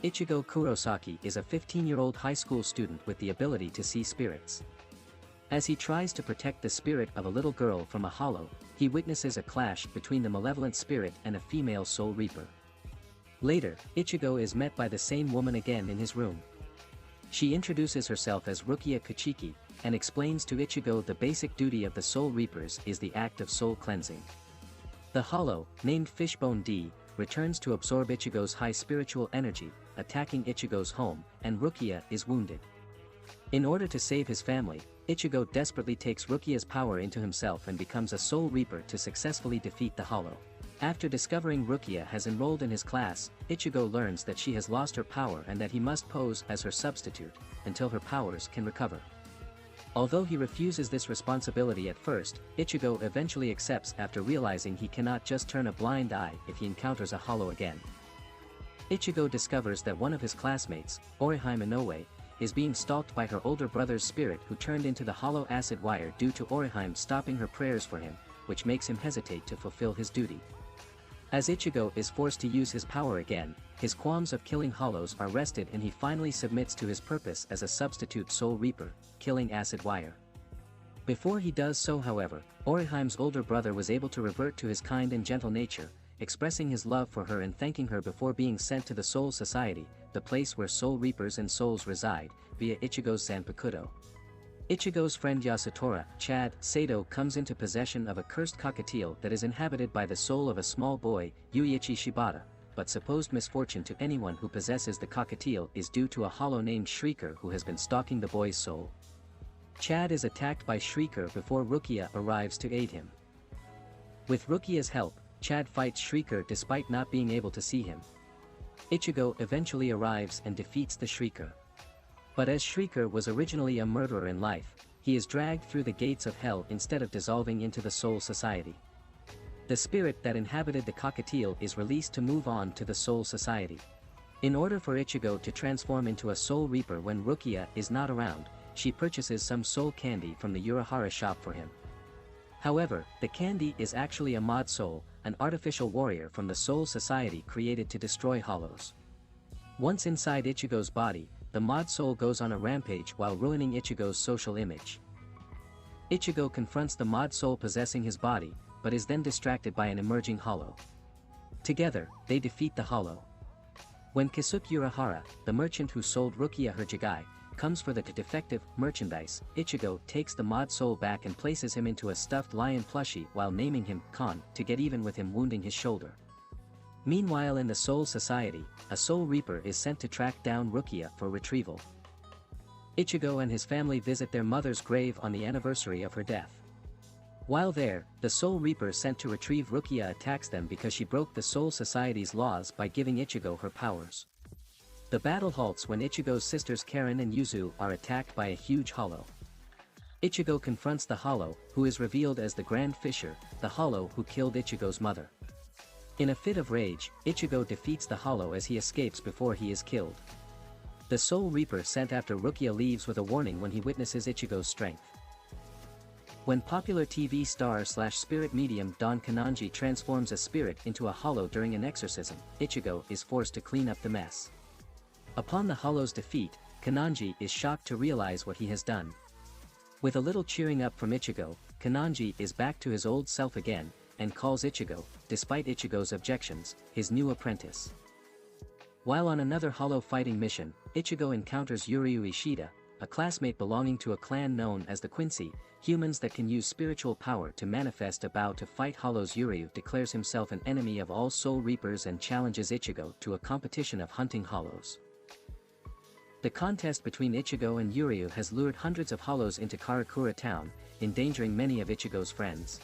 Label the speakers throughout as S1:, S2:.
S1: Ichigo Kurosaki is a 15-year-old high school student with the ability to see spirits. As he tries to protect the spirit of a little girl from a hollow, he witnesses a clash between the malevolent spirit and a female soul reaper. Later, Ichigo is met by the same woman again in his room. She introduces herself as Rukia Kuchiki, and explains to Ichigo the basic duty of the soul reapers is the act of soul cleansing. The hollow, named Fishbone D, returns to absorb Ichigo's high spiritual energy, attacking Ichigo's home, and Rukia is wounded. In order to save his family, Ichigo desperately takes Rukia's power into himself and becomes a soul reaper to successfully defeat the hollow. After discovering Rukia has enrolled in his class, Ichigo learns that she has lost her power and that he must pose as her substitute, until her powers can recover. Although he refuses this responsibility at first, Ichigo eventually accepts after realizing he cannot just turn a blind eye if he encounters a hollow again. Ichigo discovers that one of his classmates, Orihime Inoue, is being stalked by her older brother's spirit who turned into the hollow acid wire due to Orihime stopping her prayers for him, which makes him hesitate to fulfill his duty. As Ichigo is forced to use his power again, his qualms of killing hollows are rested and he finally submits to his purpose as a substitute soul reaper, killing acid wire. Before he does so however, Orihime's older brother was able to revert to his kind and gentle nature, expressing his love for her and thanking her before being sent to the Soul Society, the place where soul reapers and souls reside, via Ichigo's Zanpakuto. Ichigo's friend Yasutora, Chad Sato, comes into possession of a cursed cockatiel that is inhabited by the soul of a small boy, Yuichi Shibata, but supposed misfortune to anyone who possesses the cockatiel is due to a hollow named Shrieker who has been stalking the boy's soul. Chad is attacked by Shrieker before Rukia arrives to aid him. With Rukia's help, Chad fights Shrieker despite not being able to see him. Ichigo eventually arrives and defeats the Shrieker. But as Shrieker was originally a murderer in life, he is dragged through the gates of hell instead of dissolving into the Soul Society. The spirit that inhabited the cockatiel is released to move on to the Soul Society. In order for Ichigo to transform into a soul reaper when Rukia is not around, she purchases some soul candy from the Urahara shop for him. However, the candy is actually a mod soul, an artificial warrior from the Soul Society created to destroy hollows. Once inside Ichigo's body, the mod soul goes on a rampage while ruining Ichigo's social image. Ichigo confronts the mod soul possessing his body, but is then distracted by an emerging hollow. Together, they defeat the hollow. When Kisuke Urahara, the merchant who sold Rukia her jigai, comes for the defective merchandise, Ichigo takes the mod soul back and places him into a stuffed lion plushie while naming him Kon to get even with him wounding his shoulder. Meanwhile in the Soul Society, a soul reaper is sent to track down Rukia for retrieval. Ichigo and his family visit their mother's grave on the anniversary of her death. While there, the soul reaper sent to retrieve Rukia attacks them because she broke the Soul Society's laws by giving Ichigo her powers. The battle halts when Ichigo's sisters Karen and Yuzu are attacked by a huge hollow. Ichigo confronts the hollow, who is revealed as the Grand Fisher, the hollow who killed Ichigo's mother. In a fit of rage, Ichigo defeats the hollow as he escapes before he is killed. The Soul Reaper sent after Rukia leaves with a warning when he witnesses Ichigo's strength. When popular TV star/spirit medium Don Kananji transforms a spirit into a hollow during an exorcism, Ichigo is forced to clean up the mess. Upon the hollow's defeat, Kananji is shocked to realize what he has done. With a little cheering up from Ichigo, Kananji is back to his old self again, and calls Ichigo, despite Ichigo's objections, his new apprentice. While on another hollow fighting mission, Ichigo encounters Yuryu Ishida, a classmate belonging to a clan known as the Quincy, humans that can use spiritual power to manifest about to fight hollows. Yuryu declares himself an enemy of all soul reapers and challenges Ichigo to a competition of hunting hollows. The contest between Ichigo and Yuryu has lured hundreds of hollows into Karakura town, endangering many of Ichigo's friends.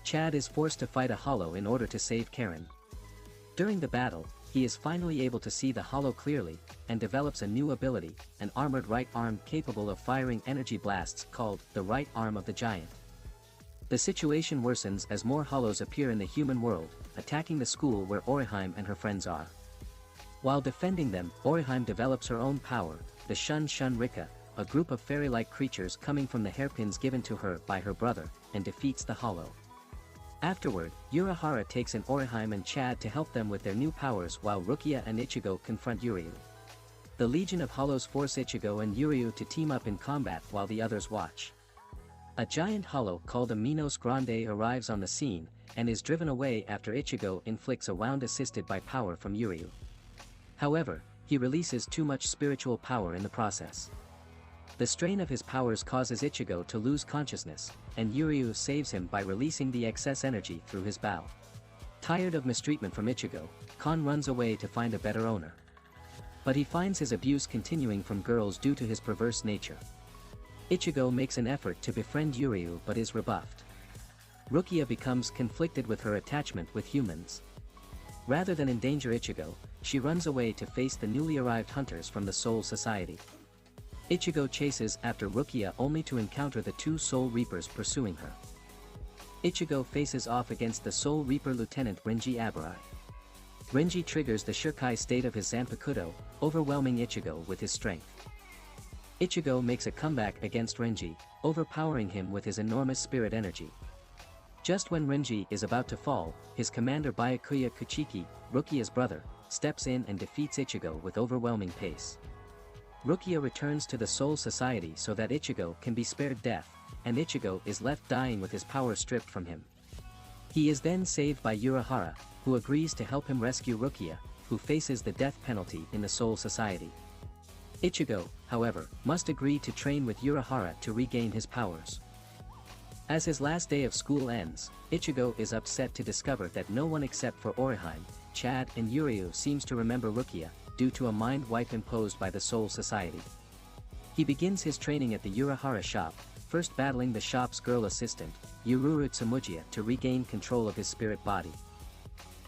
S1: Chad is forced to fight a hollow in order to save Karen. During the battle, he is finally able to see the hollow clearly, and develops a new ability, an armored right arm capable of firing energy blasts called the right arm of the giant. The situation worsens as more hollows appear in the human world, attacking the school where Orihime and her friends are. While defending them, Orihime develops her own power, the Shun Shun Rika, a group of fairy-like creatures coming from the hairpins given to her by her brother, and defeats the hollow. Afterward, Urahara takes in Orihime and Chad to help them with their new powers while Rukia and Ichigo confront Yuryu. The Legion of Hollows force Ichigo and Yuryu to team up in combat while the others watch. A giant hollow called a Minos Grande arrives on the scene, and is driven away after Ichigo inflicts a wound assisted by power from Yuryu. However, he releases too much spiritual power in the process. The strain of his powers causes Ichigo to lose consciousness, and Yuryu saves him by releasing the excess energy through his bow. Tired of mistreatment from Ichigo, Kon runs away to find a better owner. But he finds his abuse continuing from girls due to his perverse nature. Ichigo makes an effort to befriend Yuryu but is rebuffed. Rukia becomes conflicted with her attachment with humans. Rather than endanger Ichigo, she runs away to face the newly arrived hunters from the Soul Society. Ichigo chases after Rukia only to encounter the two Soul Reapers pursuing her. Ichigo faces off against the Soul Reaper Lieutenant Renji Abarai. Renji triggers the Shirkai state of his Zanpakuto, overwhelming Ichigo with his strength. Ichigo makes a comeback against Renji, overpowering him with his enormous spirit energy. Just when Renji is about to fall, his commander Byakuya Kuchiki, Rukia's brother, steps in and defeats Ichigo with overwhelming pace. Rukia returns to the Soul Society so that Ichigo can be spared death, and Ichigo is left dying with his power stripped from him. He is then saved by Urahara, who agrees to help him rescue Rukia, who faces the death penalty in the Soul Society. Ichigo, however, must agree to train with Urahara to regain his powers. As his last day of school ends, Ichigo is upset to discover that no one except for Orihime, Chad and Yuryu seems to remember Rukia, due to a mind wipe imposed by the Soul Society. He begins his training at the Urahara shop, first battling the shop's girl assistant, Yururu Tsumujiya, to regain control of his spirit body.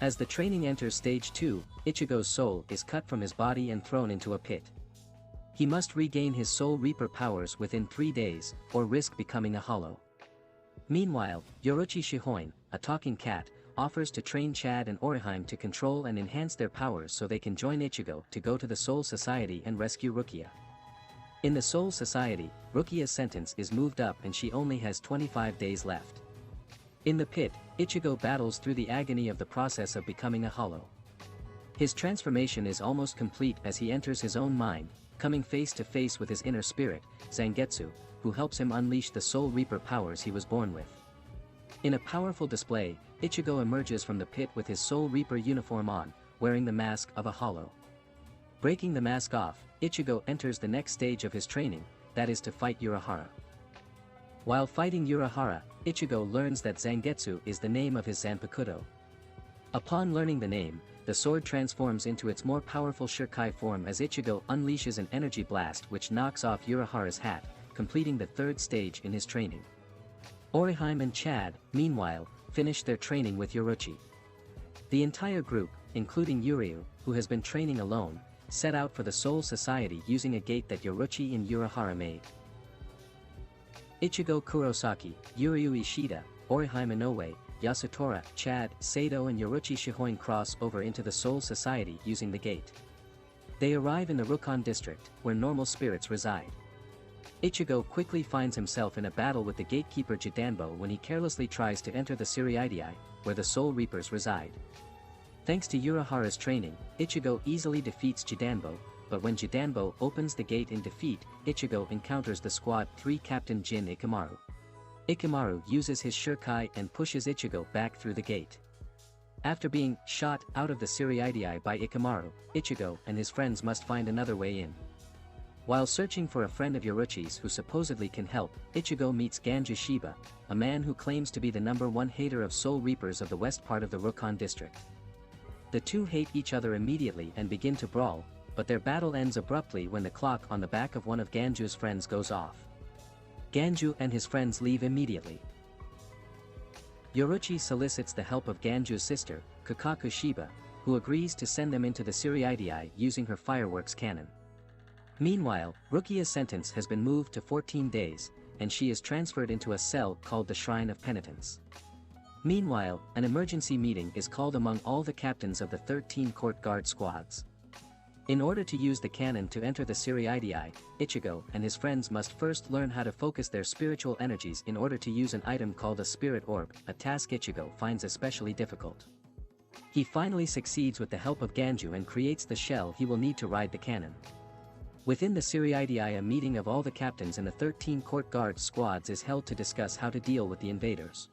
S1: As the training enters stage 2, Ichigo's soul is cut from his body and thrown into a pit. He must regain his Soul Reaper powers within 3 days, or risk becoming a hollow. Meanwhile, Yoruchi Shihoin, a talking cat, offers to train Chad and Orihime to control and enhance their powers so they can join Ichigo to go to the Soul Society and rescue Rukia. In the Soul Society, Rukia's sentence is moved up and she only has 25 days left. In the pit, Ichigo battles through the agony of the process of becoming a hollow. His transformation is almost complete as he enters his own mind, coming face to face with his inner spirit, Zangetsu, who helps him unleash the Soul Reaper powers he was born with. In a powerful display, Ichigo emerges from the pit with his Soul Reaper uniform on, wearing the mask of a hollow. Breaking the mask off, Ichigo enters the next stage of his training, that is to fight Urahara. While fighting Urahara, Ichigo learns that Zangetsu is the name of his Zanpakuto. Upon learning the name, the sword transforms into its more powerful Shirkai form as Ichigo unleashes an energy blast which knocks off Urahara's hat, completing the 3rd stage in his training. Orihime and Chad, meanwhile, finish their training with Yoruchi. The entire group, including Yuryu, who has been training alone, set out for the Soul Society using a gate that Yoruchi and Urahara made. Ichigo Kurosaki, Yuryu Ishida, Orihime Inoue, Yasutora, Chad, Sato and Yoruchi Shihoin cross over into the Soul Society using the gate. They arrive in the Rukon district, where normal spirits reside. Ichigo quickly finds himself in a battle with the gatekeeper Jidanbo when he carelessly tries to enter the Siriidii, where the Soul Reapers reside. Thanks to Urahara's training, Ichigo easily defeats Jidanbo, but when Jidanbo opens the gate in defeat, Ichigo encounters the Squad 3 Captain Jin Ikamaru. Ikamaru uses his Shirkai and pushes Ichigo back through the gate. After being shot out of the Siriidii by Ikamaru, Ichigo and his friends must find another way in. While searching for a friend of Yoruchi's who supposedly can help, Ichigo meets Ganju Shiba, a man who claims to be the #1 hater of Soul Reapers of the west part of the Rukon district. The two hate each other immediately and begin to brawl, but their battle ends abruptly when the clock on the back of one of Ganju's friends goes off. Ganju and his friends leave immediately. Yoruchi solicits the help of Ganju's sister, Kakaku Shiba, who agrees to send them into the Siriidii using her fireworks cannon. Meanwhile, Rukia's sentence has been moved to 14 days, and she is transferred into a cell called the Shrine of Penitence. Meanwhile, an emergency meeting is called among all the captains of the 13 court guard squads. In order to use the cannon to enter the Siriidii, Ichigo and his friends must first learn how to focus their spiritual energies in order to use an item called a spirit orb, a task Ichigo finds especially difficult. He finally succeeds with the help of Ganju and creates the shell he will need to ride the cannon. Within the Siriidii, a meeting of all the captains in the 13 court guard squads is held to discuss how to deal with the invaders.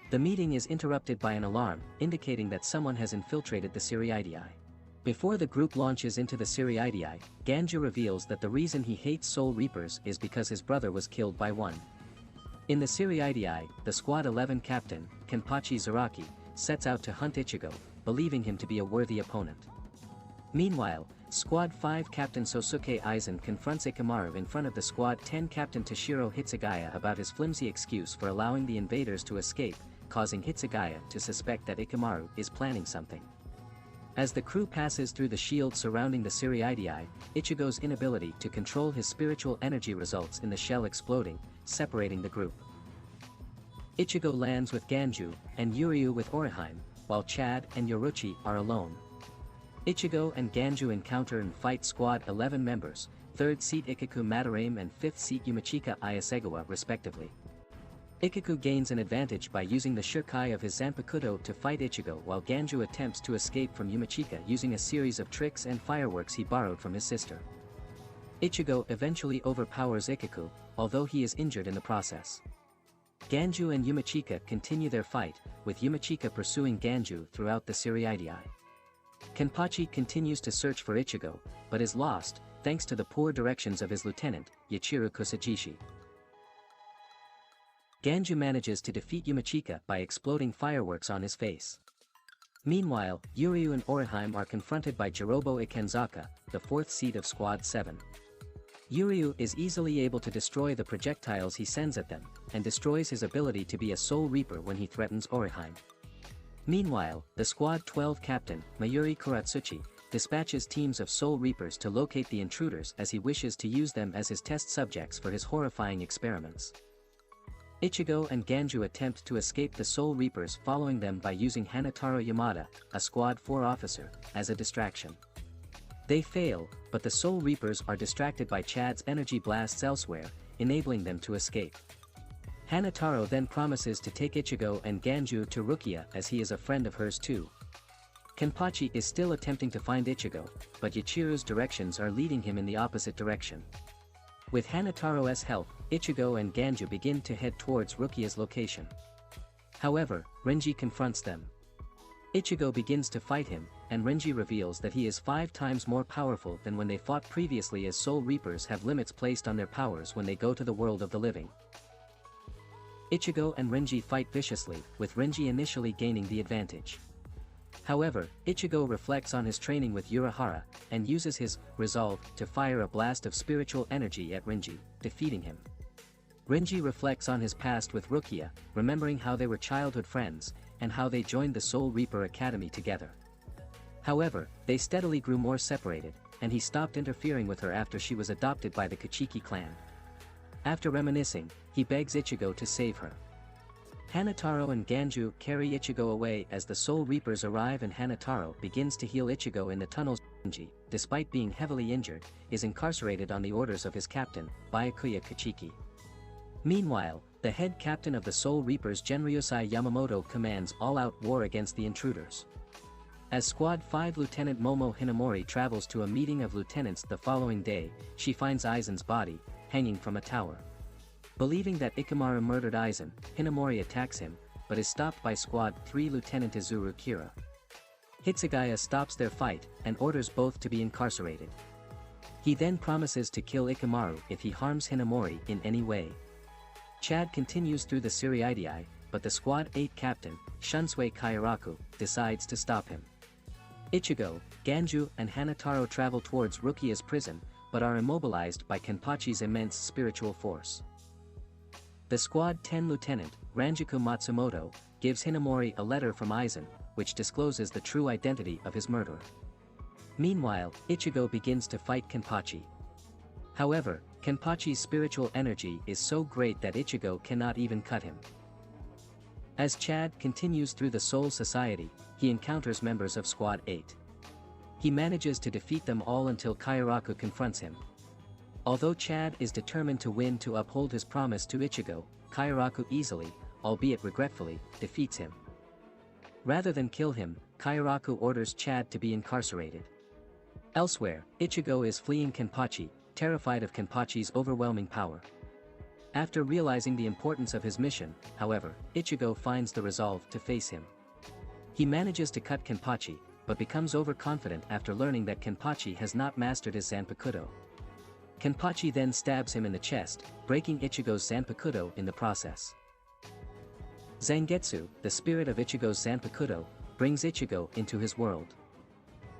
S1: The meeting is interrupted by an alarm, indicating that someone has infiltrated the Siriidii. Before the group launches into the Siriidii, Ganju reveals that the reason he hates Soul Reapers is because his brother was killed by one. In the Siriidii, the Squad 11 captain, Kenpachi Zaraki, sets out to hunt Ichigo, believing him to be a worthy opponent. Meanwhile, Squad 5 captain Sosuke Aizen confronts Ikamaru in front of the Squad 10 captain Toshiro Hitsugaya about his flimsy excuse for allowing the invaders to escape, causing Hitsugaya to suspect that Ikamaru is planning something. As the crew passes through the shield surrounding the Siriidii, Ichigo's inability to control his spiritual energy results in the shell exploding, separating the group. Ichigo lands with Ganju, and Yuryu with Orihime, while Chad and Yoruchi are alone. Ichigo and Ganju encounter and fight Squad 11 members, 3rd seat Ikaku Madarame and 5th seat Yumachika Ayasegawa respectively. Ikaku gains an advantage by using the Shukai of his Zanpakuto to fight Ichigo, while Ganju attempts to escape from Yumachika using a series of tricks and fireworks he borrowed from his sister. Ichigo eventually overpowers Ikaku, although he is injured in the process. Ganju and Yumachika continue their fight, with Yumachika pursuing Ganju throughout the Siriidii. Kenpachi continues to search for Ichigo, but is lost, thanks to the poor directions of his lieutenant, Yachiru Kusajishi. Ganju manages to defeat Yumachika by exploding fireworks on his face. Meanwhile, Yuryu and Orihime are confronted by Jirobo Ikenzaka, the 4th seat of Squad 7. Yuryu is easily able to destroy the projectiles he sends at them, and destroys his ability to be a Soul Reaper when he threatens Orihime. Meanwhile, the Squad 12 captain, Mayuri Kuratsuchi, dispatches teams of Soul Reapers to locate the intruders as he wishes to use them as his test subjects for his horrifying experiments. Ichigo and Ganju attempt to escape the Soul Reapers, following them by using Hanataro Yamada, a Squad 4 officer, as a distraction. They fail, but the Soul Reapers are distracted by Chad's energy blasts elsewhere, enabling them to escape. Hanataro then promises to take Ichigo and Ganju to Rukia as he is a friend of hers too. Kenpachi is still attempting to find Ichigo, but Yachiru's directions are leading him in the opposite direction. With Hanataro's help, Ichigo and Ganju begin to head towards Rukia's location. However, Renji confronts them. Ichigo begins to fight him, and Renji reveals that he is 5 times more powerful than when they fought previously, as Soul Reapers have limits placed on their powers when they go to the world of the living. Ichigo and Renji fight viciously, with Renji initially gaining the advantage. However, Ichigo reflects on his training with Urahara, and uses his resolve to fire a blast of spiritual energy at Renji, defeating him. Renji reflects on his past with Rukia, remembering how they were childhood friends, and how they joined the Soul Reaper Academy together. However, they steadily grew more separated, and he stopped interfering with her after she was adopted by the Kachiki clan. After reminiscing, he begs Ichigo to save her. Hanataro and Ganju carry Ichigo away as the Soul Reapers arrive, and Hanataro begins to heal Ichigo in the tunnels. Renji, despite being heavily injured, is incarcerated on the orders of his captain, Byakuya Kachiki. Meanwhile, the head captain of the Soul Reapers, Genryosai Yamamoto, commands all-out war against the intruders. As Squad 5 Lieutenant Momo Hinamori travels to a meeting of lieutenants the following day, she finds Aizen's body, hanging from a tower. Believing that Ikamaru murdered Aizen, Hinamori attacks him, but is stopped by Squad 3 Lieutenant Izuru Kira. Hitsugaya stops their fight, and orders both to be incarcerated. He then promises to kill Ikamaru if he harms Hinamori in any way. Chad continues through the Siriidii, but the Squad 8 captain, Shunsui Kairaku, decides to stop him. Ichigo, Ganju and Hanataro travel towards Rukia's prison, but are immobilized by Kenpachi's immense spiritual force. The Squad 10 Lieutenant, Ranjaku Matsumoto, gives Hinamori a letter from Aizen, which discloses the true identity of his murderer. Meanwhile, Ichigo begins to fight Kenpachi. However, Kenpachi's spiritual energy is so great that Ichigo cannot even cut him. As Chad continues through the Soul Society, he encounters members of Squad 8. He manages to defeat them all until Kayaraku confronts him. Although Chad is determined to win to uphold his promise to Ichigo, Kayaraku easily, albeit regretfully, defeats him. Rather than kill him, Kayaraku orders Chad to be incarcerated. Elsewhere, Ichigo is fleeing Kenpachi, terrified of Kenpachi's overwhelming power. After realizing the importance of his mission, however, Ichigo finds the resolve to face him. He manages to cut Kenpachi, but becomes overconfident after learning that Kenpachi has not mastered his Zanpakuto. Kenpachi then stabs him in the chest, breaking Ichigo's Zanpakuto in the process. Zangetsu, the spirit of Ichigo's Zanpakuto, brings Ichigo into his world.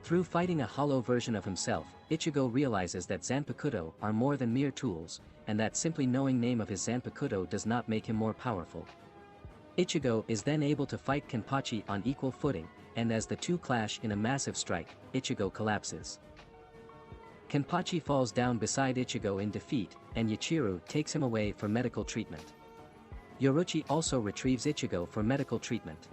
S1: Through fighting a hollow version of himself, Ichigo realizes that Zanpakuto are more than mere tools, and that simply knowing name of his Zanpakuto does not make him more powerful. Ichigo is then able to fight Kenpachi on equal footing, and as the two clash in a massive strike, Ichigo collapses. Kenpachi falls down beside Ichigo in defeat, and Yachiru takes him away for medical treatment. Yoruchi also retrieves Ichigo for medical treatment.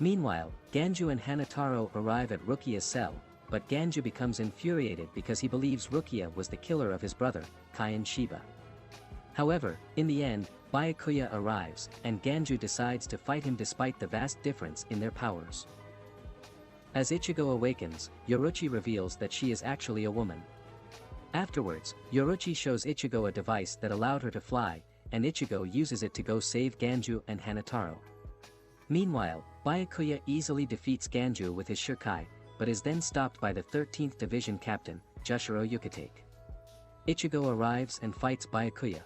S1: Meanwhile, Ganju and Hanataro arrive at Rukia's cell, but Ganju becomes infuriated because he believes Rukia was the killer of his brother, Kaien Shiba. However, in the end, Byakuya arrives, and Ganju decides to fight him despite the vast difference in their powers. As Ichigo awakens, Yoruchi reveals that she is actually a woman. Afterwards, Yoruchi shows Ichigo a device that allowed her to fly, and Ichigo uses it to go save Ganju and Hanataro. Meanwhile, Byakuya easily defeats Ganju with his Shirkai, but is then stopped by the 13th Division Captain, Jushiro Yukitake. Ichigo arrives and fights Byakuya.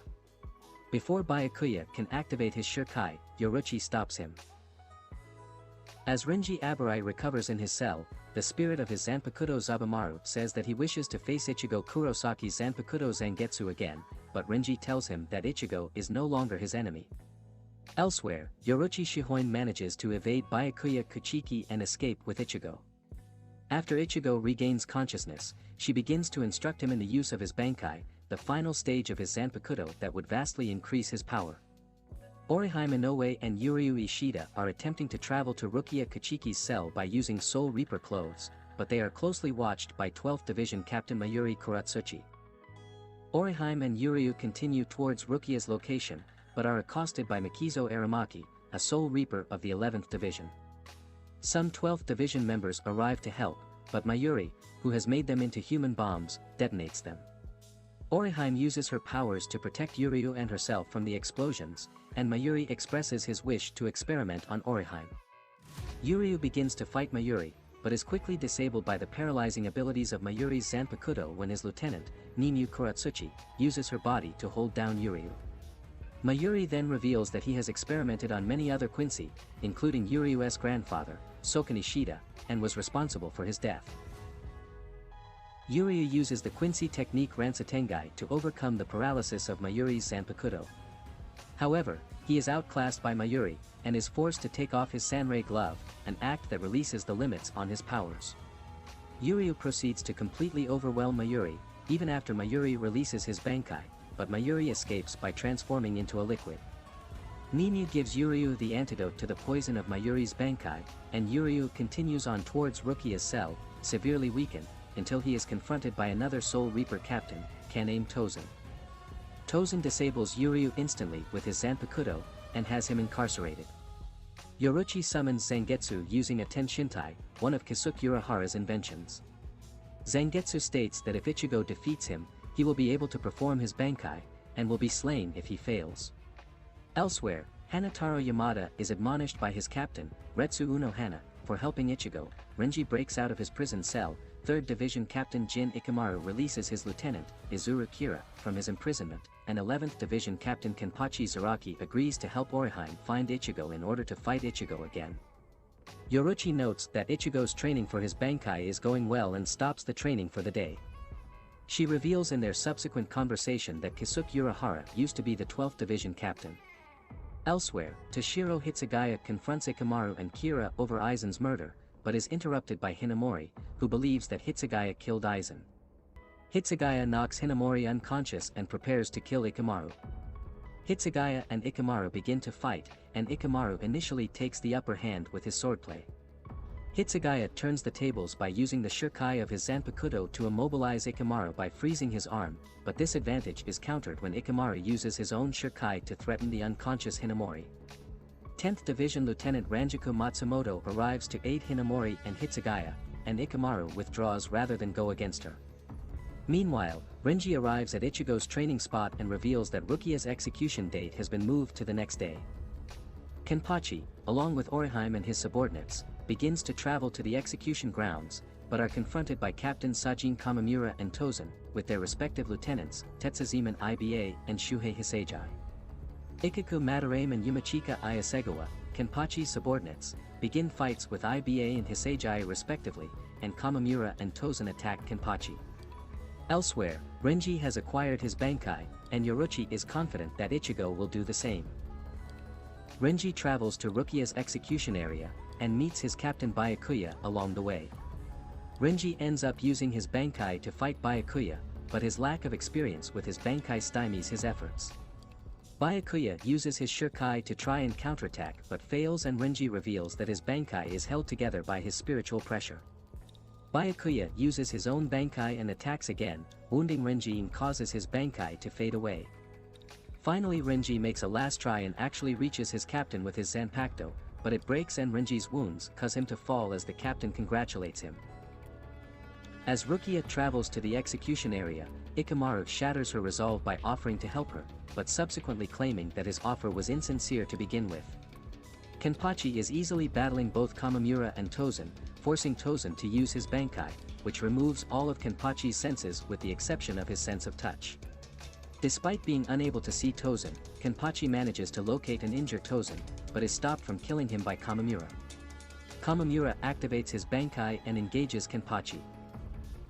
S1: Before Byakuya can activate his Shirkai, Yoruchi stops him. As Renji Aburai recovers in his cell, the spirit of his Zanpakuto Zabumaru says that he wishes to face Ichigo Kurosaki's Zanpakuto Zangetsu again, but Renji tells him that Ichigo is no longer his enemy. Elsewhere, Yoruchi Shihoin manages to evade Byakuya Kuchiki and escape with Ichigo. After Ichigo regains consciousness, she begins to instruct him in the use of his Bankai, the final stage of his Zanpakuto that would vastly increase his power. Orihime Inoue and Yuryu Ishida are attempting to travel to Rukia Kuchiki's cell by using Soul Reaper clothes, but they are closely watched by 12th Division Captain Mayuri Kuratsuchi. Orihime and Yuryu continue towards Rukia's location, but are accosted by Makizo Aramaki, a Soul Reaper of the 11th Division. Some 12th Division members arrive to help, but Mayuri, who has made them into human bombs, detonates them. Orihime uses her powers to protect Yuryu and herself from the explosions, and Mayuri expresses his wish to experiment on Orihime. Yuryu begins to fight Mayuri, but is quickly disabled by the paralyzing abilities of Mayuri's Zanpakuto when his lieutenant, Ninyu Kuratsuchi, uses her body to hold down Yuryu. Mayuri then reveals that he has experimented on many other Quincy, including Yuryu's grandfather, Soken Ishida, and was responsible for his death. Yuryu uses the Quincy technique Ransatengai to overcome the paralysis of Mayuri's Zanpakuto. However, he is outclassed by Mayuri, and is forced to take off his Sanrei glove, an act that releases the limits on his powers. Yuryu proceeds to completely overwhelm Mayuri, even after Mayuri releases his Bankai, but Mayuri escapes by transforming into a liquid. Ninyu gives Yuryu the antidote to the poison of Mayuri's Bankai, and Yuryu continues on towards Rukia's cell, severely weakened, until he is confronted by another Soul Reaper captain, Kaname Tozen. Tozen disables Yuryu instantly with his Zanpakuto, and has him incarcerated. Yoruchi summons Zangetsu using a Tenshintai, one of Kisuke Urahara's inventions. Zangetsu states that if Ichigo defeats him, he will be able to perform his Bankai, and will be slain if he fails. Elsewhere, Hanataro Yamada is admonished by his captain, Retsu Unohana, for helping Ichigo. Renji breaks out of his prison cell. 3rd Division Captain Jin Ikamaru releases his lieutenant, Izuru Kira, from his imprisonment, and 11th Division Captain Kenpachi Zaraki agrees to help Orihime find Ichigo in order to fight Ichigo again. Yoruchi notes that Ichigo's training for his Bankai is going well and stops the training for the day. She reveals in their subsequent conversation that Kisuke Urahara used to be the 12th Division Captain. Elsewhere, Toshiro Hitsugaya confronts Ikamaru and Kira over Aizen's murder, but is interrupted by Hinamori, who believes that Hitsugaya killed Aizen. Hitsugaya knocks Hinamori unconscious and prepares to kill Ikamaru. Hitsugaya and Ikamaru begin to fight, and Ikamaru initially takes the upper hand with his swordplay. Hitsugaya turns the tables by using the Shurkai of his Zanpakuto to immobilize Ikamaru by freezing his arm, but this advantage is countered when Ikamaru uses his own Shurkai to threaten the unconscious Hinamori. 10th Division Lieutenant Ranjaku Matsumoto arrives to aid Hinamori and Hitsugaya, and Ikamaru withdraws rather than go against her. Meanwhile, Renji arrives at Ichigo's training spot and reveals that Rukia's execution date has been moved to the next day. Kenpachi, along with Orihime and his subordinates, begins to travel to the execution grounds, but are confronted by Captain Sajin Kamamura and Tozen, with their respective lieutenants, Tetsuzeman Iba and Shuhei Hisejai. Ikaku Madarame and Yumachika Ayasegawa, Kenpachi's subordinates, begin fights with Iba and Hisejai respectively, and Kamamura and Tozen attack Kenpachi. Elsewhere, Renji has acquired his Bankai, and Yoruchi is confident that Ichigo will do the same. Renji travels to Rukia's execution area, and meets his captain Byakuya along the way. Renji ends up using his Bankai to fight Byakuya, but his lack of experience with his Bankai stymies his efforts. Byakuya uses his Shurkai to try and counterattack but fails, and Renji reveals that his Bankai is held together by his spiritual pressure. Byakuya uses his own Bankai and attacks again, wounding Renji and causes his Bankai to fade away. Finally, Renji makes a last try and actually reaches his captain with his Zanpakuto, but it breaks and Renji's wounds cause him to fall as the captain congratulates him. As Rukia travels to the execution area, Ikamaru shatters her resolve by offering to help her, but subsequently claiming that his offer was insincere to begin with. Kenpachi is easily battling both Kamamura and Tozen, forcing Tozen to use his Bankai, which removes all of Kenpachi's senses with the exception of his sense of touch. Despite being unable to see Tozen, Kenpachi manages to locate and injure Tozen, but is stopped from killing him by Kamamura. Kamamura activates his Bankai and engages Kenpachi.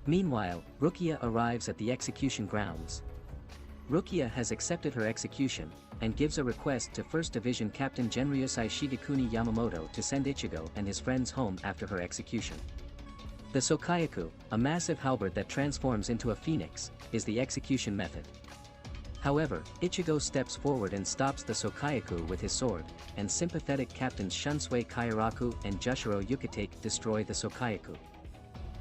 S1: Meanwhile, Rukia arrives at the execution grounds. Rukia has accepted her execution, and gives a request to 1st Division Captain Genryusai Shigekuni Yamamoto to send Ichigo and his friends home after her execution. The Sokayaku, a massive halberd that transforms into a phoenix, is the execution method. However, Ichigo steps forward and stops the Sokayaku with his sword, and sympathetic captains Shunsui Kairaku and Jushiro Yukitake destroy the Sokayaku.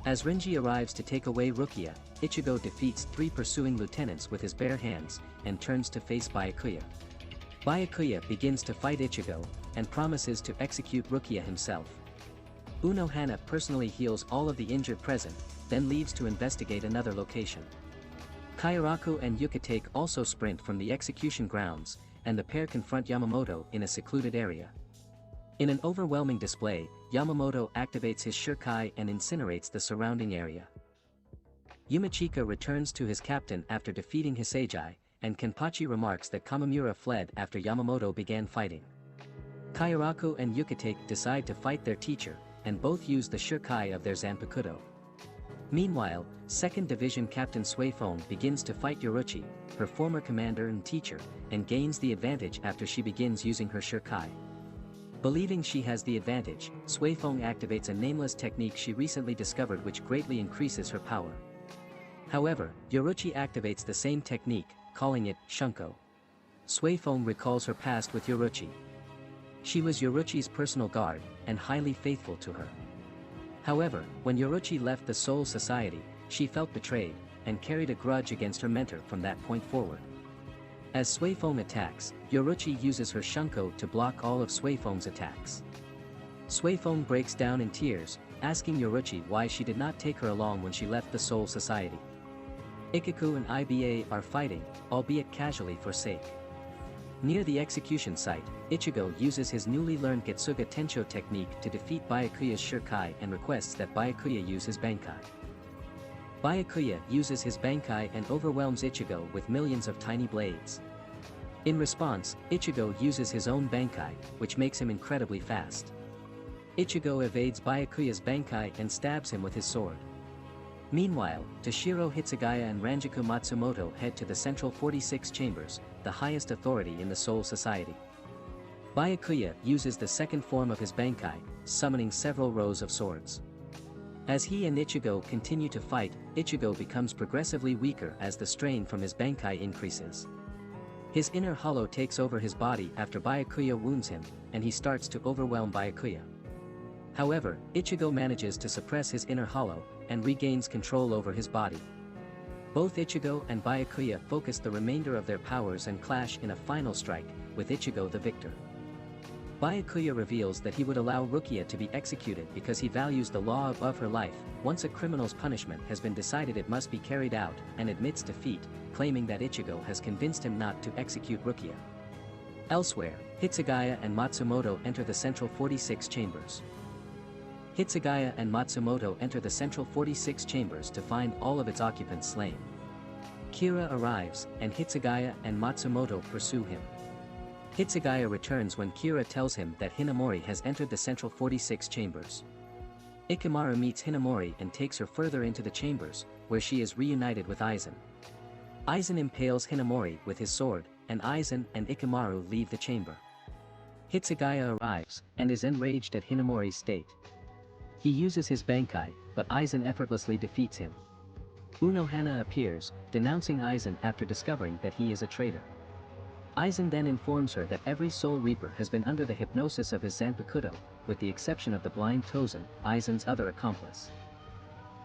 S1: As Renji arrives to take away Rukia, Ichigo defeats 3 pursuing lieutenants with his bare hands, and turns to face Byakuya. Byakuya begins to fight Ichigo, and promises to execute Rukia himself. Unohana personally heals all of the injured present, then leaves to investigate another location. Kairaku and Yukitake also sprint from the execution grounds, and the pair confront Yamamoto in a secluded area. In an overwhelming display, Yamamoto activates his Shurkai and incinerates the surrounding area. Yumachika returns to his captain after defeating Hisejai, and Kenpachi remarks that Kamamura fled after Yamamoto began fighting. Kairaku and Yukitake decide to fight their teacher, and both use the Shurkai of their Zanpakuto. Meanwhile, 2nd Division Captain Suifone begins to fight Yoruchi, her former commander and teacher, and gains the advantage after she begins using her Shurkai. Believing she has the advantage, Suifone activates a nameless technique she recently discovered which greatly increases her power. However, Yoruchi activates the same technique, calling it Shunko. Suifone recalls her past with Yoruchi. She was Yoruchi's personal guard, and highly faithful to her. However, when Yoruchi left the Soul Society, she felt betrayed, and carried a grudge against her mentor from that point forward. As Suifone attacks, Yoruchi uses her Shunko to block all of Suifone's attacks. Suifone breaks down in tears, asking Yoruchi why she did not take her along when she left the Soul Society. Ikaku and Iba are fighting, albeit casually for sake. Near the execution site, Ichigo uses his newly learned Getsuga Tensho technique to defeat Byakuya's Shurkai and requests that Byakuya use his Bankai. Byakuya uses his Bankai and overwhelms Ichigo with millions of tiny blades. In response, Ichigo uses his own Bankai, which makes him incredibly fast. Ichigo evades Byakuya's Bankai and stabs him with his sword. Meanwhile, Toshiro Hitsugaya and Ranjaku Matsumoto head to the Central 46 Chambers, the highest authority in the Soul Society. Byakuya uses the second form of his Bankai, summoning several rows of swords. As he and Ichigo continue to fight, Ichigo becomes progressively weaker as the strain from his Bankai increases. His inner hollow takes over his body after Byakuya wounds him, and he starts to overwhelm Byakuya. However, Ichigo manages to suppress his inner hollow, and regains control over his body. Both Ichigo and Byakuya focus the remainder of their powers and clash in a final strike, with Ichigo the victor. Byakuya reveals that he would allow Rukia to be executed because he values the law above her life. Once a criminal's punishment has been decided, it must be carried out, and admits defeat, claiming that Ichigo has convinced him not to execute Rukia. Elsewhere, Hitsugaya and Matsumoto enter the Central 46 Chambers. Hitsugaya and Matsumoto enter the Central 46 Chambers to find all of its occupants slain. Kira arrives, and Hitsugaya and Matsumoto pursue him. Hitsugaya returns when Kira tells him that Hinamori has entered the Central 46 Chambers. Ikamaru meets Hinamori and takes her further into the chambers, where she is reunited with Aizen. Aizen impales Hinamori with his sword, and Aizen and Ikamaru leave the chamber. Hitsugaya arrives, and is enraged at Hinamori's state. He uses his Bankai, but Aizen effortlessly defeats him. Unohana appears, denouncing Aizen after discovering that he is a traitor. Aizen then informs her that every Soul Reaper has been under the hypnosis of his Zanpakuto, with the exception of the blind Tozen, Aizen's other accomplice.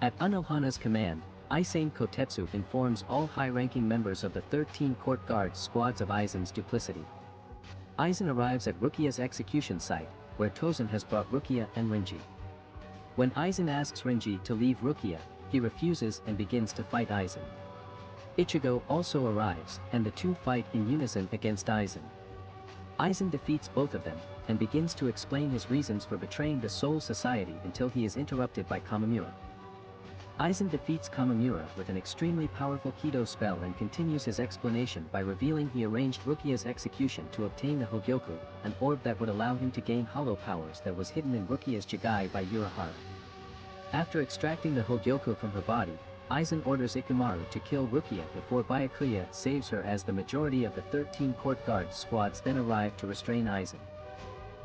S1: At Unohana's command, Aisane Kotetsu informs all high-ranking members of the 13 Court Guard squads of Aizen's duplicity. Aizen arrives at Rukia's execution site, where Tozen has brought Rukia and Rinji. When Aizen asks Rinji to leave Rukia, he refuses and begins to fight Aizen. Ichigo also arrives, and the two fight in unison against Aizen. Aizen defeats both of them, and begins to explain his reasons for betraying the Soul Society until he is interrupted by Kamamura. Aizen defeats Kamamura with an extremely powerful Kido spell and continues his explanation by revealing he arranged Rukia's execution to obtain the Hogyoku, an orb that would allow him to gain hollow powers that was hidden in Rukia's Jigai by Urahara. After extracting the Hogyoku from her body, Aizen orders Ikamaru to kill Rukia before Byakuya saves her, as the majority of the 13 Court Guard squads then arrive to restrain Aizen.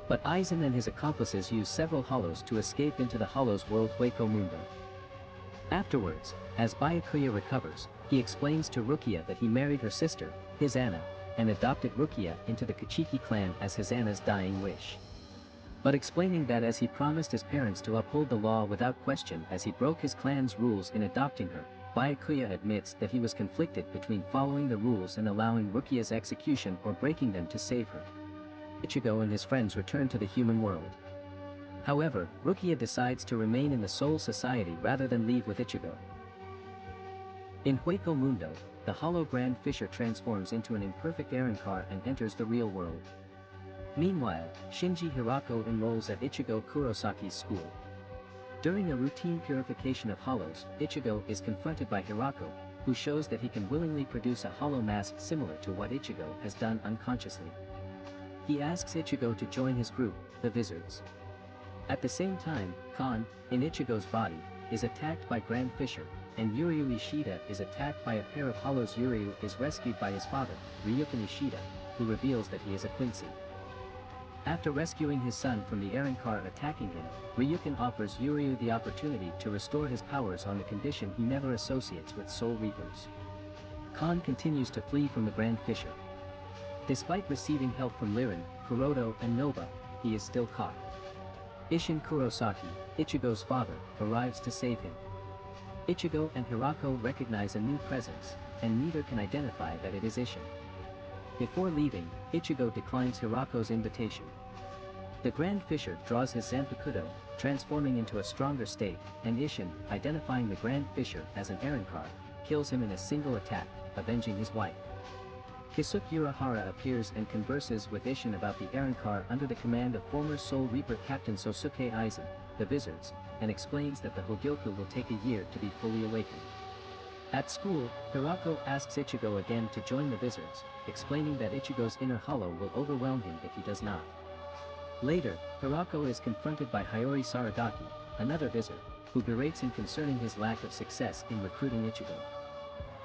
S1: But Aizen and his accomplices use several hollows to escape into the Hollows world Hueco Mundo. Afterwards, as Byakuya recovers, he explains to Rukia that he married her sister, Hisana, and adopted Rukia into the Kachiki clan as Hisana's dying wish. But explaining that as he promised his parents to uphold the law without question as he broke his clan's rules in adopting her, Byakuya admits that he was conflicted between following the rules and allowing Rukia's execution or breaking them to save her. Ichigo and his friends return to the human world. However, Rukia decides to remain in the Soul Society rather than leave with Ichigo. In Hueco Mundo, the Hollow Grand Fisher transforms into an imperfect Aaron-car and enters the real world. Meanwhile, Shinji Hirako enrolls at Ichigo Kurosaki's school. During a routine purification of hollows, Ichigo is confronted by Hirako, who shows that he can willingly produce a hollow mask similar to what Ichigo has done unconsciously. He asks Ichigo to join his group, the Wizards. At the same time, Kon, in Ichigo's body, is attacked by Grand Fisher, and Yuryu Ishida is attacked by a pair of hollows. Yuryu is rescued by his father, Ryukin Ishida, who reveals that he is a Quincy. After rescuing his son from the Aaron-car attacking him, Ryukin offers Yuryu the opportunity to restore his powers on the condition he never associates with Soul Reapers. Kon continues to flee from the Grand Fisher. Despite receiving help from Lirin, Kuroto, and Noba, he is still caught. Isshin Kurosaki, Ichigo's father, arrives to save him. Ichigo and Hirako recognize a new presence, and neither can identify that it is Isshin. Before leaving, Ichigo declines Hirako's invitation. The Grand Fisher draws his Zanpakuto, transforming into a stronger state, and Isshin, identifying the Grand Fisher as an Aaron-car, kills him in a single attack, avenging his wife. Kisuke Urahara appears and converses with Isshin about the Aaron-car under the command of former Soul Reaper Captain Sosuke Aizen, the Wizards, and explains that the Hogyoku will take a year to be fully awakened. At school, Hirako asks Ichigo again to join the Wizards, explaining that Ichigo's inner hollow will overwhelm him if he does not. Later, Hirako is confronted by Hiyori Saradaki, another Wizard, who berates him concerning his lack of success in recruiting Ichigo.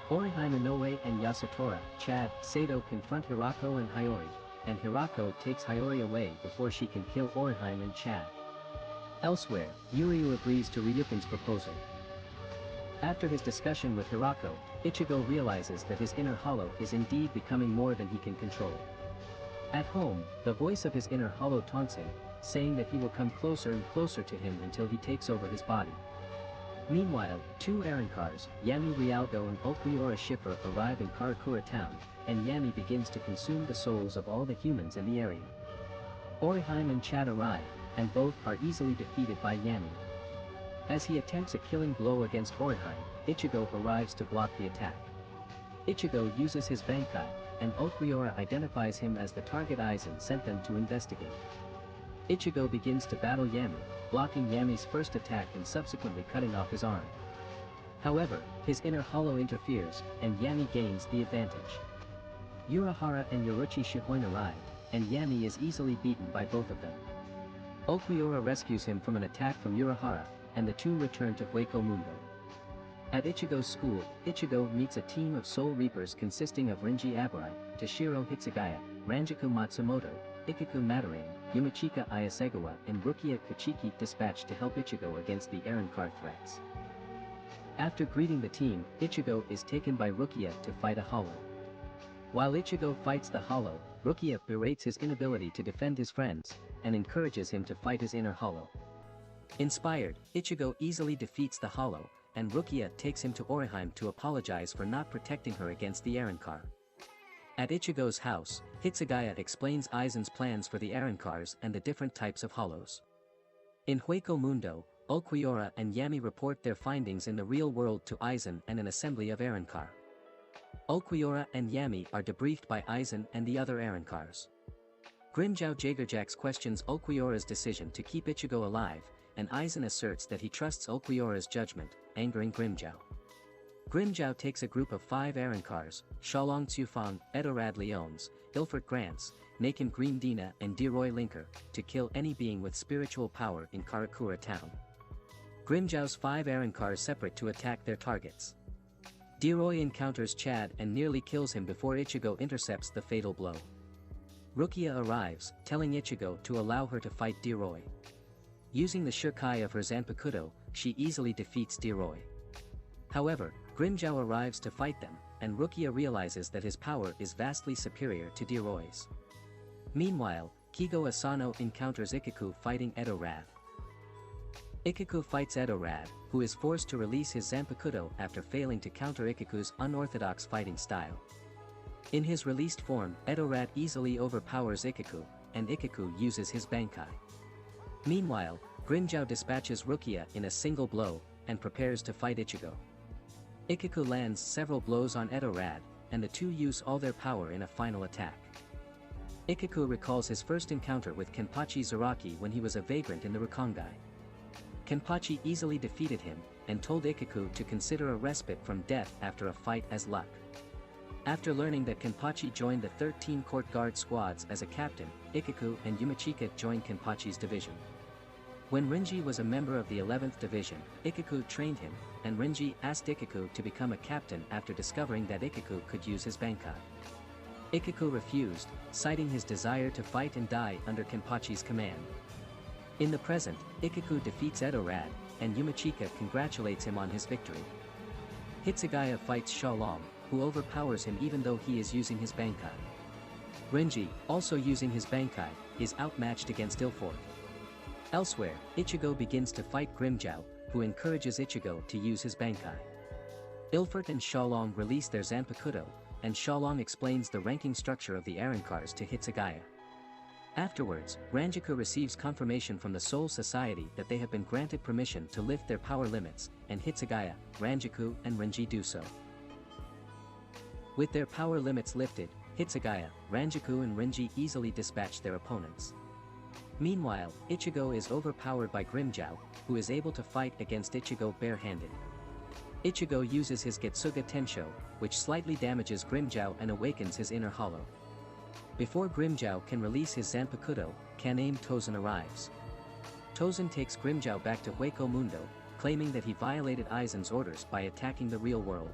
S1: Orihime Inoue and Yasutora, Chad, Sato confront Hirako and Hiyori, and Hirako takes Hiyori away before she can kill Orihime and Chad. Elsewhere, Yuryu agrees to Ryukin's proposal. After his discussion with Hirako, Ichigo realizes that his inner hollow is indeed becoming more than he can control. At home, the voice of his inner hollow taunts him, saying that he will come closer and closer to him until he takes over his body. Meanwhile, two Arancars, Yami Rialdo and Okuiora Schiffer arrive in Karakura town, and Yami begins to consume the souls of all the humans in the area. Oriheim and Chad arrive, and both are easily defeated by Yami. As he attempts a killing blow against Oriheim, Ichigo arrives to block the attack. Ichigo uses his Bankai, and Okuiora identifies him as the target Aizen sent them to investigate. Ichigo begins to battle Yami, blocking Yami's first attack and subsequently cutting off his arm. However, his inner hollow interferes, and Yami gains the advantage. Urahara and Yoruchi Shihoin arrive, and Yami is easily beaten by both of them. Okuiora rescues him from an attack from Urahara, and the two return to Hueco Mundo. At Ichigo's school, Ichigo meets a team of Soul Reapers consisting of Rinji Aburai, Toshiro Hitsugaya, Ranjaku Matsumoto, Ikaku Madarame, Yumachika Ayasegawa and Rukia Kuchiki dispatched to help Ichigo against the Arankar threats. After greeting the team, Ichigo is taken by Rukia to fight a hollow. While Ichigo fights the hollow, Rukia berates his inability to defend his friends, and encourages him to fight his inner hollow. Inspired, Ichigo easily defeats the hollow, and Rukia takes him to Oriheim to apologize for not protecting her against the Arankar. At Ichigo's house, Hitsugaya explains Aizen's plans for the Arankars and the different types of hollows. In Hueco Mundo, Okuiora and Yami report their findings in the real world to Aizen and an assembly of Arankar. Okuiora and Yami are debriefed by Aizen and the other Arankars. Grimmjow Jagerjax questions Okuiora's decision to keep Ichigo alive, and Aizen asserts that he trusts Okuiora's judgment, angering Grimmjow. Grimmjow takes a group of 5 Arankars, Shalong Tsufang, Edorad Leones, Ilfert Grants, Nakin Green Dina and Deroy Linker, to kill any being with spiritual power in Karakura town. Grimmjow's 5 Arankars separate to attack their targets. Deroy encounters Chad and nearly kills him before Ichigo intercepts the fatal blow. Rukia arrives, telling Ichigo to allow her to fight Deroy. Using the Shirkai of her Zanpakuto, she easily defeats Deroy. However, Grimmjow arrives to fight them, and Rukia realizes that his power is vastly superior to Deroy's. Meanwhile, Kigo Asano encounters Ikaku fighting Edorad. Ikaku fights Edorad, who is forced to release his Zanpakuto after failing to counter Ikaku's unorthodox fighting style. In his released form, Edorad easily overpowers Ikaku, and Ikaku uses his Bankai. Meanwhile, Grimmjow dispatches Rukia in a single blow, and prepares to fight Ichigo. Ikaku lands several blows on Edorad, and the two use all their power in a final attack. Ikaku recalls his first encounter with Kenpachi Zaraki when he was a vagrant in the Rukongai. Kenpachi easily defeated him, and told Ikaku to consider a respite from death after a fight as luck. After learning that Kenpachi joined the 13 court guard squads as a captain, Ikaku and Yumachika joined Kenpachi's division. When Rinji was a member of the 11th division, Ikaku trained him, and Rinji asked Ikaku to become a captain after discovering that Ikaku could use his Bankai. Ikaku refused, citing his desire to fight and die under Kenpachi's command. In the present, Ikaku defeats Edorad, and Yumachika congratulates him on his victory. Hitsugaya fights Shalong, who overpowers him even though he is using his Bankai. Rinji, also using his Bankai, is outmatched against Ilfort. Elsewhere, Ichigo begins to fight Grimmjow, who encourages Ichigo to use his Bankai. Ilfort and Shalong release their Zanpakuto, and Shalong explains the ranking structure of the Arankars to Hitsugaya. Afterwards, Ranjaku receives confirmation from the Soul Society that they have been granted permission to lift their power limits, and Hitsugaya, Ranjaku and Rinji do so. With their power limits lifted, Hitsugaya, Ranjaku and Rinji easily dispatch their opponents. Meanwhile, Ichigo is overpowered by Grimmjow, who is able to fight against Ichigo bare-handed. Ichigo uses his Getsuga Tensho, which slightly damages Grimmjow and awakens his inner hollow. Before Grimmjow can release his Zanpakuto, Kaname Tozen arrives. Tozen takes Grimmjow back to Hueco Mundo, claiming that he violated Aizen's orders by attacking the real world.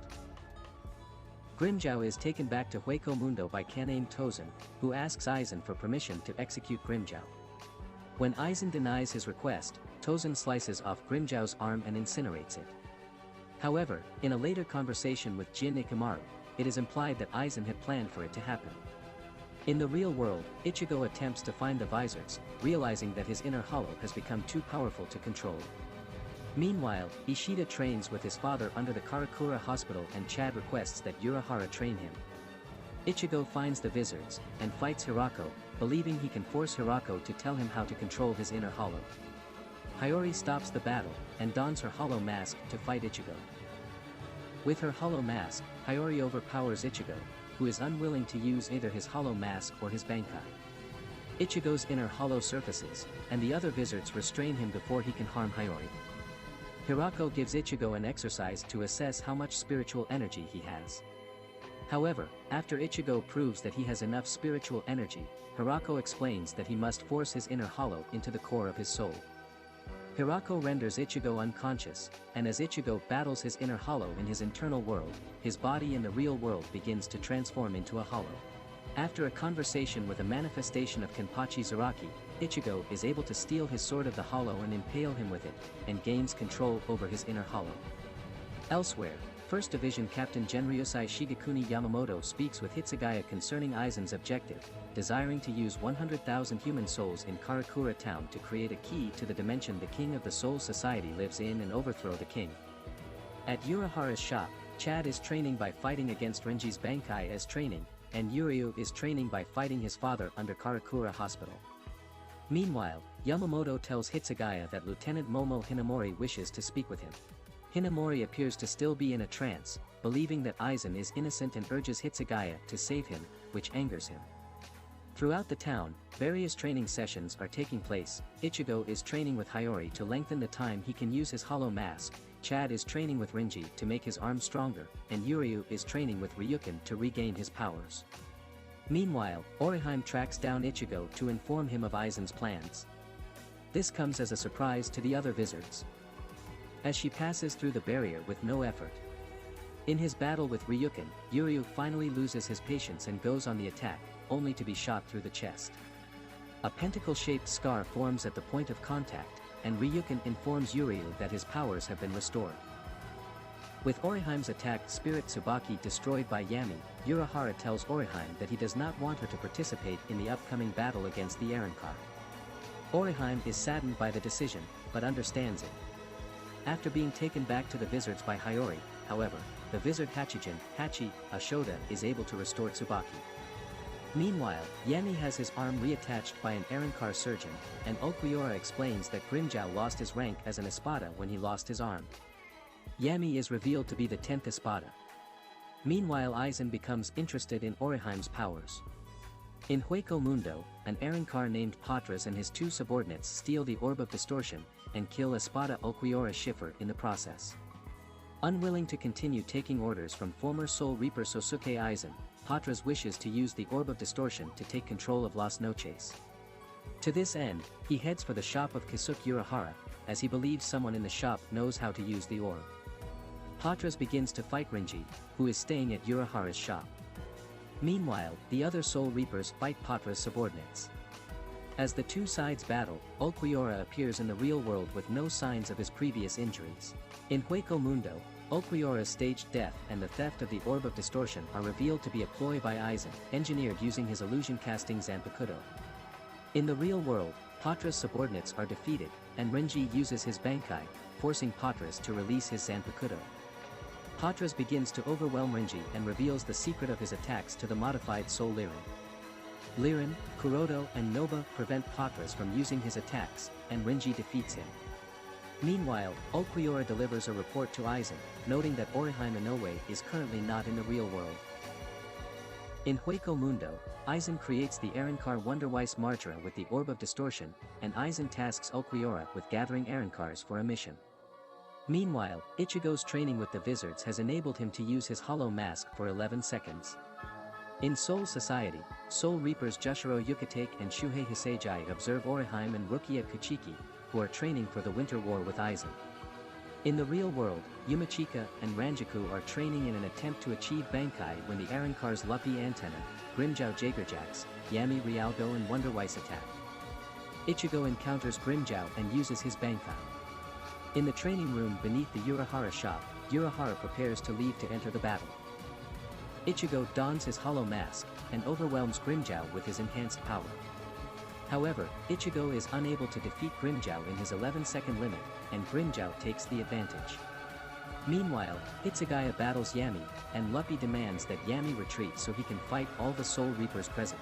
S1: Grimmjow is taken back to Hueco Mundo by Kaname Tozen, who asks Aizen for permission to execute Grimmjow. When Aizen denies his request, Tozen slices off Grimmjow's arm and incinerates it. However, in a later conversation with Jin Ikamaru, it is implied that Aizen had planned for it to happen. In the real world, Ichigo attempts to find the visors, realizing that his inner hollow has become too powerful to control. Meanwhile, Ishida trains with his father under the Karakura hospital and Chad requests that Urahara train him. Ichigo finds the wizards, and fights Hirako, believing he can force Hirako to tell him how to control his inner hollow. Hiyori stops the battle, and dons her hollow mask to fight Ichigo. With her hollow mask, Hiyori overpowers Ichigo, who is unwilling to use either his hollow mask or his Bankai. Ichigo's inner hollow surfaces, and the other wizards restrain him before he can harm Hiyori. Hirako gives Ichigo an exercise to assess how much spiritual energy he has. However, after Ichigo proves that he has enough spiritual energy, Hirako explains that he must force his inner hollow into the core of his soul. Hirako renders Ichigo unconscious, and as Ichigo battles his inner hollow in his internal world, his body in the real world begins to transform into a hollow. After a conversation with a manifestation of Kenpachi Zaraki, Ichigo is able to steal his sword of the hollow and impale him with it, and gains control over his inner hollow. Elsewhere, 1st Division Captain Genryusai Shigekuni Yamamoto speaks with Hitsugaya concerning Aizen's objective, desiring to use 100,000 human souls in Karakura town to create a key to the dimension the King of the Soul Society lives in and overthrow the king. At Urahara's shop, Chad is training by fighting against Renji's Bankai as training, and Yuryu is training by fighting his father under Karakura Hospital. Meanwhile, Yamamoto tells Hitsugaya that Lieutenant Momo Hinamori wishes to speak with him. Hinamori appears to still be in a trance, believing that Aizen is innocent and urges Hitsugaya to save him, which angers him. Throughout the town, various training sessions are taking place. Ichigo is training with Hiyori to lengthen the time he can use his hollow mask, Chad is training with Renji to make his arm stronger, and Yuryu is training with Ryukin to regain his powers. Meanwhile, Orihime tracks down Ichigo to inform him of Aizen's plans. This comes as a surprise to the other wizards, as she passes through the barrier with no effort. In his battle with Ryukin, Yuryu finally loses his patience and goes on the attack, only to be shot through the chest. A pentacle-shaped scar forms at the point of contact, and Ryukin informs Yuryu that his powers have been restored. With Orihime's attacked spirit Tsubaki destroyed by Yami, Urahara tells Orihime that he does not want her to participate in the upcoming battle against the Arrancar. Orihime is saddened by the decision, but understands it. After being taken back to the wizards by Hiyori, however, the wizard Hachijin, Hachi, Ashoda is able to restore Tsubaki. Meanwhile, Yami has his arm reattached by an Arrancar surgeon, and Okuiora explains that Grimmjow lost his rank as an Espada when he lost his arm. Yami is revealed to be the 10th Espada. Meanwhile, Aizen becomes interested in Orihime's powers. In Hueco Mundo, an Arrancar named Patras and his two subordinates steal the Orb of Distortion, and kill Espada Okuiora Schiffer in the process. Unwilling to continue taking orders from former Soul Reaper Sosuke Aizen, Patras wishes to use the Orb of Distortion to take control of Las Noches. To this end, he heads for the shop of Kisuke Urahara, as he believes someone in the shop knows how to use the orb. Patras begins to fight Renji, who is staying at Urahara's shop. Meanwhile, the other Soul Reapers fight Patras' subordinates. As the two sides battle, Okuiora appears in the real world with no signs of his previous injuries. In Hueco Mundo, Okuiora's staged death and the theft of the Orb of Distortion are revealed to be a ploy by Aizen, engineered using his illusion-casting Zanpakuto. In the real world, Patras' subordinates are defeated, and Renji uses his Bankai, forcing Patras to release his Zanpakuto. Patras begins to overwhelm Renji and reveals the secret of his attacks to the modified Soul Lirin. Lirin, Kuroto and Noba prevent Patras from using his attacks, and Renji defeats him. Meanwhile, Okuiora delivers a report to Aizen, noting that Orihime Inoue is currently not in the real world. In Hueco Mundo, Aizen creates the Arrancar Wonderweiss Marjora with the Orb of Distortion, and Aizen tasks Okuiora with gathering Arrancars for a mission. Meanwhile, Ichigo's training with the wizards has enabled him to use his hollow mask for 11 seconds. In Soul Society, Soul Reapers Jushiro Yukitake and Shuhei Hisejai observe Orihime and Rukia Kuchiki, who are training for the Winter War with Aizen. In the real world, Yumachika and Ranjaku are training in an attempt to achieve Bankai when the Arrancar's Luppy Antenna, Grimmjow Jagerjax, Yami Rialgo and Wonderweiss attack. Ichigo encounters Grimmjow and uses his Bankai. In the training room beneath the Urahara shop, Urahara prepares to leave to enter the battle. Ichigo dons his hollow mask, and overwhelms Grimmjow with his enhanced power. However, Ichigo is unable to defeat Grimmjow in his 11-second limit, and Grimmjow takes the advantage. Meanwhile, Hitsugaya battles Yami, and Luffy demands that Yami retreat so he can fight all the Soul Reapers present.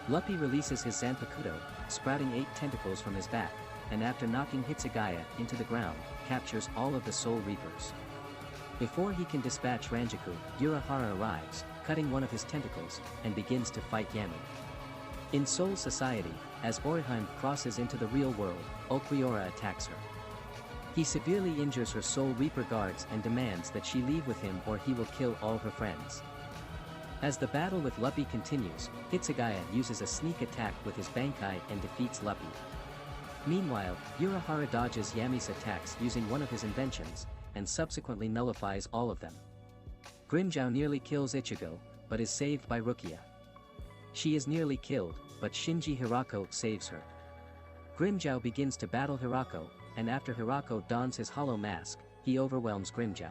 S1: Luffy releases his Zanpakuto, sprouting 8 tentacles from his back, and after knocking Hitsugaya into the ground, captures all of the Soul Reapers. Before he can dispatch Ranjaku, Urahara arrives, cutting one of his tentacles, and begins to fight Yami. In Soul Society, as Orihime crosses into the real world, Ulquiorra attacks her. He severely injures her Soul Reaper guards and demands that she leave with him or he will kill all her friends. As the battle with Luffy continues, Hitsugaya uses a sneak attack with his Bankai and defeats Luffy. Meanwhile, Urahara dodges Yami's attacks using one of his inventions, and subsequently nullifies all of them. Grimmjow nearly kills Ichigo, but is saved by Rukia. She is nearly killed, but Shinji Hirako saves her. Grimmjow begins to battle Hirako, and after Hirako dons his hollow mask, he overwhelms Grimmjow.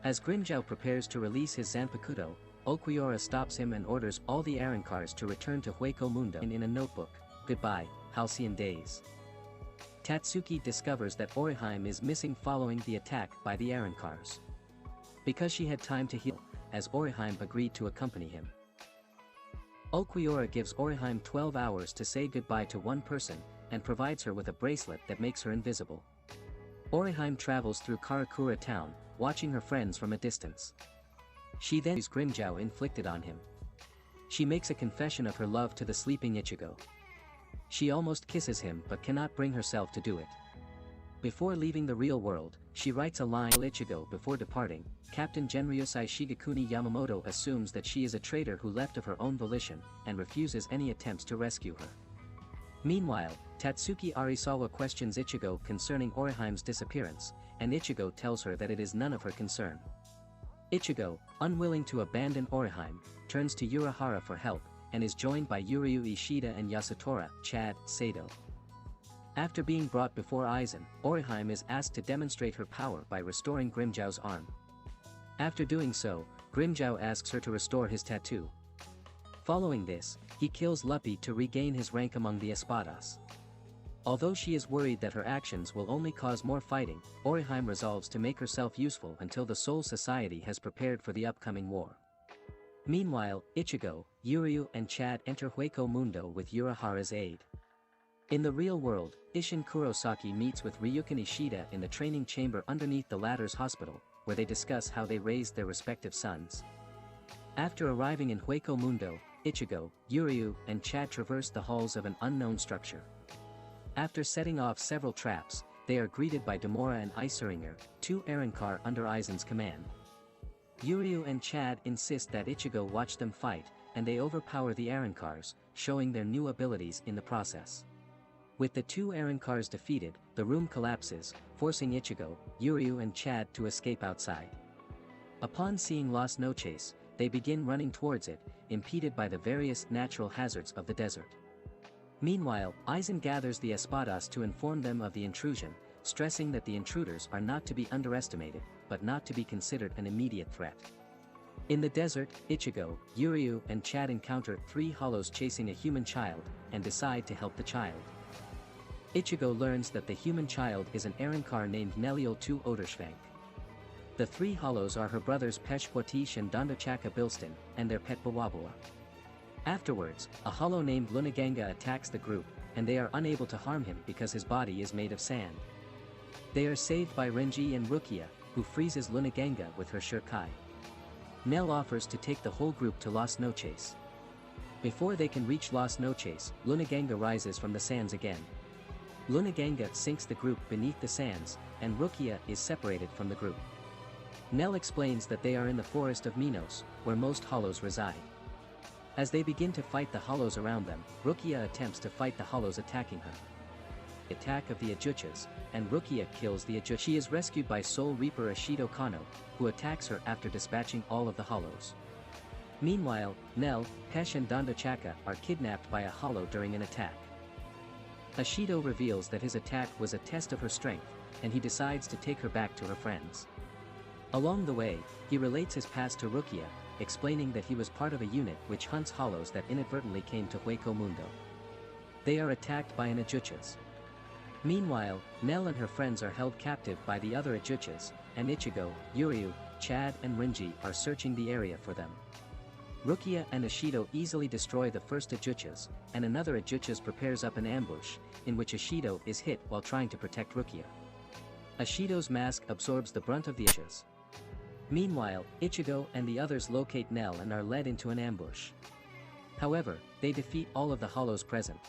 S1: As Grimmjow prepares to release his Zanpakuto, Ulquiorra stops him and orders all the Arancars to return to Hueco Mundo in a notebook. Goodbye, halcyon days. Tatsuki discovers that Orihime is missing following the attack by the Arancars. Because she had time to heal, as Orihime agreed to accompany him. Ulquiorra gives Orihime 12 hours to say goodbye to one person, and provides her with a bracelet that makes her invisible. Orihime travels through Karakura town, watching her friends from a distance. She then sees Grimmjow inflicted on him. She makes a confession of her love to the sleeping Ichigo. She almost kisses him but cannot bring herself to do it. Before leaving the real world, she writes a line to Ichigo before departing. Captain Genryosai Shigekuni Yamamoto assumes that she is a traitor who left of her own volition, and refuses any attempts to rescue her. Meanwhile, Tatsuki Arisawa questions Ichigo concerning Orihime's disappearance, and Ichigo tells her that it is none of her concern. Ichigo, unwilling to abandon Orihime, turns to Urahara for help, and is joined by Yuryu Ishida and Yasutora, Chad, Sado. After being brought before Aizen, Orihime is asked to demonstrate her power by restoring Grimmjow's arm. After doing so, Grimmjow asks her to restore his tattoo. Following this, he kills Luffy to regain his rank among the Espadas. Although she is worried that her actions will only cause more fighting, Orihime resolves to make herself useful until the Soul Society has prepared for the upcoming war. Meanwhile, Ichigo, Yuryu and Chad enter Hueco Mundo with Urahara's aid. In the real world, Isshin Kurosaki meets with Ryukin Ishida in the training chamber underneath the latter's hospital, where they discuss how they raised their respective sons. After arriving in Hueco Mundo, Ichigo, Yuryu and Chad traverse the halls of an unknown structure. After setting off several traps, they are greeted by Demora and Isuringer, 2 Arankar under Aizen's command. Yuryu and Chad insist that Ichigo watch them fight, and they overpower the Arankars, showing their new abilities in the process. With the 2 Arankars defeated, the room collapses, forcing Ichigo, Yuryu and Chad to escape outside. Upon seeing Las Noches, they begin running towards it, impeded by the various natural hazards of the desert. Meanwhile, Aizen gathers the Espadas to inform them of the intrusion, stressing that the intruders are not to be underestimated, but not to be considered an immediate threat. In the desert, Ichigo, Yuryu and Chad encounter 3 hollows chasing a human child, and decide to help the child. Ichigo learns that the human child is an Arankar named Neliel II Oderschwank. The 3 hollows are her brothers Peshquatish and Dondochaka Bilston, and their pet Bawabua. Afterwards, a hollow named Lunaganga attacks the group, and they are unable to harm him because his body is made of sand. They are saved by Renji and Rukia, who freezes Lunaganga with her Shurkai. Nell offers to take the whole group to Las Noches. Before they can reach Las Noches, Lunaganga rises from the sands again. Lunaganga sinks the group beneath the sands, and Rukia is separated from the group. Nell explains that they are in the forest of Minos, where most hollows reside. As they begin to fight the hollows around them, Rukia attempts to fight the hollows attacking her. Attack of the Ajuchas, and Rukia kills the Ajucha. She is rescued by Soul Reaper Ashido Kano, who attacks her after dispatching all of the hollows. Meanwhile, Nell, Pesh and Dondochaka are kidnapped by a hollow during an attack. Ashido reveals that his attack was a test of her strength, and he decides to take her back to her friends. Along the way, he relates his past to Rukia, explaining that he was part of a unit which hunts hollows that inadvertently came to Hueco Mundo. They are attacked by an Ajuchas. Meanwhile, Nell and her friends are held captive by the other Ajuchas, and Ichigo, Yuryu, Chad and Rinji are searching the area for them. Rukia and Ishido easily destroy the first Ajuchas, and another Ajuchas prepares up an ambush, in which Ishido is hit while trying to protect Rukia. Ishido's mask absorbs the brunt of the Ajuchas. Meanwhile, Ichigo and the others locate Nell and are led into an ambush. However, they defeat all of the hollows present.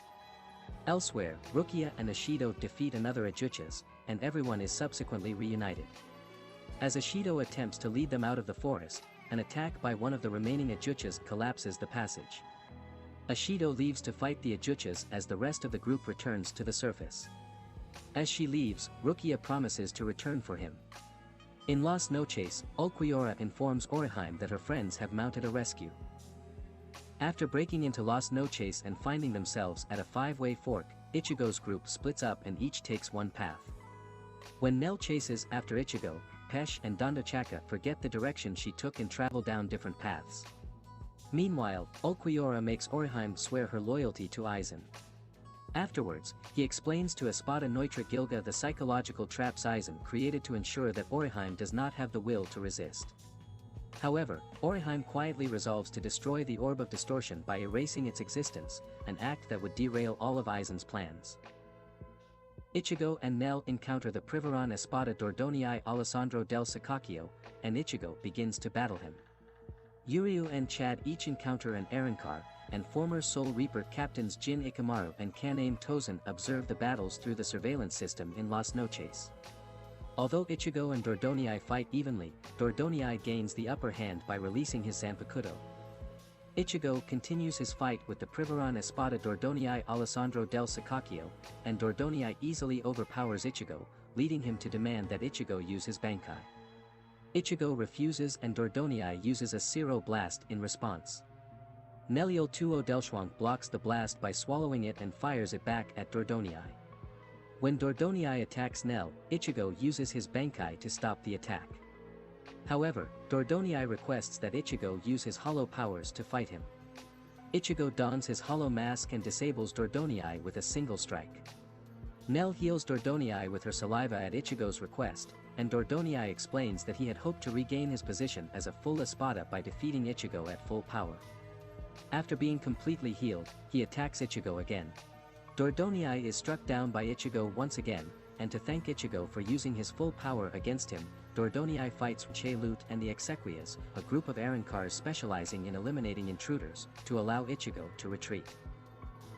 S1: Elsewhere, Rukia and Ishido defeat another Ajuchas, and everyone is subsequently reunited. As Ishido attempts to lead them out of the forest, an attack by one of the remaining Ajuchas collapses the passage. Ishido leaves to fight the Ajuchas as the rest of the group returns to the surface. As she leaves, Rukia promises to return for him. In Las Noches, Ulquiorra informs Orihime that her friends have mounted a rescue. After breaking into Las Noches and finding themselves at a five-way fork, Ichigo's group splits up and each takes one path. When Nell chases after Ichigo, Pesh and Dandachaka forget the direction she took and travel down different paths. Meanwhile, Ulquiorra makes Orihime swear her loyalty to Aizen. Afterwards, he explains to Espada Neutra Gilga the psychological traps Aizen created to ensure that Orihime does not have the will to resist. However, Orihime quietly resolves to destroy the Orb of Distortion by erasing its existence, an act that would derail all of Aizen's plans. Ichigo and Nell encounter the Privaran Espada Dordonii Alessandro del Sicacchio, and Ichigo begins to battle him. Yuryu and Chad each encounter an Arankar, and former Soul Reaper captains Jin Ikamaru and Kaname Tozen observe the battles through the surveillance system in Las Noches. Although Ichigo and Dordonii fight evenly, Dordonii gains the upper hand by releasing his Zanpakuto. Ichigo continues his fight with the Privaran Espada Dordonii Alessandro del Sicacchio, and Dordonii easily overpowers Ichigo, leading him to demand that Ichigo use his Bankai. Ichigo refuses and Dordonii uses a Zero Blast in response. Neliel Tuo Delschwang blocks the blast by swallowing it and fires it back at Dordonii. When Dordonii attacks Nell, Ichigo uses his Bankai to stop the attack. However, Dordonii requests that Ichigo use his hollow powers to fight him. Ichigo dons his hollow mask and disables Dordonii with a single strike. Nell heals Dordonii with her saliva at Ichigo's request, and Dordonii explains that he had hoped to regain his position as a full Espada by defeating Ichigo at full power. After being completely healed, he attacks Ichigo again. Dordonii is struck down by Ichigo once again, and to thank Ichigo for using his full power against him, Dordonii fights Che-Lut and the Exequias, a group of Arankars specializing in eliminating intruders, to allow Ichigo to retreat.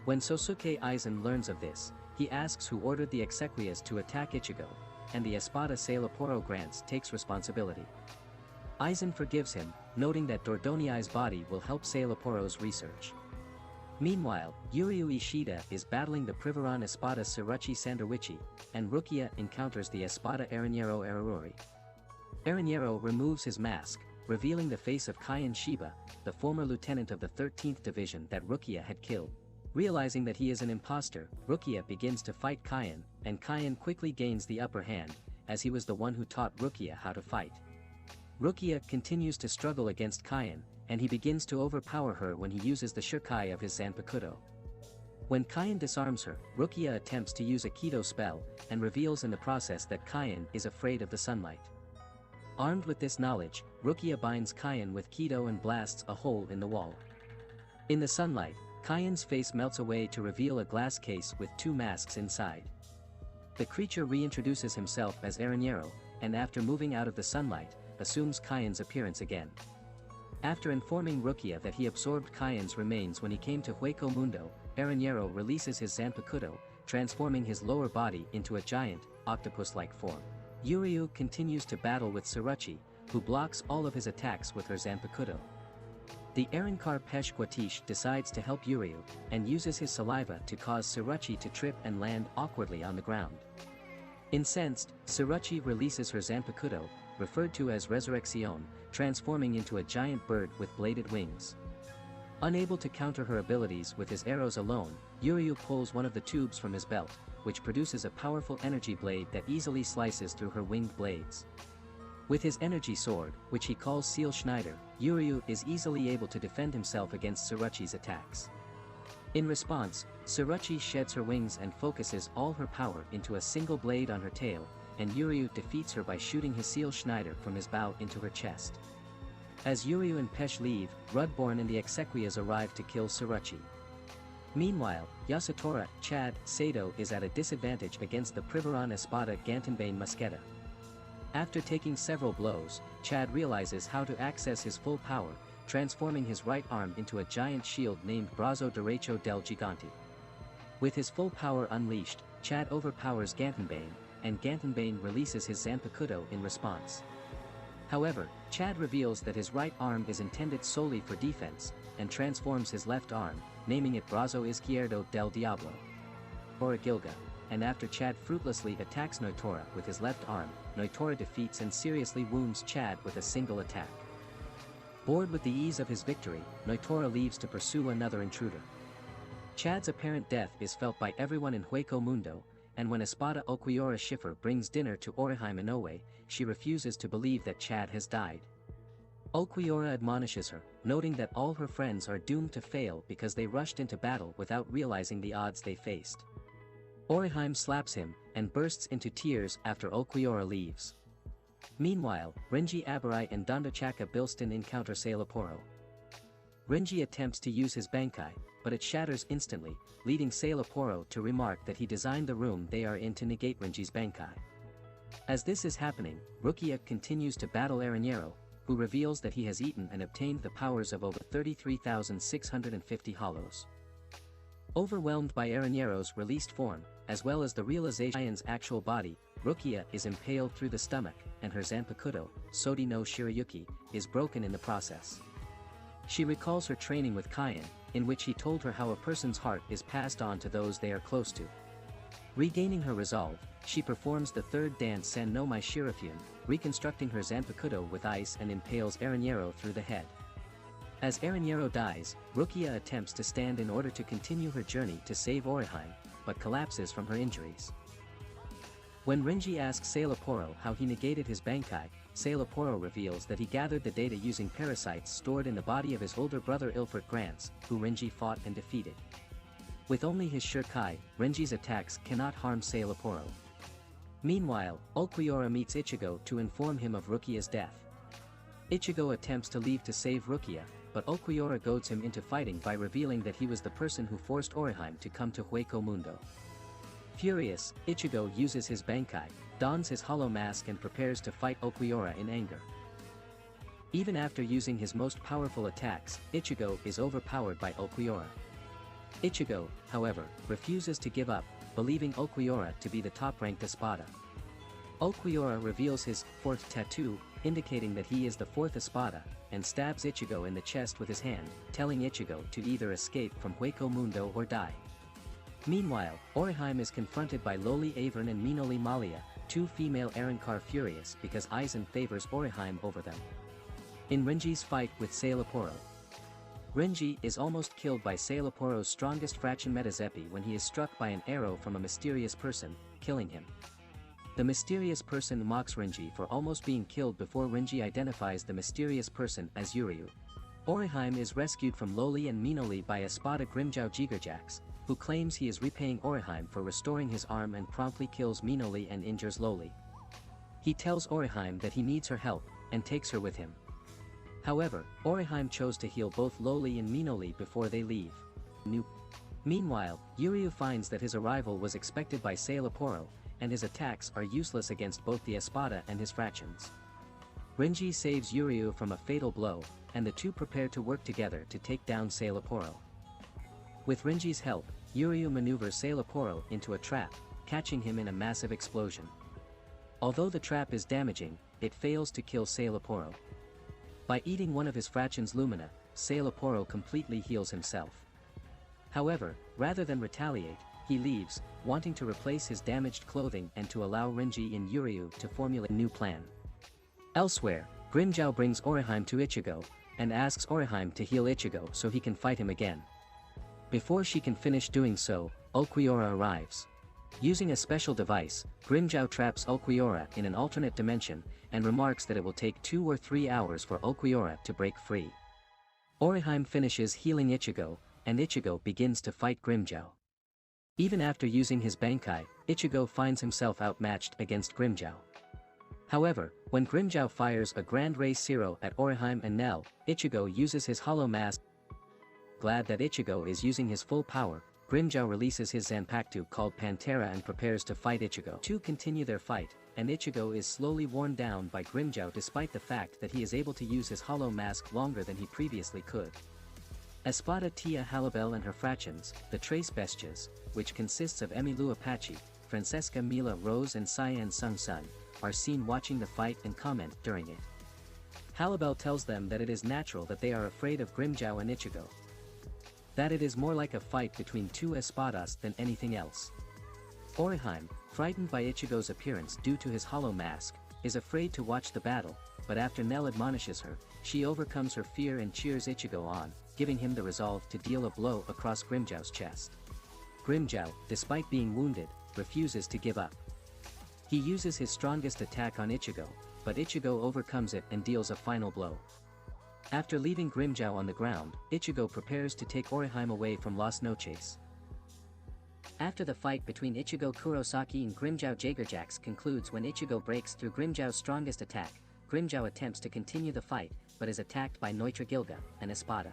S1: When Sosuke Aizen learns of this, he asks who ordered the Exequias to attack Ichigo, and the Espada Sailaporo grants takes responsibility. Aizen forgives him, noting that Dordonii's body will help Sailaporo's research. Meanwhile, Yuryu Ishida is battling the Privaran Espada Sirachi Sandawichi, and Rukia encounters the Espada Arañero Araruri. Arañero removes his mask, revealing the face of Kaien Shiba, the former lieutenant of the 13th Division that Rukia had killed. Realizing that he is an imposter, Rukia begins to fight Kaien, and Kaien quickly gains the upper hand, as he was the one who taught Rukia how to fight. Rukia continues to struggle against Kaien, and he begins to overpower her when he uses the Shukai of his Zanpakuto. When Kaien disarms her, Rukia attempts to use a Kido spell, and reveals in the process that Kaien is afraid of the sunlight. Armed with this knowledge, Rukia binds Kaien with Kido and blasts a hole in the wall. In the sunlight, Kaien's face melts away to reveal a glass case with two masks inside. The creature reintroduces himself as Arañero, and after moving out of the sunlight, assumes Kaien's appearance again. After informing Rukia that he absorbed Kaien's remains when he came to Hueco Mundo, Arañero releases his Zanpakuto, transforming his lower body into a giant, octopus-like form. Yuryu continues to battle with Sirachi, who blocks all of his attacks with her Zanpakuto. The Arankar Pesh Guatish decides to help Yuryu, and uses his saliva to cause Sirachi to trip and land awkwardly on the ground. Incensed, Sirachi releases her Zanpakuto, referred to as Resurrección, transforming into a giant bird with bladed wings. Unable to counter her abilities with his arrows alone, Yuryu pulls one of the tubes from his belt, which produces a powerful energy blade that easily slices through her winged blades. With his energy sword, which he calls Seal Schneider, Yuryu is easily able to defend himself against Tsuruchi's attacks. In response, Tsuruchi sheds her wings and focuses all her power into a single blade on her tail, and Yuryu defeats her by shooting his Seal Schneider from his bow into her chest. As Yuryu and Pesh leave, Rudborn and the Exequias arrive to kill Tsuruchi. Meanwhile, Yasutora, Chad, Sato is at a disadvantage against the Privaron Espada Gantenbane Musketa. After taking several blows, Chad realizes how to access his full power, transforming his right arm into a giant shield named Brazo Derecho del Gigante. With his full power unleashed, Chad overpowers Gantenbane, and Gantenbane releases his Zanpakuto in response. However, Chad reveals that his right arm is intended solely for defense, and transforms his left arm, naming it Brazo Izquierdo del Diablo, or Gilga, and after Chad fruitlessly attacks Noitora with his left arm, Noitora defeats and seriously wounds Chad with a single attack. Bored with the ease of his victory, Noitora leaves to pursue another intruder. Chad's apparent death is felt by everyone in Hueco Mundo, and when Espada Okiura Schiffer brings dinner to Oriheim Inoue, she refuses to believe that Chad has died. Okiura admonishes her, noting that all her friends are doomed to fail because they rushed into battle without realizing the odds they faced. Oriheim slaps him, and bursts into tears after Okiura leaves. Meanwhile, Renji Abarai and Dondachaka Bilston encounter Sailaporo. Renji attempts to use his Bankai, but it shatters instantly, leading Sailaporo to remark that he designed the room they are in to negate Renji's Bankai. As this is happening, Rukia continues to battle Aranero, who reveals that he has eaten and obtained the powers of over 33,650 hollows. Overwhelmed by Aranero's released form, as well as the realization of Ian's actual body, Rukia is impaled through the stomach, and her Zanpakuto, Sodi no Shirayuki, is broken in the process. She recalls her training with Kaien, in which he told her how a person's heart is passed on to those they are close to. Regaining her resolve, she performs the third dance San no Mai Shirafune, reconstructing her Zanpakuto with ice and impales Aranero through the head. As Aranero dies, Rukia attempts to stand in order to continue her journey to save Oriheim, but collapses from her injuries. When Renji asks Sailaporo how he negated his Bankai, Sailaporo reveals that he gathered the data using parasites stored in the body of his older brother Ilfert Grants, who Renji fought and defeated. With only his Shurkai, Renji's attacks cannot harm Sailaporo. Meanwhile, Okiura meets Ichigo to inform him of Rukia's death. Ichigo attempts to leave to save Rukia, but Okiura goads him into fighting by revealing that he was the person who forced Oriheim to come to Hueco Mundo. Furious, Ichigo uses his Bankai, dons his hollow mask and prepares to fight Okiura in anger. Even after using his most powerful attacks, Ichigo is overpowered by Okiura. Ichigo, however, refuses to give up, believing Okiura to be the top-ranked Espada. Okiura reveals his fourth tattoo, indicating that he is the fourth Espada, and stabs Ichigo in the chest with his hand, telling Ichigo to either escape from Hueco Mundo or die. Meanwhile, Oriheim is confronted by Loli Avern and Minoli Malia, two female Arrancar furious because Aizen favors Oriheim over them. In Renji's fight with Sailaporo, Renji is almost killed by Sailaporo's strongest fraction Metazepi when he is struck by an arrow from a mysterious person, killing him. The mysterious person mocks Renji for almost being killed before Renji identifies the mysterious person as Yuryu. Oriheim is rescued from Loli and Minoli by Espada Grimjow Jigerjax, who claims he is repaying Oriheim for restoring his arm and promptly kills Minoli and injures Loli. He tells Oriheim that he needs her help, and takes her with him. However, Oriheim chose to heal both Loli and Minoli before they leave. Meanwhile, Yuryu finds that his arrival was expected by Sailaporo, and his attacks are useless against both the Espada and his fractions. Renji saves Yuryu from a fatal blow, and the two prepare to work together to take down Sailaporo. With Renji's help, Yuryu maneuvers Sailaporo into a trap, catching him in a massive explosion. Although the trap is damaging, it fails to kill Sailaporo. By eating one of his fractions Lumina, Sailaporo completely heals himself. However, rather than retaliate, he leaves, wanting to replace his damaged clothing and to allow Renji and Yuryu to formulate a new plan. Elsewhere, Grimjow brings Oriheim to Ichigo, and asks Oriheim to heal Ichigo so he can fight him again. Before she can finish doing so, Okiura arrives. Using a special device, Grimmjow traps Ulquiorra in an alternate dimension, and remarks that it will take 2 or 3 hours for Ulquiorra to break free. Orihime finishes healing Ichigo, and Ichigo begins to fight Grimmjow. Even after using his Bankai, Ichigo finds himself outmatched against Grimmjow. However, when Grimmjow fires a Grand Ray Zero at Orihime and Nell, Ichigo uses his Hollow Mask. Glad that Ichigo is using his full power, Grimmjow releases his Zanpakuto called Pantera and prepares to fight Ichigo. Two continue their fight, and Ichigo is slowly worn down by Grimmjow despite the fact that he is able to use his Hollow Mask longer than he previously could. Espada Tia Halibel and her fractions, the Trace Bestias, which consists of Emilu Apache, Francesca Mila Rose and Cyan Sung Sun, are seen watching the fight and comment during it. Halibel tells them that it is natural that they are afraid of Grimmjow and Ichigo. That it is more like a fight between two espadas than anything else. Orihime, frightened by Ichigo's appearance due to his Hollow Mask, is afraid to watch the battle, but after Nell admonishes her, she overcomes her fear and cheers Ichigo on, giving him the resolve to deal a blow across Grimmjow's chest. Grimmjow, despite being wounded, refuses to give up. He uses his strongest attack on Ichigo, but Ichigo overcomes it and deals a final blow. After leaving Grimmjow on the ground, Ichigo prepares to take Orihime away from Las Noches. After the fight between Ichigo Kurosaki and Grimmjow Jagerjax concludes when Ichigo breaks through Grimmjow's strongest attack, Grimmjow attempts to continue the fight, but is attacked by Neutra Gilga, an Espada.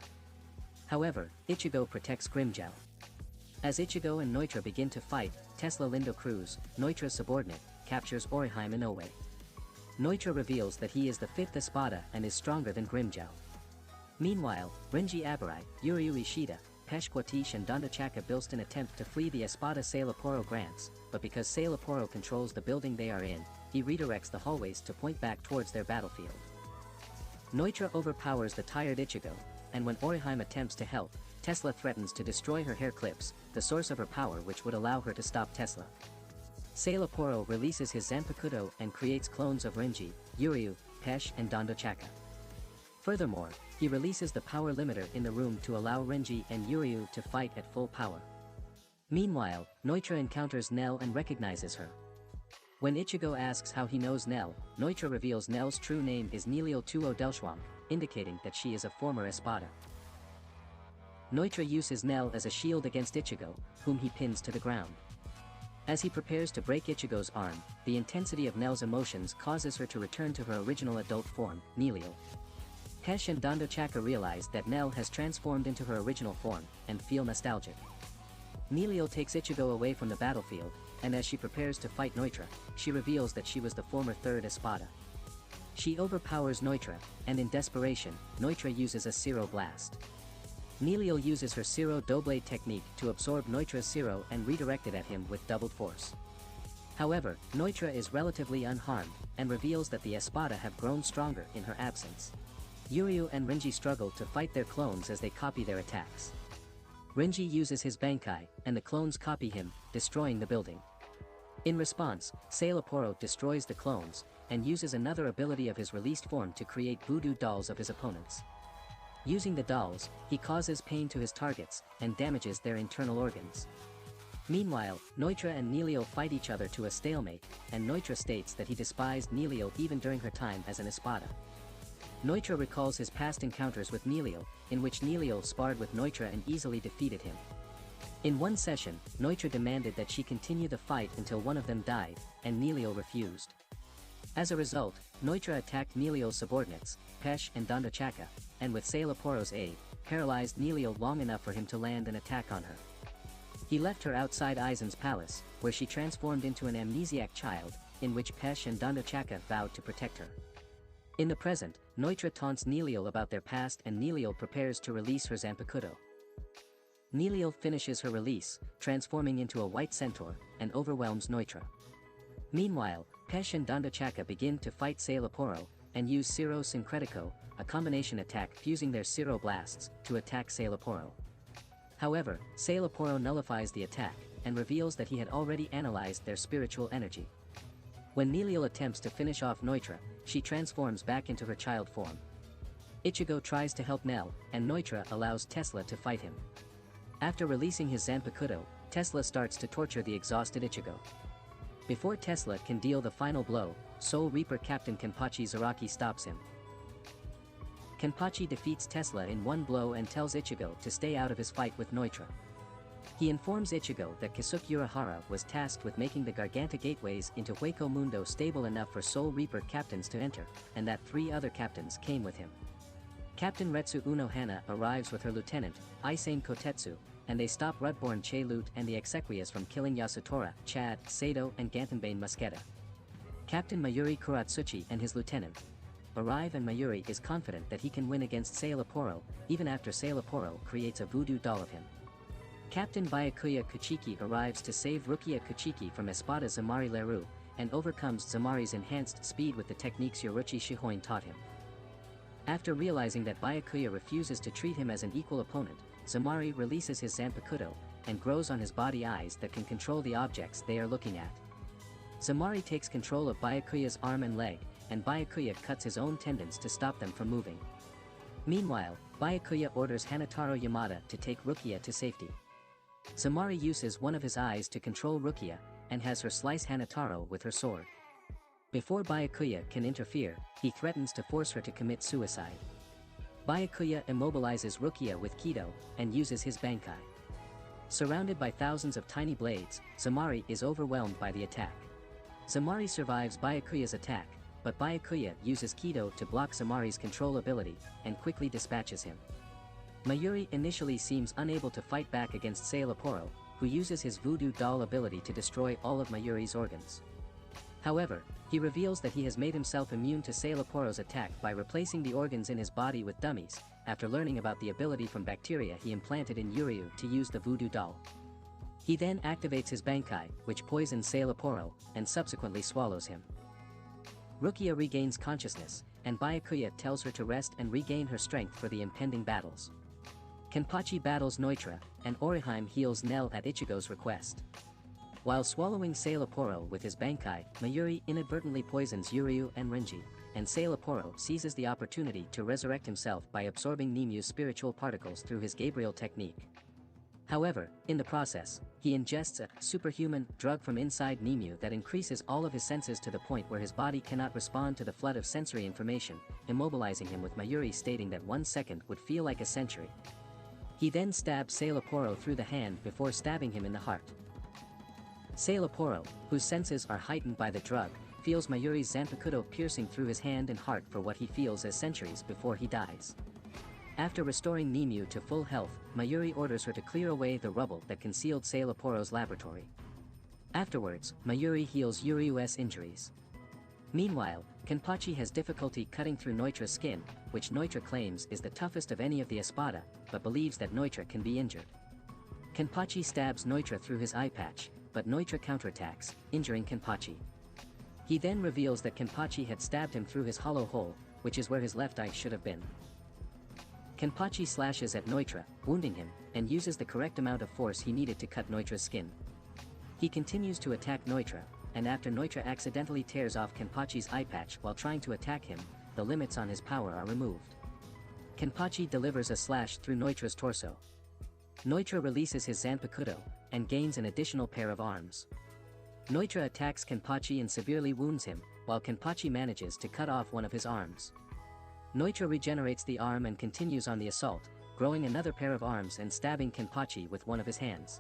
S1: However, Ichigo protects Grimmjow. As Ichigo and Neutra begin to fight, Tesla Lindo Cruz, Neutra's subordinate, captures Orihime Inoue. Neutra reveals that he is the 5th Espada and is stronger than Grimmjow. Meanwhile, Renji Abarai, Yuryu Ishida, Peshquatish and Dondachaka Bilston attempt to flee the Espada Sailaporo grants, but because Sailaporo controls the building they are in, he redirects the hallways to point back towards their battlefield. Neutra overpowers the tired Ichigo, and when Orihime attempts to help, Tesla threatens to destroy her hair clips, the source of her power which would allow her to stop Tesla. Sailaporo releases his Zanpakuto and creates clones of Renji, Yuryu, Pesh and Dondachaka. Furthermore, he releases the power limiter in the room to allow Renji and Yuryu to fight at full power. Meanwhile, Neutra encounters Nell and recognizes her. When Ichigo asks how he knows Nell, Neutra reveals Nell's true name is Nilio Tuo Delshwang, indicating that she is a former Espada. Neutra uses Nell as a shield against Ichigo, whom he pins to the ground. As he prepares to break Ichigo's arm, the intensity of Nell's emotions causes her to return to her original adult form, Nilio. Pesh and Dondachaka realize that Nell has transformed into her original form, and feel nostalgic. Nilio takes Ichigo away from the battlefield, and as she prepares to fight Neutra, she reveals that she was the former 3rd Espada. She overpowers Neutra, and in desperation, Neutra uses a Zero Blast. Nilio uses her Zero Doublade technique to absorb Neutra's Zero and redirect it at him with doubled force. However, Neutra is relatively unharmed, and reveals that the Espada have grown stronger in her absence. Yuryu and Renji struggle to fight their clones as they copy their attacks. Renji uses his Bankai, and the clones copy him, destroying the building. In response, Sailaporo destroys the clones, and uses another ability of his released form to create voodoo dolls of his opponents. Using the dolls, he causes pain to his targets, and damages their internal organs. Meanwhile, Neutra and Nilio fight each other to a stalemate, and Neutra states that he despised Nilio even during her time as an Espada. Neutra recalls his past encounters with Nilio, in which Nilio sparred with Neutra and easily defeated him. In one session, Neutra demanded that she continue the fight until one of them died, and Nilio refused. As a result, Neutra attacked Nilio's subordinates, Pesh and Dondachaka, and with Sailaporo's aid, paralyzed Nilio long enough for him to land an attack on her. He left her outside Aizen's palace, where she transformed into an amnesiac child, in which Pesh and Dondachaka vowed to protect her. In the present, Neutra taunts Nilio about their past and Nilio prepares to release her Zanpakuto. Nilio finishes her release, transforming into a white centaur, and overwhelms Neutra. Meanwhile, Pesh and Dondachaka begin to fight Sailaporo, and use Zero Syncretico, a combination attack fusing their Zero Blasts, to attack Sailaporo. However, Sailaporo nullifies the attack, and reveals that he had already analyzed their spiritual energy. When Nilio attempts to finish off Neutra, she transforms back into her child form. Ichigo tries to help Nell, and Neutra allows Tesla to fight him. After releasing his Zanpakuto, Tesla starts to torture the exhausted Ichigo. Before Tesla can deal the final blow, Soul Reaper Captain Kenpachi Zaraki stops him. Kenpachi defeats Tesla in one blow and tells Ichigo to stay out of his fight with Neutra. He informs Ichigo that Kisuke Urahara was tasked with making the Garganta gateways into Hueco Mundo stable enough for Soul Reaper captains to enter, and that 3 other captains came with him. Captain Retsu Unohana arrives with her lieutenant, Isane Kotetsu, and they stop Rudborn Che-Lut and the Exequias from killing Yasutora, Chad, Sato and Gantenbane Musketa. Captain Mayuri Kuratsuchi and his lieutenant arrive, and Mayuri is confident that he can win against Sailaporo, even after Sailaporo creates a voodoo doll of him. Captain Byakuya Kuchiki arrives to save Rukia Kuchiki from Espada Zamari Leru, and overcomes Zamari's enhanced speed with the techniques Yoruchi Shihoin taught him. After realizing that Byakuya refuses to treat him as an equal opponent, Zamari releases his Zanpakuto, and grows on his body eyes that can control the objects they are looking at. Zamari takes control of Byakuya's arm and leg, and Byakuya cuts his own tendons to stop them from moving. Meanwhile, Byakuya orders Hanataro Yamada to take Rukia to safety. Zamari uses one of his eyes to control Rukia, and has her slice Hanataro with her sword. Before Byakuya can interfere, he threatens to force her to commit suicide. Byakuya immobilizes Rukia with Kido, and uses his Bankai. Surrounded by thousands of tiny blades, Zamari is overwhelmed by the attack. Zamari survives Byakuya's attack, but Byakuya uses Kido to block Zamari's control ability, and quickly dispatches him. Mayuri initially seems unable to fight back against Sailaporo, who uses his voodoo doll ability to destroy all of Mayuri's organs. However, he reveals that he has made himself immune to Sailaporo's attack by replacing the organs in his body with dummies, after learning about the ability from bacteria he implanted in Yuryu to use the voodoo doll. He then activates his Bankai, which poisons Sailaporo, and subsequently swallows him. Rukia regains consciousness, and Byakuya tells her to rest and regain her strength for the impending battles. Kenpachi battles Neutra, and Oriheim heals Nell at Ichigo's request. While swallowing Sailaporo with his Bankai, Mayuri inadvertently poisons Yuryu and Renji, and Sailaporo seizes the opportunity to resurrect himself by absorbing Nimu's spiritual particles through his Gabriel technique. However, in the process, he ingests a superhuman drug from inside Nimue that increases all of his senses to the point where his body cannot respond to the flood of sensory information, immobilizing him, with Mayuri stating that 1 second would feel like a century. He then stabs Sailaporo through the hand before stabbing him in the heart. Sailaporo, whose senses are heightened by the drug, feels Mayuri's Zanpakuto piercing through his hand and heart for what he feels as centuries before he dies. After restoring Nimue to full health, Mayuri orders her to clear away the rubble that concealed Sailaporo's laboratory. Afterwards, Mayuri heals Yuryu's injuries. Meanwhile, Kenpachi has difficulty cutting through Neutra's skin, which Neutra claims is the toughest of any of the Espada, but believes that Neutra can be injured. Kenpachi stabs Neutra through his eye patch, but Neutra counterattacks, injuring Kenpachi. He then reveals that Kenpachi had stabbed him through his hollow hole, which is where his left eye should have been. Kenpachi slashes at Neutra, wounding him, and uses the correct amount of force he needed to cut Neutra's skin. He continues to attack Neutra, and after Neutra accidentally tears off Kenpachi's eye patch while trying to attack him, the limits on his power are removed. Kenpachi delivers a slash through Neutra's torso. Neutra releases his Zanpakuto, and gains an additional pair of arms. Neutra attacks Kenpachi and severely wounds him, while Kenpachi manages to cut off one of his arms. Neutra regenerates the arm and continues on the assault, growing another pair of arms and stabbing Kenpachi with one of his hands.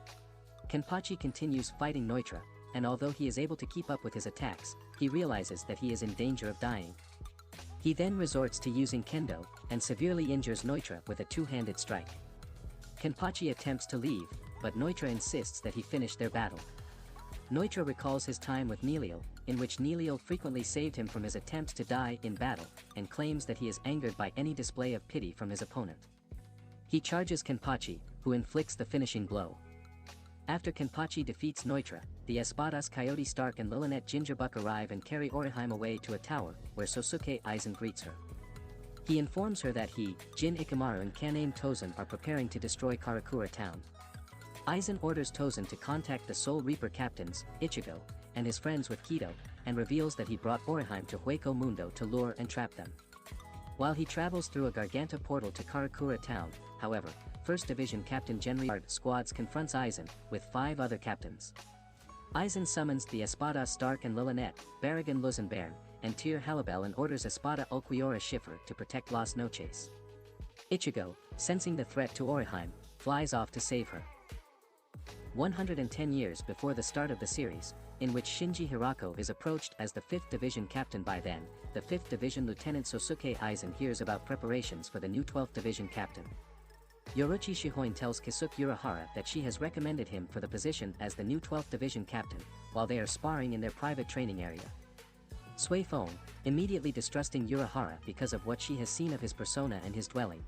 S1: Kenpachi continues fighting Neutra, and although he is able to keep up with his attacks, he realizes that he is in danger of dying. He then resorts to using Kendo, and severely injures Neutra with a two-handed strike. Kenpachi attempts to leave, but Neutra insists that he finish their battle. Neutra recalls his time with Nilio, in which Nilio frequently saved him from his attempts to die in battle, and claims that he is angered by any display of pity from his opponent. He charges Kenpachi, who inflicts the finishing blow. After Kenpachi defeats Neutra, the Espadas Coyote Stark and Lilinet Gingerbuck arrive and carry Oriheim away to a tower, where Sosuke Aizen greets her. He informs her that he, Jin Ikamaru and Kaname Tozen are preparing to destroy Karakura town. Aizen orders Tozen to contact the Soul Reaper captains, Ichigo, and his friends with Kido, and reveals that he brought Oriheim to Hueco Mundo to lure and trap them. While he travels through a Garganta portal to Karakura town, however, 1st Division Captain Genryard squads confronts Aizen, with 5 other captains. Aizen summons the Espada Stark and Lilinet, Barragan Luzenbairn, and Tyr Halibel and orders Espada Ulquiorra Schiffer to protect Las Noches. Ichigo, sensing the threat to Oriheim, flies off to save her. 110 years before the start of the series, in which Shinji Hirako is approached as the 5th Division captain by then, the 5th Division Lieutenant Sosuke Aizen hears about preparations for the new 12th Division captain. Yoruchi Shihoin tells Kisuke Urahara that she has recommended him for the position as the new 12th Division captain, while they are sparring in their private training area. Sui Fong, immediately distrusting Urahara because of what she has seen of his persona and his dwelling,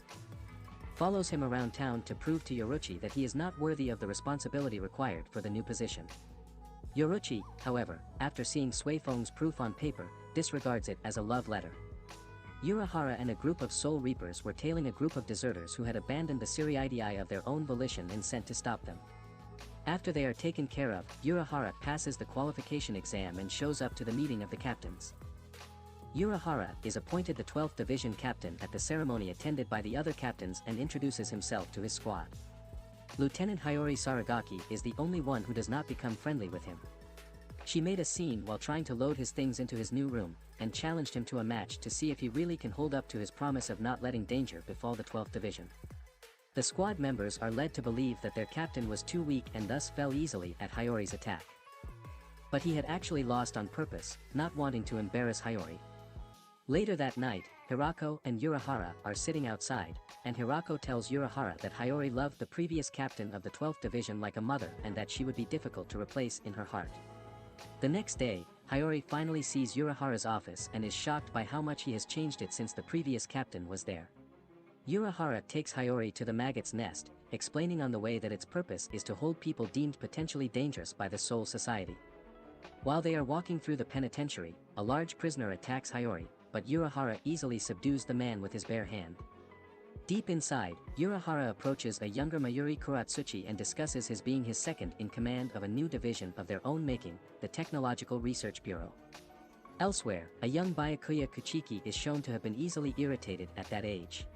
S1: follows him around town to prove to Yoruchi that he is not worthy of the responsibility required for the new position. Yoruchi, however, after seeing Sui Fong's proof on paper, disregards it as a love letter. Urahara and a group of Soul Reapers were tailing a group of deserters who had abandoned the Siriidii of their own volition and sent to stop them. After they are taken care of, Urahara passes the qualification exam and shows up to the meeting of the captains. Urahara is appointed the 12th Division captain at the ceremony attended by the other captains and introduces himself to his squad. Lieutenant Hiyori Saragaki is the only one who does not become friendly with him. She made a scene while trying to load his things into his new room, and challenged him to a match to see if he really can hold up to his promise of not letting danger befall the 12th Division. The squad members are led to believe that their captain was too weak and thus fell easily at Hiyori's attack. But he had actually lost on purpose, not wanting to embarrass Hiyori. Later that night, Hirako and Urahara are sitting outside, and Hirako tells Urahara that Hiyori loved the previous captain of the 12th Division like a mother and that she would be difficult to replace in her heart. The next day, Hiyori finally sees Urahara's office and is shocked by how much he has changed it since the previous captain was there. Urahara takes Hiyori to the maggot's nest, explaining on the way that its purpose is to hold people deemed potentially dangerous by the Soul Society. While they are walking through the penitentiary, a large prisoner attacks Hiyori, but Urahara easily subdues the man with his bare hand. Deep inside, Urahara approaches a younger Mayuri Kuratsuchi and discusses his being his second in command of a new division of their own making, the Technological Research Bureau. Elsewhere, a young Byakuya Kuchiki is shown to have been easily irritated at that age.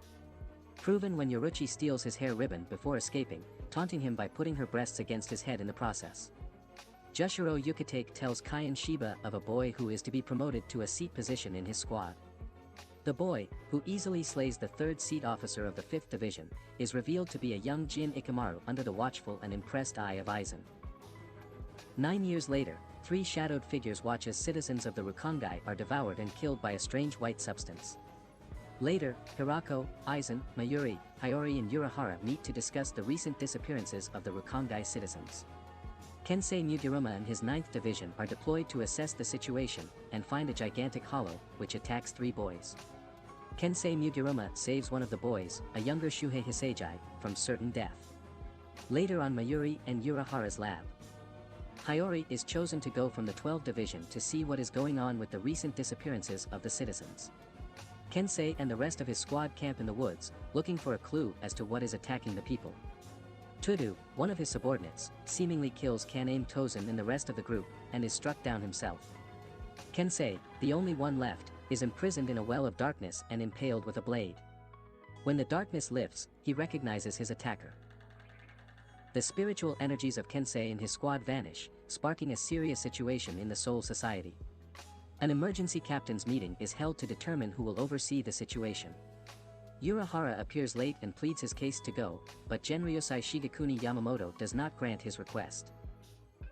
S1: Proven when Yoruchi steals his hair ribbon before escaping, taunting him by putting her breasts against his head in the process. Jushiro Yukitake tells Kaien Shiba of a boy who is to be promoted to a seat position in his squad. The boy, who easily slays the 3rd seat officer of the 5th Division, is revealed to be a young Jin Ikamaru under the watchful and impressed eye of Aizen. 9 years later, 3 shadowed figures watch as citizens of the Rukongai are devoured and killed by a strange white substance. Later, Hirako, Aizen, Mayuri, Hiyori and Urahara meet to discuss the recent disappearances of the Rukongai citizens. Kensei Mudiruma and his 9th Division are deployed to assess the situation and find a gigantic hollow, which attacks 3 boys. Kensei Mudiruma saves one of the boys, a younger Shuhei Hiseiji, from certain death. Later on Mayuri and Urahara's lab, Hiyori is chosen to go from the 12th Division to see what is going on with the recent disappearances of the citizens. Kensei and the rest of his squad camp in the woods, looking for a clue as to what is attacking the people. Tudu, one of his subordinates, seemingly kills Kaname Tozen and the rest of the group, and is struck down himself. Kensei, the only one left, is imprisoned in a well of darkness and impaled with a blade. When the darkness lifts, he recognizes his attacker. The spiritual energies of Kensei and his squad vanish, sparking a serious situation in the Soul Society. An emergency captain's meeting is held to determine who will oversee the situation. Urahara appears late and pleads his case to go, but Genryosai Shigekuni Yamamoto does not grant his request.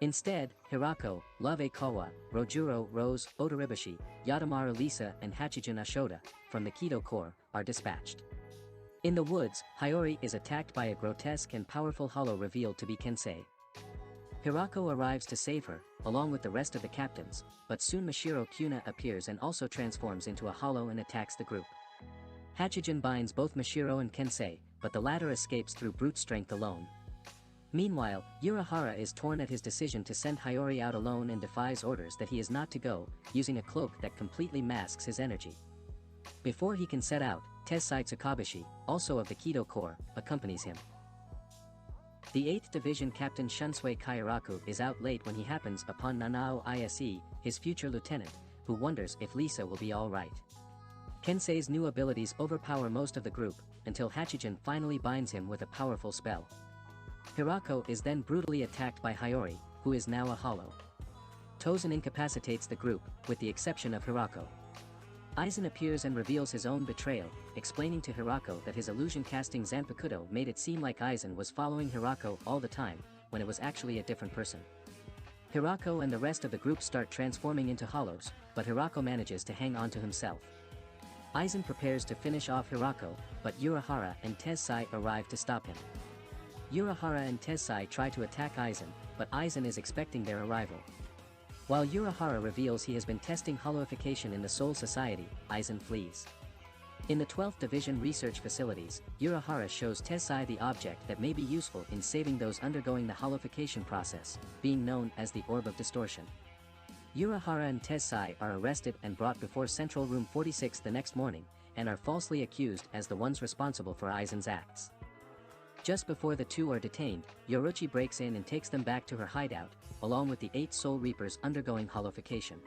S1: Instead, Hirako, Love Kawa, Rojuro Rose, Odoribashi, Yadamaru Lisa and Hachijin Ashoda, from the Kido Corps, are dispatched. In the woods, Hiyori is attacked by a grotesque and powerful hollow revealed to be Kensei. Hirako arrives to save her, along with the rest of the captains, but soon Mashiro Kyuna appears and also transforms into a hollow and attacks the group. Hachijin binds both Mashiro and Kensei, but the latter escapes through brute strength alone. Meanwhile, Urahara is torn at his decision to send Hiyori out alone and defies orders that he is not to go, using a cloak that completely masks his energy. Before he can set out, Tessai Tsukabashi, also of the Kido Corps, accompanies him. The 8th Division Captain Shunsui Kairaku is out late when he happens upon Nanao Ise, his future lieutenant, who wonders if Lisa will be alright. Kensei's new abilities overpower most of the group, until Hachijin finally binds him with a powerful spell. Hirako is then brutally attacked by Hiyori, who is now a hollow. Tozen incapacitates the group, with the exception of Hirako. Aizen appears and reveals his own betrayal, explaining to Hirako that his illusion-casting Zanpakuto made it seem like Aizen was following Hirako all the time, when it was actually a different person. Hirako and the rest of the group start transforming into hollows, but Hirako manages to hang on to himself. Aizen prepares to finish off Hirako, but Urahara and Tensai arrive to stop him. Urahara and Tensai try to attack Aizen, but Aizen is expecting their arrival. While Urahara reveals he has been testing hollowification in the Soul Society, Aizen flees. In the 12th Division research facilities, Urahara shows Tensai the object that may be useful in saving those undergoing the hollowification process, being known as the Orb of Distortion. Urahara and Tensai are arrested and brought before Central Room 46 the next morning, and are falsely accused as the ones responsible for Aizen's acts. Just before the two are detained, Yoruchi breaks in and takes them back to her hideout, along with the 8 Soul Reapers undergoing hollowification.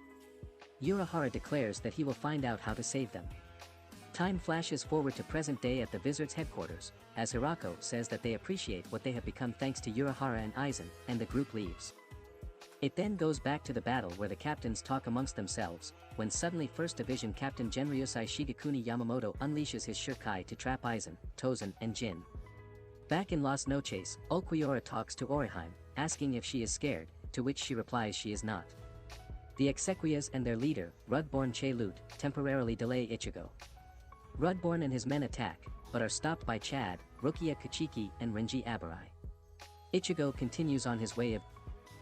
S1: Urahara declares that he will find out how to save them. Time flashes forward to present day at the Wizards' headquarters, as Hirako says that they appreciate what they have become thanks to Urahara and Aizen, and the group leaves. It then goes back to the battle where the captains talk amongst themselves, when suddenly 1st Division Captain Genryusai Shigekuni Yamamoto unleashes his Shirkai to trap Aizen, Tozen, and Jin. Back in Las Noches, Ulquiorra talks to Orihime, asking if she is scared, to which she replies she is not. The Exequias and their leader, Rudborn Che-Lut, temporarily delay Ichigo. Rudborn and his men attack, but are stopped by Chad, Rukia Kuchiki and Renji Abarai. Ichigo continues on his way.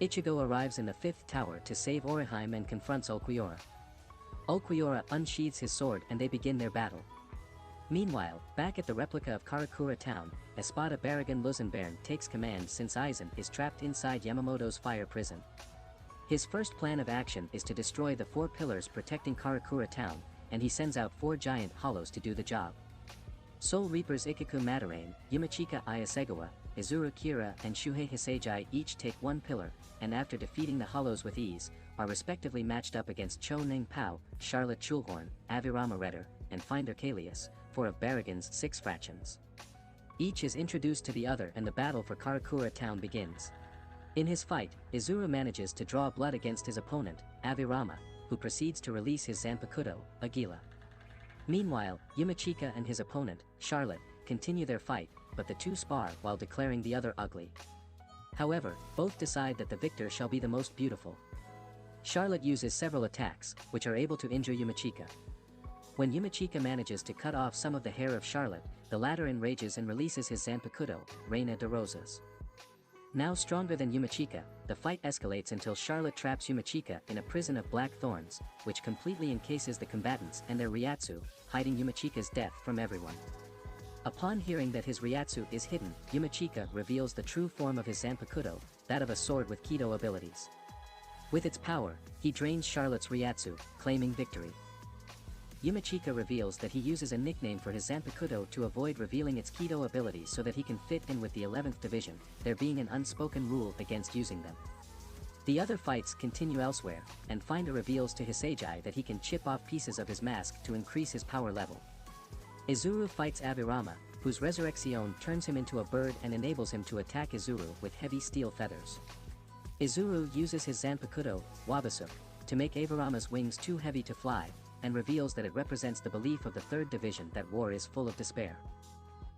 S1: Ichigo arrives in the 5th tower to save Orihime and confronts Ulquiorra. Ulquiorra unsheathes his sword and they begin their battle. Meanwhile, back at the replica of Karakura town, Espada Barragan Luzenbairn takes command since Aizen is trapped inside Yamamoto's fire prison. His first plan of action is to destroy the 4 pillars protecting Karakura town, and he sends out 4 giant hollows to do the job. Soul Reapers Ikaku Madarame, Yumachika Ayasegawa, Izuru Kira and Shuhei Hisejai each take 1 pillar, and after defeating the hollows with ease, are respectively matched up against Cho Ning Pao, Charlotte Chulhorn, Avirama Redder, and Finder Kalius, 4 of Barragan's 6 fractions. Each is introduced to the other and the battle for Karakura town begins. In his fight, Izuru manages to draw blood against his opponent, Avirama, who proceeds to release his Zanpakuto, Agila. Meanwhile, Yumachika and his opponent, Charlotte, continue their fight, but the two spar while declaring the other ugly. However, both decide that the victor shall be the most beautiful. Charlotte uses several attacks, which are able to injure Yumachika. When Yumachika manages to cut off some of the hair of Charlotte, the latter enrages and releases his Zanpakuto, Reina de Rosas. Now stronger than Yumachika, the fight escalates until Charlotte traps Yumachika in a prison of black thorns, which completely encases the combatants and their Ryatsu, hiding Yumachika's death from everyone. Upon hearing that his Ryatsu is hidden, Yumachika reveals the true form of his Zanpakuto, that of a sword with Kido abilities. With its power, he drains Charlotte's Ryatsu, claiming victory. Yumachika reveals that he uses a nickname for his Zanpakuto to avoid revealing its Kido abilities so that he can fit in with the 11th Division, there being an unspoken rule against using them. The other fights continue elsewhere, and Finder reveals to Hisejai that he can chip off pieces of his mask to increase his power level. Izuru fights Avirama, whose Resurrection turns him into a bird and enables him to attack Izuru with heavy steel feathers. Izuru uses his Zanpakuto, Wabasuk, to make Avirama's wings too heavy to fly, and reveals that it represents the belief of the 3rd Division that war is full of despair.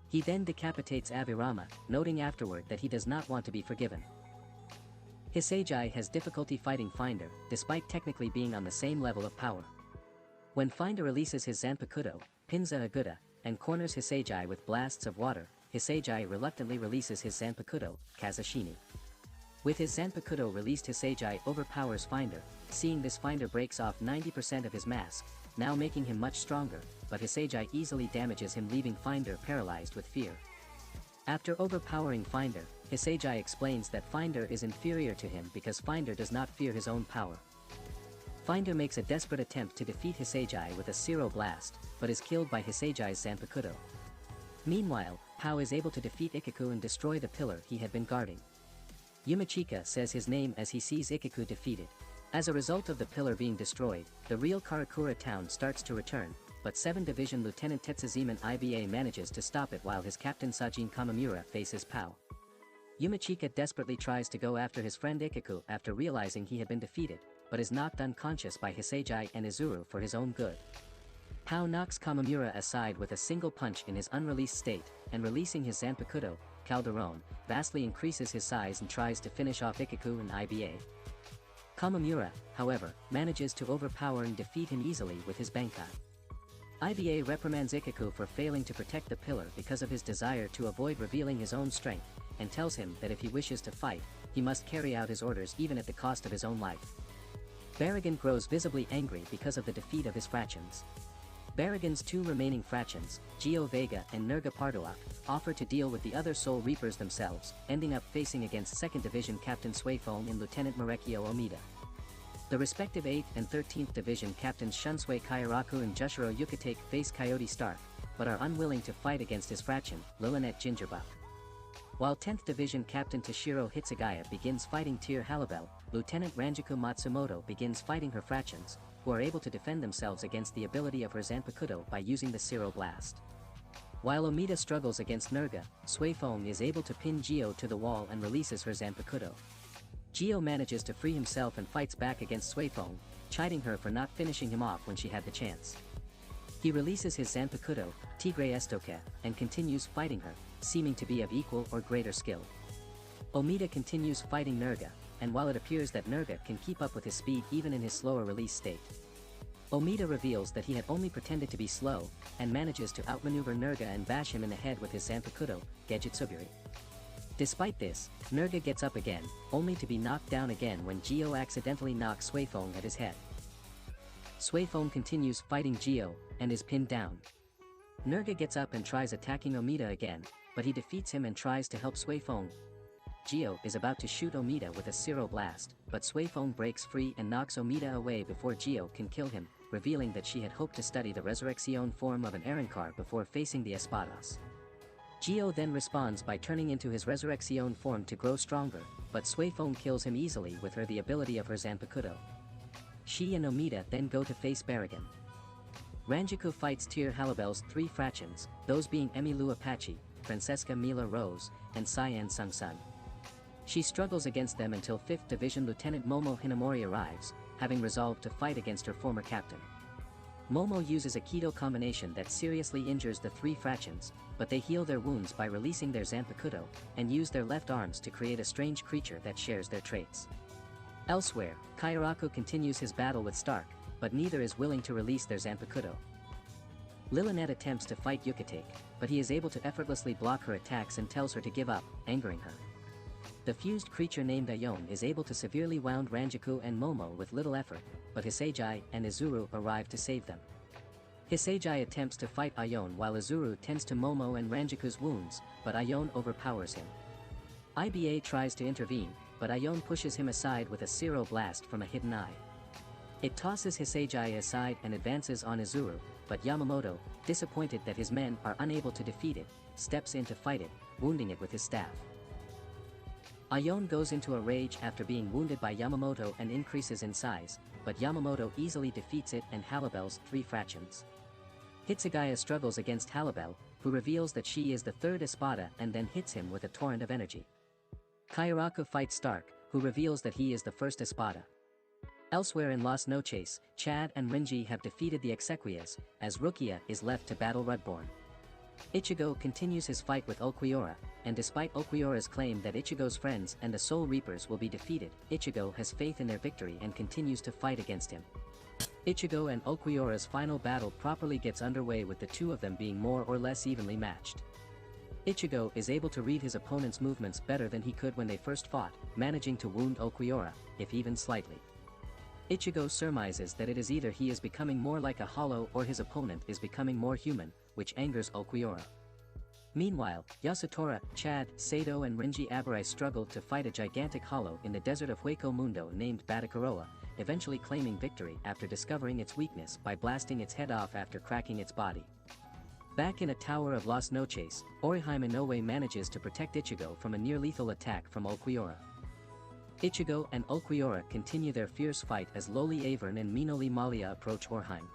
S1: He then decapitates Avirama, noting afterward that he does not want to be forgiven. Hisejai has difficulty fighting Finder, despite technically being on the same level of power. When Finder releases his Zanpakuto, Pinza Aguda, and corners Hisejai with blasts of water, Hisejai reluctantly releases his Zanpakuto, Kazashini. With his Zanpakuto released, Hisejai overpowers Finder. Seeing this, Finder breaks off 90% of his mask, now making him much stronger, but Hisejai easily damages him, leaving Finder paralyzed with fear. After overpowering Finder, Hisejai explains that Finder is inferior to him because Finder does not fear his own power. Finder makes a desperate attempt to defeat Hisejai with a Zero Blast, but is killed by Hisejai's Zanpakuto. Meanwhile, Pao is able to defeat Ikaku and destroy the pillar he had been guarding. Yumachika says his name as he sees Ikaku defeated. As a result of the pillar being destroyed, the real Karakura town starts to return, but 7th Division Lieutenant Tetsuzeman IBA manages to stop it while his captain Sajin Kamamura faces Pao. Yumachika desperately tries to go after his friend Ikaku after realizing he had been defeated, but is knocked unconscious by Hisagi and Izuru for his own good. Pao knocks Kamamura aside with a single punch in his unreleased state, and releasing his Zanpakuto, Calderon, vastly increases his size and tries to finish off Ikaku and IBA. Kamamura, however, manages to overpower and defeat him easily with his Bankai. IBA reprimands Ikaku for failing to protect the pillar because of his desire to avoid revealing his own strength, and tells him that if he wishes to fight, he must carry out his orders even at the cost of his own life. Barragan grows visibly angry because of the defeat of his fractions. Barragan's 2 remaining fractions, Gio Vega and Nerga Pardoak, offer to deal with the other Soul Reapers themselves, ending up facing against 2nd Division Captain Suifong and Lieutenant Marekio Omida. The respective 8th and 13th Division Captains Shunsui Kairaku and Jushiro Yukitake face Coyote Stark, but are unwilling to fight against his fraction, Lilinet Gingerbuck. While 10th Division Captain Toshiro Hitsugaya begins fighting Tyr Halibel, Lieutenant Ranjiku Matsumoto begins fighting her fractions, who are able to defend themselves against the ability of her Zanpakuto by using the Zero Blast. While Omida struggles against Nerga, Suifong is able to pin Gio to the wall and releases her Zanpakuto. Gio manages to free himself and fights back against Suifong, chiding her for not finishing him off when she had the chance. He releases his Zanpakuto, Tigre Estoke, and continues fighting her, seeming to be of equal or greater skill. Omida continues fighting Nerga, and while it appears that Nerga can keep up with his speed even in his slower release state, Omida reveals that he had only pretended to be slow, and manages to outmaneuver Nerga and bash him in the head with his Zanpakuto, Gejitsuguri. Despite this, Nerga gets up again, only to be knocked down again when Gio accidentally knocks Suifong at his head. Suifong continues fighting Gio, and is pinned down. Nerga gets up and tries attacking Omida again, but he defeats him and tries to help Suifong. Gio is about to shoot Omida with a Zero Blast, but Suifong breaks free and knocks Omida away before Gio can kill him, revealing that she had hoped to study the Resurrección form of an Arrancar before facing the Espadas. Gio then responds by turning into his Resurrección form to grow stronger, but Suifong kills him easily with the ability of her Zanpakuto. She and Omida then go to face Barragan. Ranjiku fights Tyr Halibel's 3 fractions, those being Emilu Apache, Francesca Mila Rose, and Cyan Sung Sun. She struggles against them until 5th Division Lieutenant Momo Hinamori arrives, having resolved to fight against her former captain. Momo uses a Kido combination that seriously injures the 3 fractions, but they heal their wounds by releasing their Zanpakuto, and use their left arms to create a strange creature that shares their traits. Elsewhere, Kairaku continues his battle with Stark, but neither is willing to release their Zanpakuto. Lilinet attempts to fight Yukitake, but he is able to effortlessly block her attacks and tells her to give up, angering her. The fused creature named Ayon is able to severely wound Ranjiku and Momo with little effort, but Hisagi and Izuru arrive to save them. Hisagi attempts to fight Ayon while Izuru tends to Momo and Ranjiku's wounds, but Ayon overpowers him. IBA tries to intervene, but Ayon pushes him aside with a Zero Blast from a hidden eye. It tosses Hisagi aside and advances on Izuru, but Yamamoto, disappointed that his men are unable to defeat it, steps in to fight it, wounding it with his staff. Ayon goes into a rage after being wounded by Yamamoto and increases in size, but Yamamoto easily defeats it and Halibel's 3 fractions. Hitsugaya struggles against Halibel, who reveals that she is the 3rd Espada and then hits him with a torrent of energy. Kairaku fights Stark, who reveals that he is the 1st Espada. Elsewhere in Las Noches, Chad and Renji have defeated the Exequias, as Rukia is left to battle Rudborn. Ichigo continues his fight with Ulquiorra, and despite Ulquiorra's claim that Ichigo's friends and the Soul Reapers will be defeated, Ichigo has faith in their victory and continues to fight against him. Ichigo and Ulquiorra's final battle properly gets underway with the 2 of them being more or less evenly matched. Ichigo is able to read his opponent's movements better than he could when they first fought, managing to wound Ulquiorra, if even slightly. Ichigo surmises that it is either he is becoming more like a hollow or his opponent is becoming more human, which angers Ulquiorra. Meanwhile, Yasutora, Chad, Sato and Renji Aburai struggle to fight a gigantic hollow in the desert of Hueco Mundo named Batakaroa, eventually claiming victory after discovering its weakness by blasting its head off after cracking its body. Back in a tower of Las Noches, Orihime Inoue manages to protect Ichigo from a near-lethal attack from Ulquiorra. Ichigo and Ulquiorra continue their fierce fight as Loli Avern and Minoli Malia approach Orihime.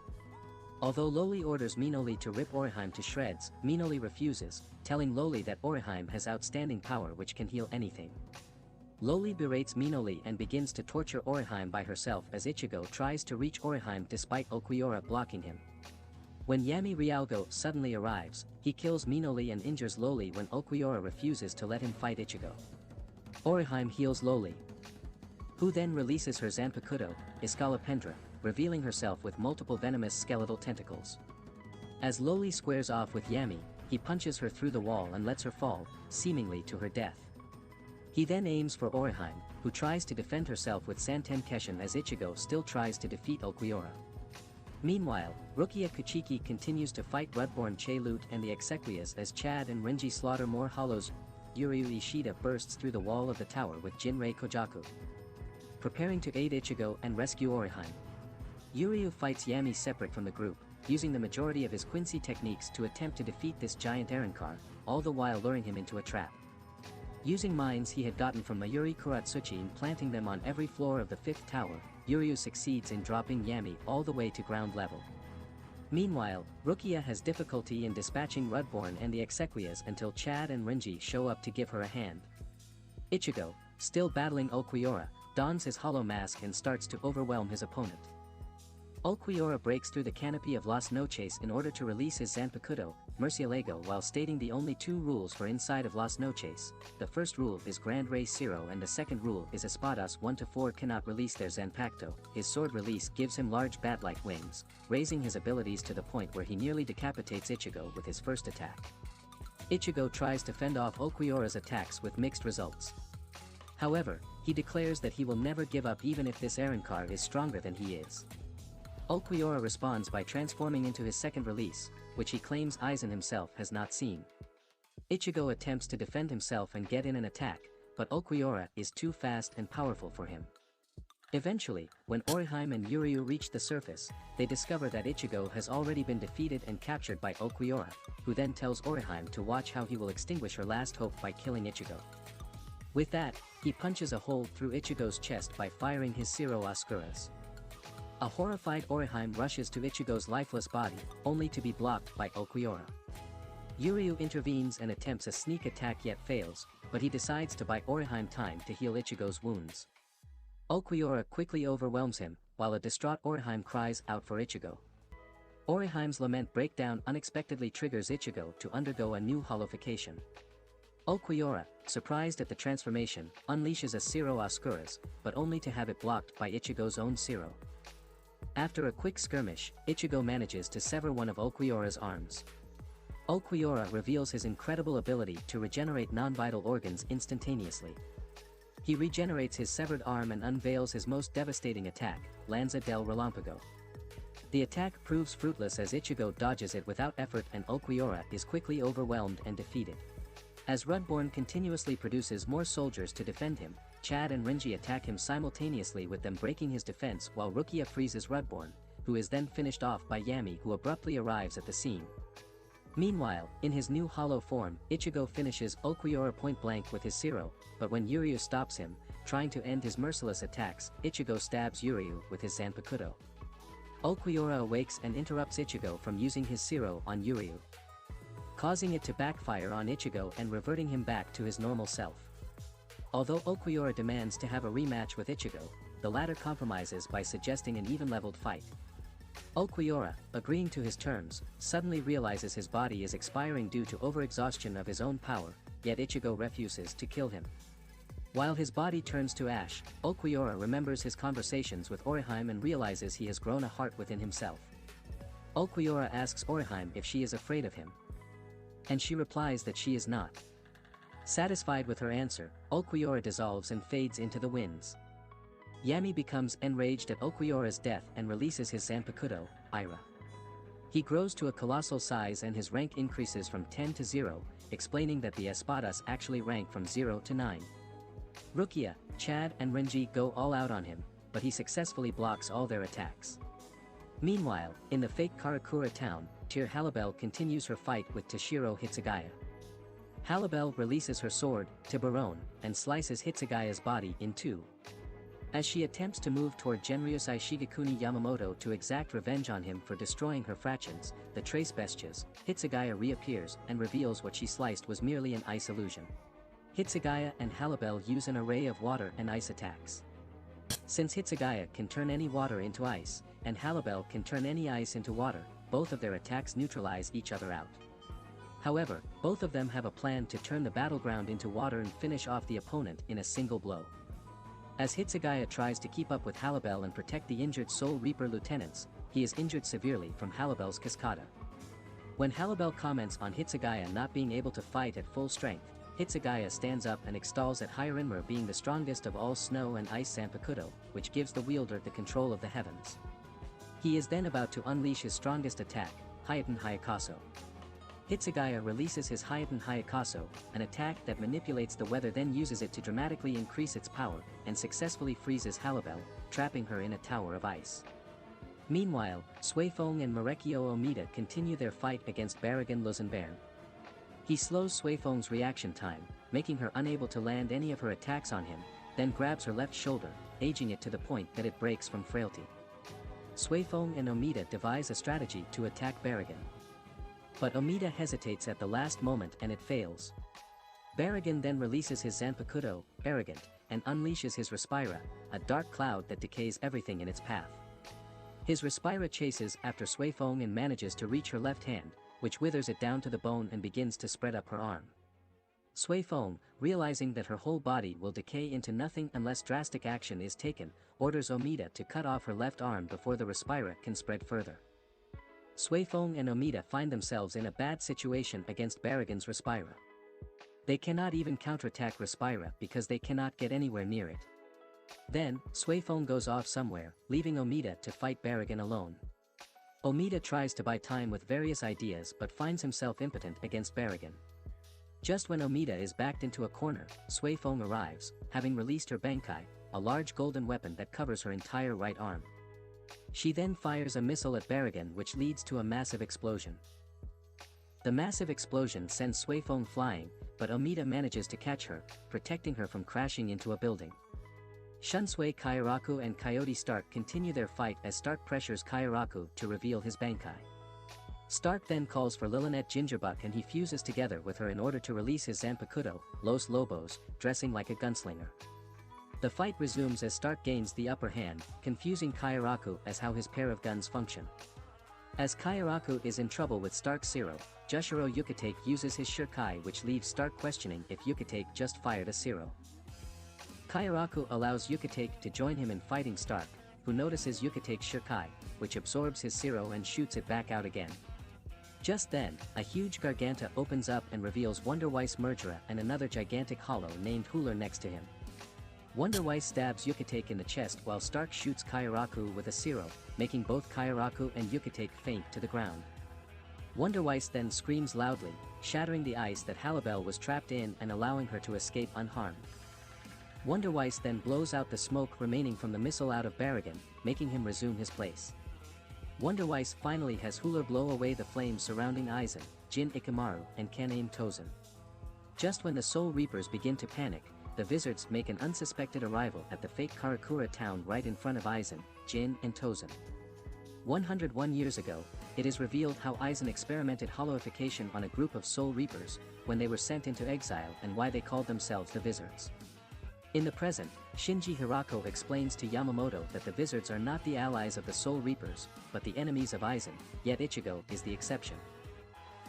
S1: Although Loli orders Minoli to rip Orihime to shreds, Minoli refuses, telling Loli that Orihime has outstanding power which can heal anything. Loli berates Minoli and begins to torture Orihime by herself as Ichigo tries to reach Orihime despite Okuiora blocking him. When Yami Ryalgo suddenly arrives, he kills Minoli and injures Loli when Okuiora refuses to let him fight Ichigo. Orihime heals Loli, who then releases her Zanpakuto, Escalopendra, revealing herself with multiple venomous skeletal tentacles. As Loli squares off with Yami, he punches her through the wall and lets her fall, seemingly to her death. He then aims for Orihime, who tries to defend herself with Santen Keshin as Ichigo still tries to defeat Okuiora. Meanwhile, Rukia Kuchiki continues to fight Rudborn Che-Lut and the Exequias as Chad and Renji slaughter more hollows. Yuryu Ishida bursts through the wall of the tower with Jinrei Kojaku, preparing to aid Ichigo and rescue Orihime. Yuryu fights Yami separate from the group, using the majority of his Quincy techniques to attempt to defeat this giant Arrancar, all the while luring him into a trap. Using mines he had gotten from Mayuri Kuratsuchi and planting them on every floor of the 5th tower, Yuryu succeeds in dropping Yami all the way to ground level. Meanwhile, Rukia has difficulty in dispatching Rudborn and the Exequias until Chad and Renji show up to give her a hand. Ichigo, still battling Okuiora, dons his hollow mask and starts to overwhelm his opponent. Okuiora breaks through the canopy of Las Noches in order to release his Zanpakuto, Murcielago, while stating the only 2 rules for inside of Las Noches. The first rule is Grand Rey Zero and the second rule is Espadas 1-4 cannot release their Zanpakuto. His sword release gives him large bat-like wings, raising his abilities to the point where he nearly decapitates Ichigo with his first attack. Ichigo tries to fend off Okuiora's attacks with mixed results. However, he declares that he will never give up even if this Arrancar is stronger than he is. Okuiora responds by transforming into his second release, which he claims Aizen himself has not seen. Ichigo attempts to defend himself and get in an attack, but Okuiora is too fast and powerful for him. Eventually, when Orihime and Yuryu reach the surface, they discover that Ichigo has already been defeated and captured by Okuiora, who then tells Orihime to watch how he will extinguish her last hope by killing Ichigo. With that, he punches a hole through Ichigo's chest by firing his Zero Oscuras. A horrified Orihime rushes to Ichigo's lifeless body, only to be blocked by Okuiora. Yuryu intervenes and attempts a sneak attack yet fails, but he decides to buy Orihime time to heal Ichigo's wounds. Okuiora quickly overwhelms him, while a distraught Orihime cries out for Ichigo. Orihime's lament breakdown unexpectedly triggers Ichigo to undergo a new holification. Okuiora, surprised at the transformation, unleashes a Zero Oscuras, but only to have it blocked by Ichigo's own Zero. After a quick skirmish, Ichigo manages to sever one of Okuiora's arms. Okuiora reveals his incredible ability to regenerate non-vital organs instantaneously. He regenerates his severed arm and unveils his most devastating attack, Lanza del Relampago. The attack proves fruitless as Ichigo dodges it without effort and Okuiora is quickly overwhelmed and defeated. As Rudborn continuously produces more soldiers to defend him, Chad and Renji attack him simultaneously with them breaking his defense while Rukia freezes Rudborn, who is then finished off by Yami who abruptly arrives at the scene. Meanwhile, in his new hollow form, Ichigo finishes Okuiora point blank with his Zero, but when Yuryu stops him, trying to end his merciless attacks, Ichigo stabs Yuryu with his Zanpakuto. Okuiora awakes and interrupts Ichigo from using his Zero on Yuryu, causing it to backfire on Ichigo and reverting him back to his normal self. Although Okuiora demands to have a rematch with Ichigo, the latter compromises by suggesting an even-leveled fight. Okuiora, agreeing to his terms, suddenly realizes his body is expiring due to overexhaustion of his own power, yet Ichigo refuses to kill him. While his body turns to ash, Okuiora remembers his conversations with Orihime and realizes he has grown a heart within himself. Okuiora asks Orihime if she is afraid of him, and she replies that she is not. Satisfied with her answer, Okuiora dissolves and fades into the winds. Yami becomes enraged at Okuiora's death and releases his Zanpakuto, Ira. He grows to a colossal size and his rank increases from 10 to 0, explaining that the Espadas actually rank from 0 to 9. Rukia, Chad and Renji go all out on him, but he successfully blocks all their attacks. Meanwhile, in the fake Karakura town, Tyr Halibel continues her fight with Toshiro Hitsugaya. Halibel releases her sword, Tiburon, and slices Hitsugaya's body in two. As she attempts to move toward Genryusai Shigekuni Yamamoto to exact revenge on him for destroying her fractions, the trace bestias, Hitsugaya reappears and reveals what she sliced was merely an ice illusion. Hitsugaya and Halibel use an array of water and ice attacks. Since Hitsugaya can turn any water into ice, and Halibel can turn any ice into water, both of their attacks neutralize each other out. However, both of them have a plan to turn the battleground into water and finish off the opponent in a single blow. As Hitsugaya tries to keep up with Halibel and protect the injured Soul Reaper lieutenants, he is injured severely from Halibel's Cascada. When Halibel comments on Hitsugaya not being able to fight at full strength, Hitsugaya stands up and extols at Hyarinmer being the strongest of all snow and ice Zanpakuto, which gives the wielder the control of the heavens. He is then about to unleash his strongest attack, Hyeten Hayakaso. Hitsugaya releases his Hyeten Hayakaso, an attack that manipulates the weather, then uses it to dramatically increase its power, and successfully freezes Halibel, trapping her in a tower of ice. Meanwhile, Suifeng and Marekio Omida continue their fight against Baragan Luzenbairn. He slows Suifeng's reaction time, making her unable to land any of her attacks on him, then grabs her left shoulder, aging it to the point that it breaks from frailty. Suifeng and Omida devise a strategy to attack Baragan. But Omida hesitates at the last moment and it fails. Baragan then releases his Zanpakuto, Arrogant, and unleashes his Respira, a dark cloud that decays everything in its path. His Respira chases after Suifeng and manages to reach her left hand, which withers it down to the bone and begins to spread up her arm. Suifeng, realizing that her whole body will decay into nothing unless drastic action is taken, orders Omida to cut off her left arm before the Respira can spread further. Suifeng and Omida find themselves in a bad situation against Baragan's Respira. They cannot even counterattack Respira because they cannot get anywhere near it. Then, Suifeng goes off somewhere, leaving Omida to fight Baragan alone. Omida tries to buy time with various ideas but finds himself impotent against Baragan. Just when Omida is backed into a corner, Suifeng arrives, having released her Bankai, a large golden weapon that covers her entire right arm. She then fires a missile at Baragan, which leads to a massive explosion. The massive explosion sends Suifeng flying, but Omida manages to catch her, protecting her from crashing into a building. Shunsui Kairaku and Coyote Stark continue their fight as Stark pressures Kairaku to reveal his Bankai. Stark then calls for Lilinet Gingerbuck and he fuses together with her in order to release his Zanpakuto, Los Lobos, dressing like a gunslinger. The fight resumes as Stark gains the upper hand, confusing Kairaku as how his pair of guns function. As Kairaku is in trouble with Stark's Zero, Jushiro Yukitake uses his Shirkai, which leaves Stark questioning if Yukitake just fired a Zero. Kairaku allows Yukitake to join him in fighting Stark, who notices Yukitake's Shirkai, which absorbs his Zero and shoots it back out again. Just then, a huge Garganta opens up and reveals Wonderweiss Murgera and another gigantic hollow named Huler next to him. Wonderweiss stabs Yukitake in the chest while Stark shoots Kairaku with a Zero, making both Kairaku and Yukitake faint to the ground. Wonderweiss then screams loudly, shattering the ice that Halibel was trapped in and allowing her to escape unharmed. Wonderweiss then blows out the smoke remaining from the missile out of Baragan, making him resume his place. Wonderweiss finally has Huler blow away the flames surrounding Aizen, Jin Ikamaru, and Kanaim Tozen. Just when the Soul Reapers begin to panic, the Wizards make an unsuspected arrival at the fake Karakura town right in front of Aizen, Jin, and Tozen. 101 years ago, it is revealed how Aizen experimented hollowification on a group of Soul Reapers, when they were sent into exile and why they called themselves the Wizards. In the present, Shinji Hirako explains to Yamamoto that the Wizards are not the allies of the Soul Reapers, but the enemies of Aizen, yet Ichigo is the exception.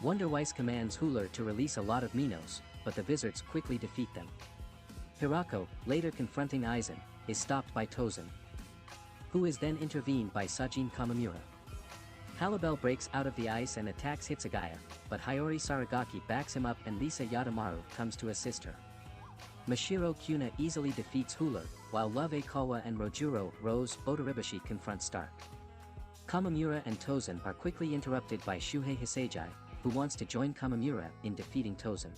S1: Wonderweiss commands Huler to release a lot of Minos, but the Wizards quickly defeat them. Hirako, later confronting Aizen, is stopped by Tozen, who is then intervened by Sajin Kamamura. Halibel breaks out of the ice and attacks Hitsugaya, but Hiyori Saragaki backs him up and Lisa Yadamaru comes to assist her. Mashiro Kuna easily defeats Huler, while Love Aikawa and Rojuro Rose Odoribashi confront Stark. Kamamura and Tozen are quickly interrupted by Shuhei Hisagi, who wants to join Kamamura in defeating Tozen.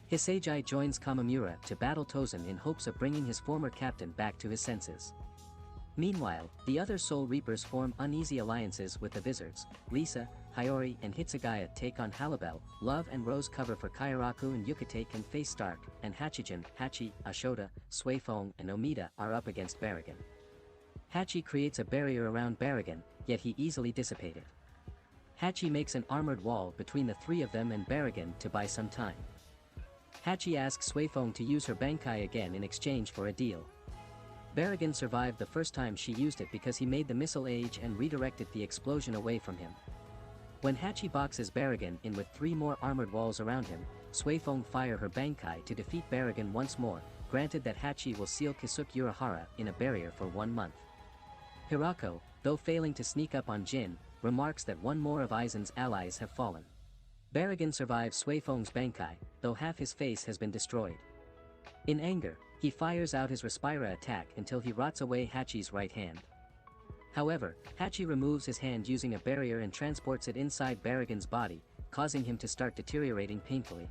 S1: Hisagi joins Kamamura to battle Tozen in hopes of bringing his former captain back to his senses. Meanwhile, the other Soul Reapers form uneasy alliances with the Wizards. Lisa, Hiyori and Hitsugaya take on Halibel, Love and Rose cover for Kairaku and Yukite can face Stark, and Hachijin, Hachi, Ashoda, Suifong and Omida are up against Baragon. Hachi creates a barrier around Baragon, yet he easily dissipated. Hachi makes an armored wall between the three of them and Baragon to buy some time. Hachi asks Suifong to use her Bankai again in exchange for a deal. Baragon survived the first time she used it because he made the missile age and redirected the explosion away from him. When Hachi boxes Baragon in with 3 more armored walls around him, Suifong fire her Bankai to defeat Baragon once more, granted that Hachi will seal Kisuke Urahara in a barrier for 1 month. Hirako, though failing to sneak up on Jin, remarks that one more of Aizen's allies have fallen. Baragon survives Suifong's Bankai, though half his face has been destroyed. In anger, he fires out his Respira attack until he rots away Hachi's right hand. However, Hachi removes his hand using a barrier and transports it inside Baragon's body, causing him to start deteriorating painfully.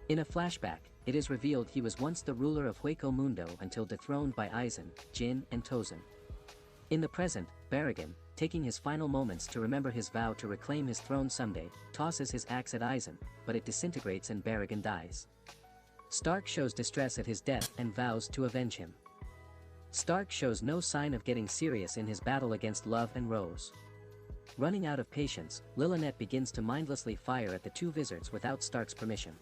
S1: In a flashback, it is revealed he was once the ruler of Hueco Mundo until dethroned by Aizen, Jin and Tozen. In the present, Baragon, taking his final moments to remember his vow to reclaim his throne someday, tosses his axe at Aizen, but it disintegrates and Baragon dies. Stark shows distress at his death and vows to avenge him. Stark shows no sign of getting serious in his battle against Love and Rose. Running out of patience, Lilynette begins to mindlessly fire at the 2 wizards without Stark's permission.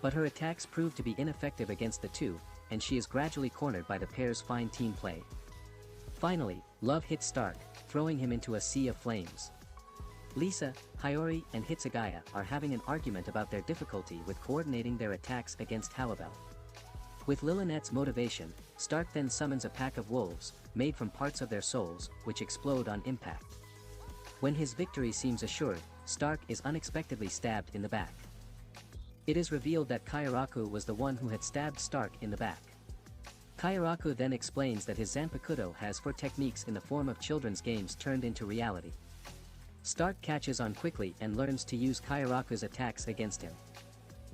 S1: But her attacks prove to be ineffective against the 2, and she is gradually cornered by the pair's fine team play. Finally, Love hits Stark, throwing him into a sea of flames. Lisa, Hiyori and Hitsugaya are having an argument about their difficulty with coordinating their attacks against Halibel. With Lilynette's motivation, Stark then summons a pack of wolves, made from parts of their souls, which explode on impact. When his victory seems assured, Stark is unexpectedly stabbed in the back. It is revealed that Kairaku was the one who had stabbed Stark in the back. Kairaku then explains that his Zanpakuto has 4 techniques in the form of children's games turned into reality. Stark catches on quickly and learns to use Kairaku's attacks against him.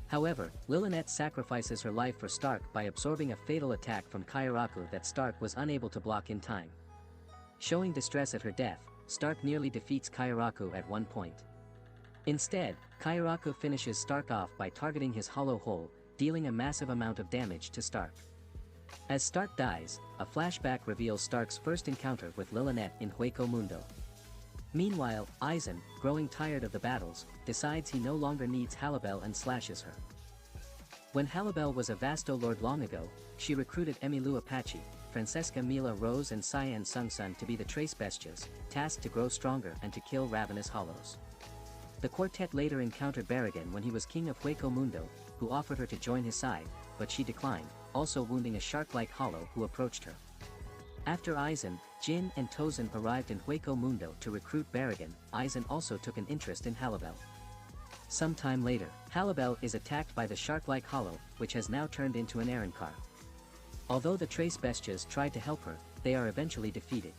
S1: However, Lilynette sacrifices her life for Stark by absorbing a fatal attack from Kairaku that Stark was unable to block in time. Showing distress at her death, Stark nearly defeats Kairaku at one point. Instead, Kairaku finishes Stark off by targeting his hollow hole, dealing a massive amount of damage to Stark. As Stark dies, a flashback reveals Stark's first encounter with Lilynette in Hueco Mundo. Meanwhile, Aizen, growing tired of the battles, decides he no longer needs Halibel and slashes her. When Halibel was a Vasto Lord long ago, she recruited Emilu Apache, Francesca Mila Rose and Cyan Sungsun to be the Trace Bestias, tasked to grow stronger and to kill ravenous hollows. The quartet later encountered Baragon when he was king of Hueco Mundo, who offered her to join his side, but she declined, also wounding a shark-like hollow who approached her. After Aizen, Jin and Tozen arrived in Hueco Mundo to recruit Baragon, Aizen also took an interest in Halibel. Some time later, Halibel is attacked by the shark-like hollow, which has now turned into an Aaron-car. Although the Trace Bestias tried to help her, they are eventually defeated.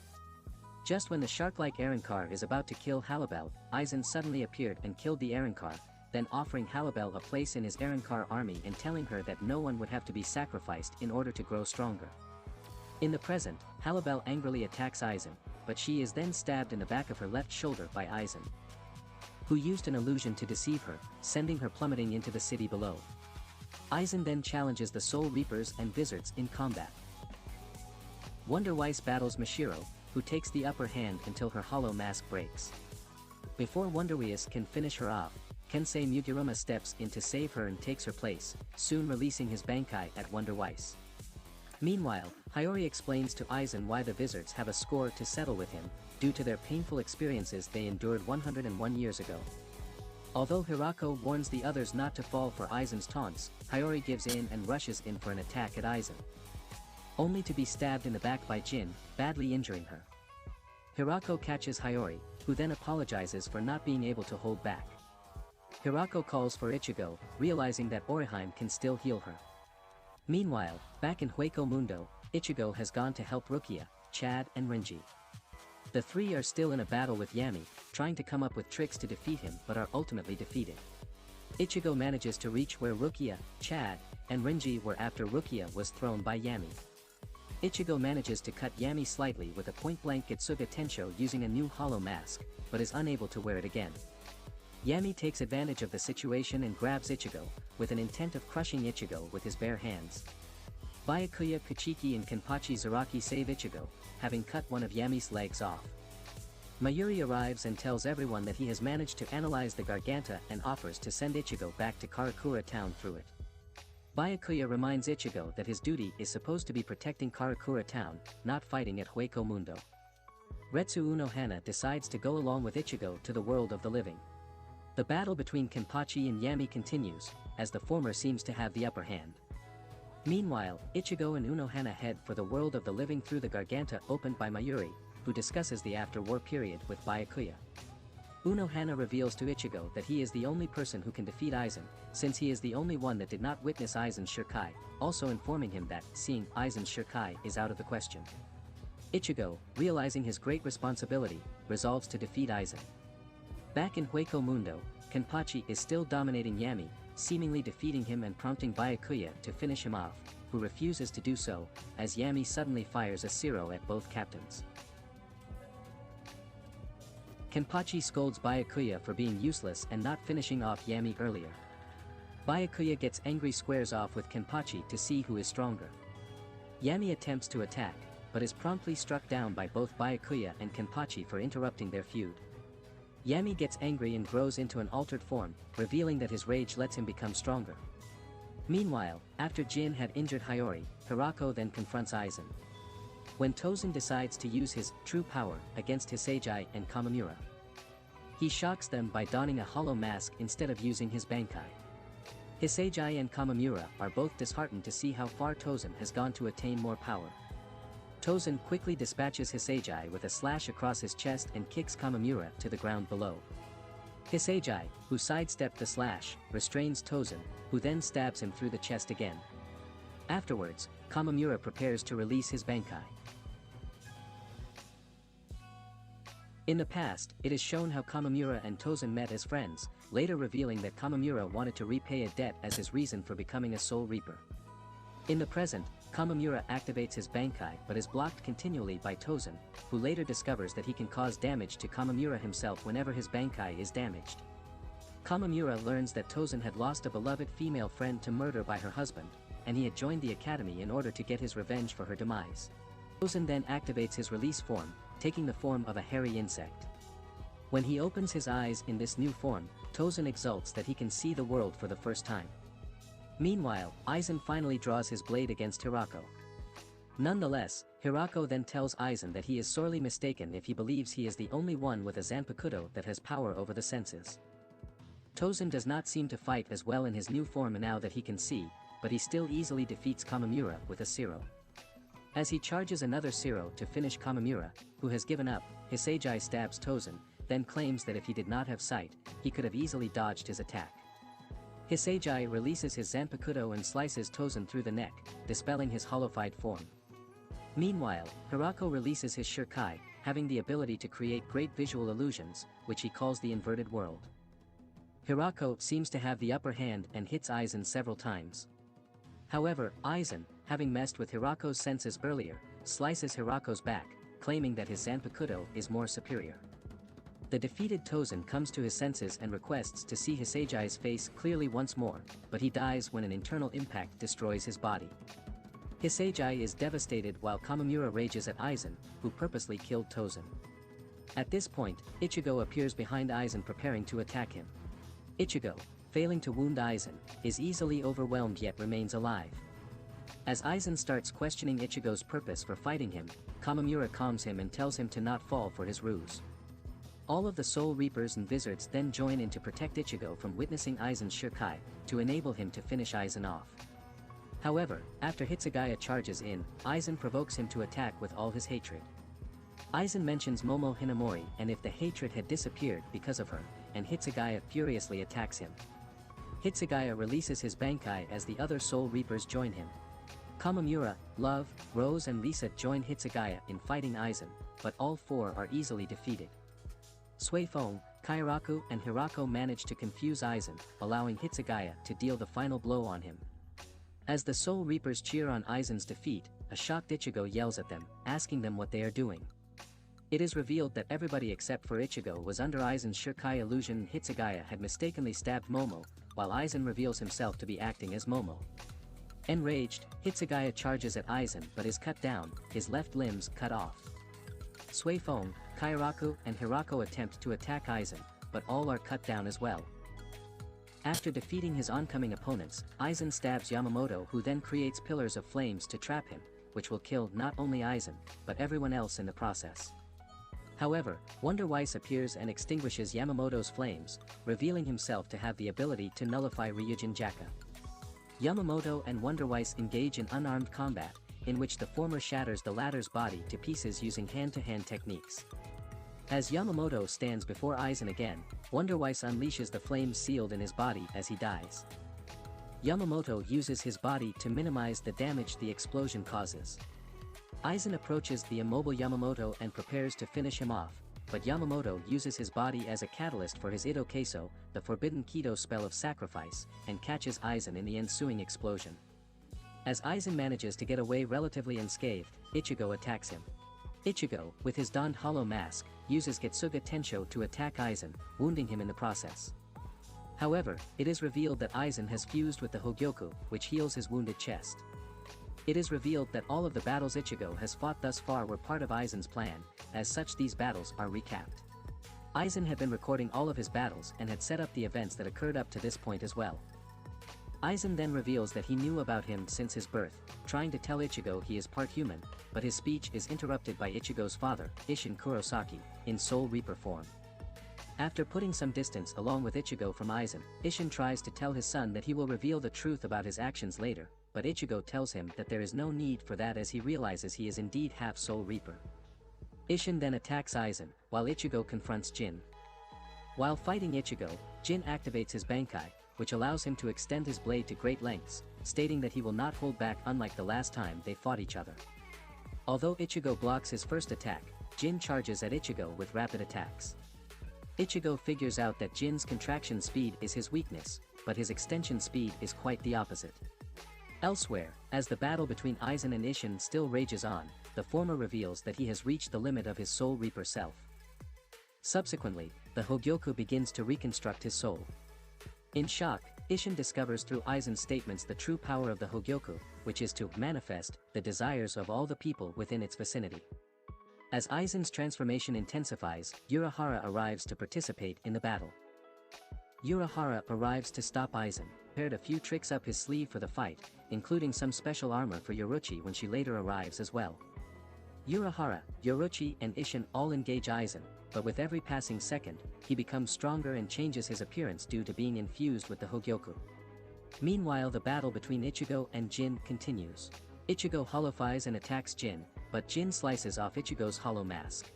S1: Just when the shark-like Aaron-car is about to kill Halibel, Aizen suddenly appeared and killed the Aaron-car, then offering Halibel a place in his Aaron-car army and telling her that no one would have to be sacrificed in order to grow stronger. In the present, Halibel angrily attacks Aizen, but she is then stabbed in the back of her left shoulder by Aizen, who used an illusion to deceive her, sending her plummeting into the city below. Aizen then challenges the Soul Reapers and Wizards in combat. Wonder Weiss battles Mashiro, who takes the upper hand until her hollow mask breaks. Before Wonder Weiss can finish her off, Kensei Muguruma steps in to save her and takes her place, soon releasing his Bankai at Wonder Weiss. Meanwhile, Hiyori explains to Aizen why the Wizards have a score to settle with him, due to their painful experiences they endured 101 years ago. Although Hirako warns the others not to fall for Aizen's taunts, Hiyori gives in and rushes in for an attack at Aizen, only to be stabbed in the back by Jin, badly injuring her. Hirako catches Hiyori, who then apologizes for not being able to hold back. Hirako calls for Ichigo, realizing that Orihime can still heal her. Meanwhile, back in Hueco Mundo, Ichigo has gone to help Rukia, Chad and Renji. The three are still in a battle with Yami, trying to come up with tricks to defeat him but are ultimately defeated. Ichigo manages to reach where Rukia, Chad, and Renji were after Rukia was thrown by Yami. Ichigo manages to cut Yami slightly with a point-blank Getsuga Tensho using a new hollow mask, but is unable to wear it again. Yami takes advantage of the situation and grabs Ichigo, with an intent of crushing Ichigo with his bare hands. Byakuya, Kuchiki and Kenpachi Zaraki save Ichigo, having cut one of Yami's legs off. Mayuri arrives and tells everyone that he has managed to analyze the Garganta and offers to send Ichigo back to Karakura town through it. Byakuya reminds Ichigo that his duty is supposed to be protecting Karakura town, not fighting at Hueco Mundo. Retsu Unohana decides to go along with Ichigo to the world of the living. The battle between Kenpachi and Yami continues, as the former seems to have the upper hand. Meanwhile, Ichigo and Unohana head for the world of the living through the Garganta opened by Mayuri, who discusses the after-war period with Byakuya. Unohana reveals to Ichigo that he is the only person who can defeat Aizen, since he is the only one that did not witness Aizen's Shirkai, also informing him that seeing Aizen's Shirkai is out of the question. Ichigo, realizing his great responsibility, resolves to defeat Aizen. Back in Hueco Mundo, Kenpachi is still dominating Yami, seemingly defeating him and prompting Byakuya to finish him off, who refuses to do so, as Yami suddenly fires a Zero at both captains. Kenpachi scolds Byakuya for being useless and not finishing off Yami earlier. Byakuya gets angry, squares off with Kenpachi to see who is stronger. Yami attempts to attack, but is promptly struck down by both Byakuya and Kenpachi for interrupting their feud. Yami gets angry and grows into an altered form, revealing that his rage lets him become stronger. Meanwhile, after Jin had injured Hiyori, Hirako then confronts Aizen. When Tozen decides to use his true power against Hisagi and Kamamura, he shocks them by donning a hollow mask instead of using his Bankai. Hisagi and Kamamura are both disheartened to see how far Tozen has gone to attain more power. Tozen quickly dispatches Hisagi with a slash across his chest and kicks Kamamura to the ground below. Hisagi, who sidestepped the slash, restrains Tozen, who then stabs him through the chest again. Afterwards, Kamamura prepares to release his Bankai. In the past, it is shown how Kamamura and Tozen met as friends, later revealing that Kamamura wanted to repay a debt as his reason for becoming a Soul Reaper. In the present, Kamamura activates his Bankai but is blocked continually by Tozen, who later discovers that he can cause damage to Kamamura himself whenever his Bankai is damaged. Kamamura learns that Tozen had lost a beloved female friend to murder by her husband, and he had joined the academy in order to get his revenge for her demise. Tozen then activates his release form, taking the form of a hairy insect. When he opens his eyes in this new form, Tozen exults that he can see the world for the first time. Meanwhile, Aizen finally draws his blade against Hirako. Nonetheless, Hirako then tells Aizen that he is sorely mistaken if he believes he is the only one with a Zanpakuto that has power over the senses. Tozen does not seem to fight as well in his new form now that he can see, but he still easily defeats Kamamura with a Zero. As he charges another Zero to finish Kamamura, who has given up, Hisagi stabs Tozen, then claims that if he did not have sight, he could have easily dodged his attack. Hisagi releases his Zanpakuto and slices Tozen through the neck, dispelling his hollowified form. Meanwhile, Hirako releases his Shirkai, having the ability to create great visual illusions, which he calls the inverted world. Hirako seems to have the upper hand and hits Aizen several times. However, Aizen, having messed with Hirako's senses earlier, slices Hirako's back, claiming that his Zanpakuto is more superior. The defeated Tozen comes to his senses and requests to see Hisagi's face clearly once more, but he dies when an internal impact destroys his body. Hisagi is devastated while Kamamura rages at Aizen, who purposely killed Tozen. At this point, Ichigo appears behind Aizen preparing to attack him. Ichigo, failing to wound Aizen, is easily overwhelmed yet remains alive. As Aizen starts questioning Ichigo's purpose for fighting him, Kamamura calms him and tells him to not fall for his ruse. All of the Soul Reapers and Wizards then join in to protect Ichigo from witnessing Aizen's Shirkai, to enable him to finish Aizen off. However, after Hitsugaya charges in, Aizen provokes him to attack with all his hatred. Aizen mentions Momo Hinamori and if the hatred had disappeared because of her, and Hitsugaya furiously attacks him. Hitsugaya releases his Bankai as the other Soul Reapers join him. Kamamura, Love, Rose and Lisa join Hitsugaya in fighting Aizen, but all four are easily defeated. Suifeng, Kairaku and Hirako manage to confuse Aizen, allowing Hitsugaya to deal the final blow on him. As the Soul Reapers cheer on Aizen's defeat, a shocked Ichigo yells at them, asking them what they are doing. It is revealed that everybody except for Ichigo was under Aizen's Shirkai illusion and Hitsugaya had mistakenly stabbed Momo, while Aizen reveals himself to be acting as Momo. Enraged, Hitsugaya charges at Aizen but is cut down, his left limbs cut off. Suifeng, Kairaku and Hirako attempt to attack Aizen, but all are cut down as well. After defeating his oncoming opponents, Aizen stabs Yamamoto, who then creates pillars of flames to trap him, which will kill not only Aizen, but everyone else in the process. However, Wonder Weiss appears and extinguishes Yamamoto's flames, revealing himself to have the ability to nullify Ryujin Jaka. Yamamoto and Wonder Weiss engage in unarmed combat, in which the former shatters the latter's body to pieces using hand-to-hand techniques. As Yamamoto stands before Aizen again, Wonder Weiss unleashes the flames sealed in his body as he dies. Yamamoto uses his body to minimize the damage the explosion causes. Aizen approaches the immobile Yamamoto and prepares to finish him off, but Yamamoto uses his body as a catalyst for his Ito Keiso, the forbidden Kido spell of sacrifice, and catches Aizen in the ensuing explosion. As Aizen manages to get away relatively unscathed, Ichigo attacks him. Ichigo, with his donned hollow mask, uses Getsuga Tensho to attack Aizen, wounding him in the process. However, it is revealed that Aizen has fused with the Hogyoku, which heals his wounded chest. It is revealed that all of the battles Ichigo has fought thus far were part of Aizen's plan, as such these battles are recapped. Aizen had been recording all of his battles and had set up the events that occurred up to this point as well. Aizen then reveals that he knew about him since his birth, trying to tell Ichigo he is part human, but his speech is interrupted by Ichigo's father, Isshin Kurosaki, in Soul Reaper form. After putting some distance along with Ichigo from Aizen, Isshin tries to tell his son that he will reveal the truth about his actions later, but Ichigo tells him that there is no need for that as he realizes he is indeed half Soul Reaper. Isshin then attacks Aizen, while Ichigo confronts Jin. While fighting Ichigo, Jin activates his Bankai, which allows him to extend his blade to great lengths, stating that he will not hold back unlike the last time they fought each other. Although Ichigo blocks his first attack, Jin charges at Ichigo with rapid attacks. Ichigo figures out that Jin's contraction speed is his weakness, but his extension speed is quite the opposite. Elsewhere, as the battle between Aizen and Isshin still rages on, the former reveals that he has reached the limit of his Soul Reaper self. Subsequently, the Hogyoku begins to reconstruct his soul. In shock, Isshin discovers through Aizen's statements the true power of the Hogyoku, which is to manifest the desires of all the people within its vicinity. As Aizen's transformation intensifies, Urahara arrives to participate in the battle. Urahara arrives to stop Aizen, prepared a few tricks up his sleeve for the fight, including some special armor for Yoruchi when she later arrives as well. Urahara, Yoruchi and Isshin all engage Aizen, but with every passing second, he becomes stronger and changes his appearance due to being infused with the Hogyoku. Meanwhile, the battle between Ichigo and Jin continues. Ichigo hollowifies and attacks Jin, but Jin slices off Ichigo's hollow mask.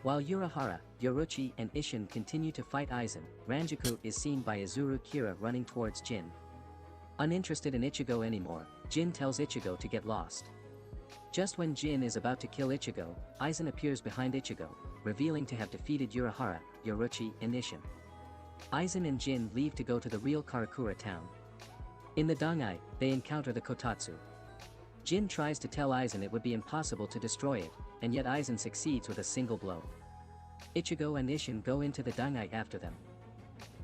S1: While Urahara, Yoruchi and Isshin continue to fight Aizen, Ranjaku is seen by Izuru Kira running towards Jin. Uninterested in Ichigo anymore, Jin tells Ichigo to get lost. Just when Jin is about to kill Ichigo, Aizen appears behind Ichigo, revealing to have defeated Urahara, Yoruchi and Isshin. Aizen and Jin leave to go to the real Karakura town. In the Dangai, they encounter the Kotatsu. Jin tries to tell Aizen it would be impossible to destroy it, and yet Aizen succeeds with a single blow. Ichigo and Isshin go into the Dangai after them.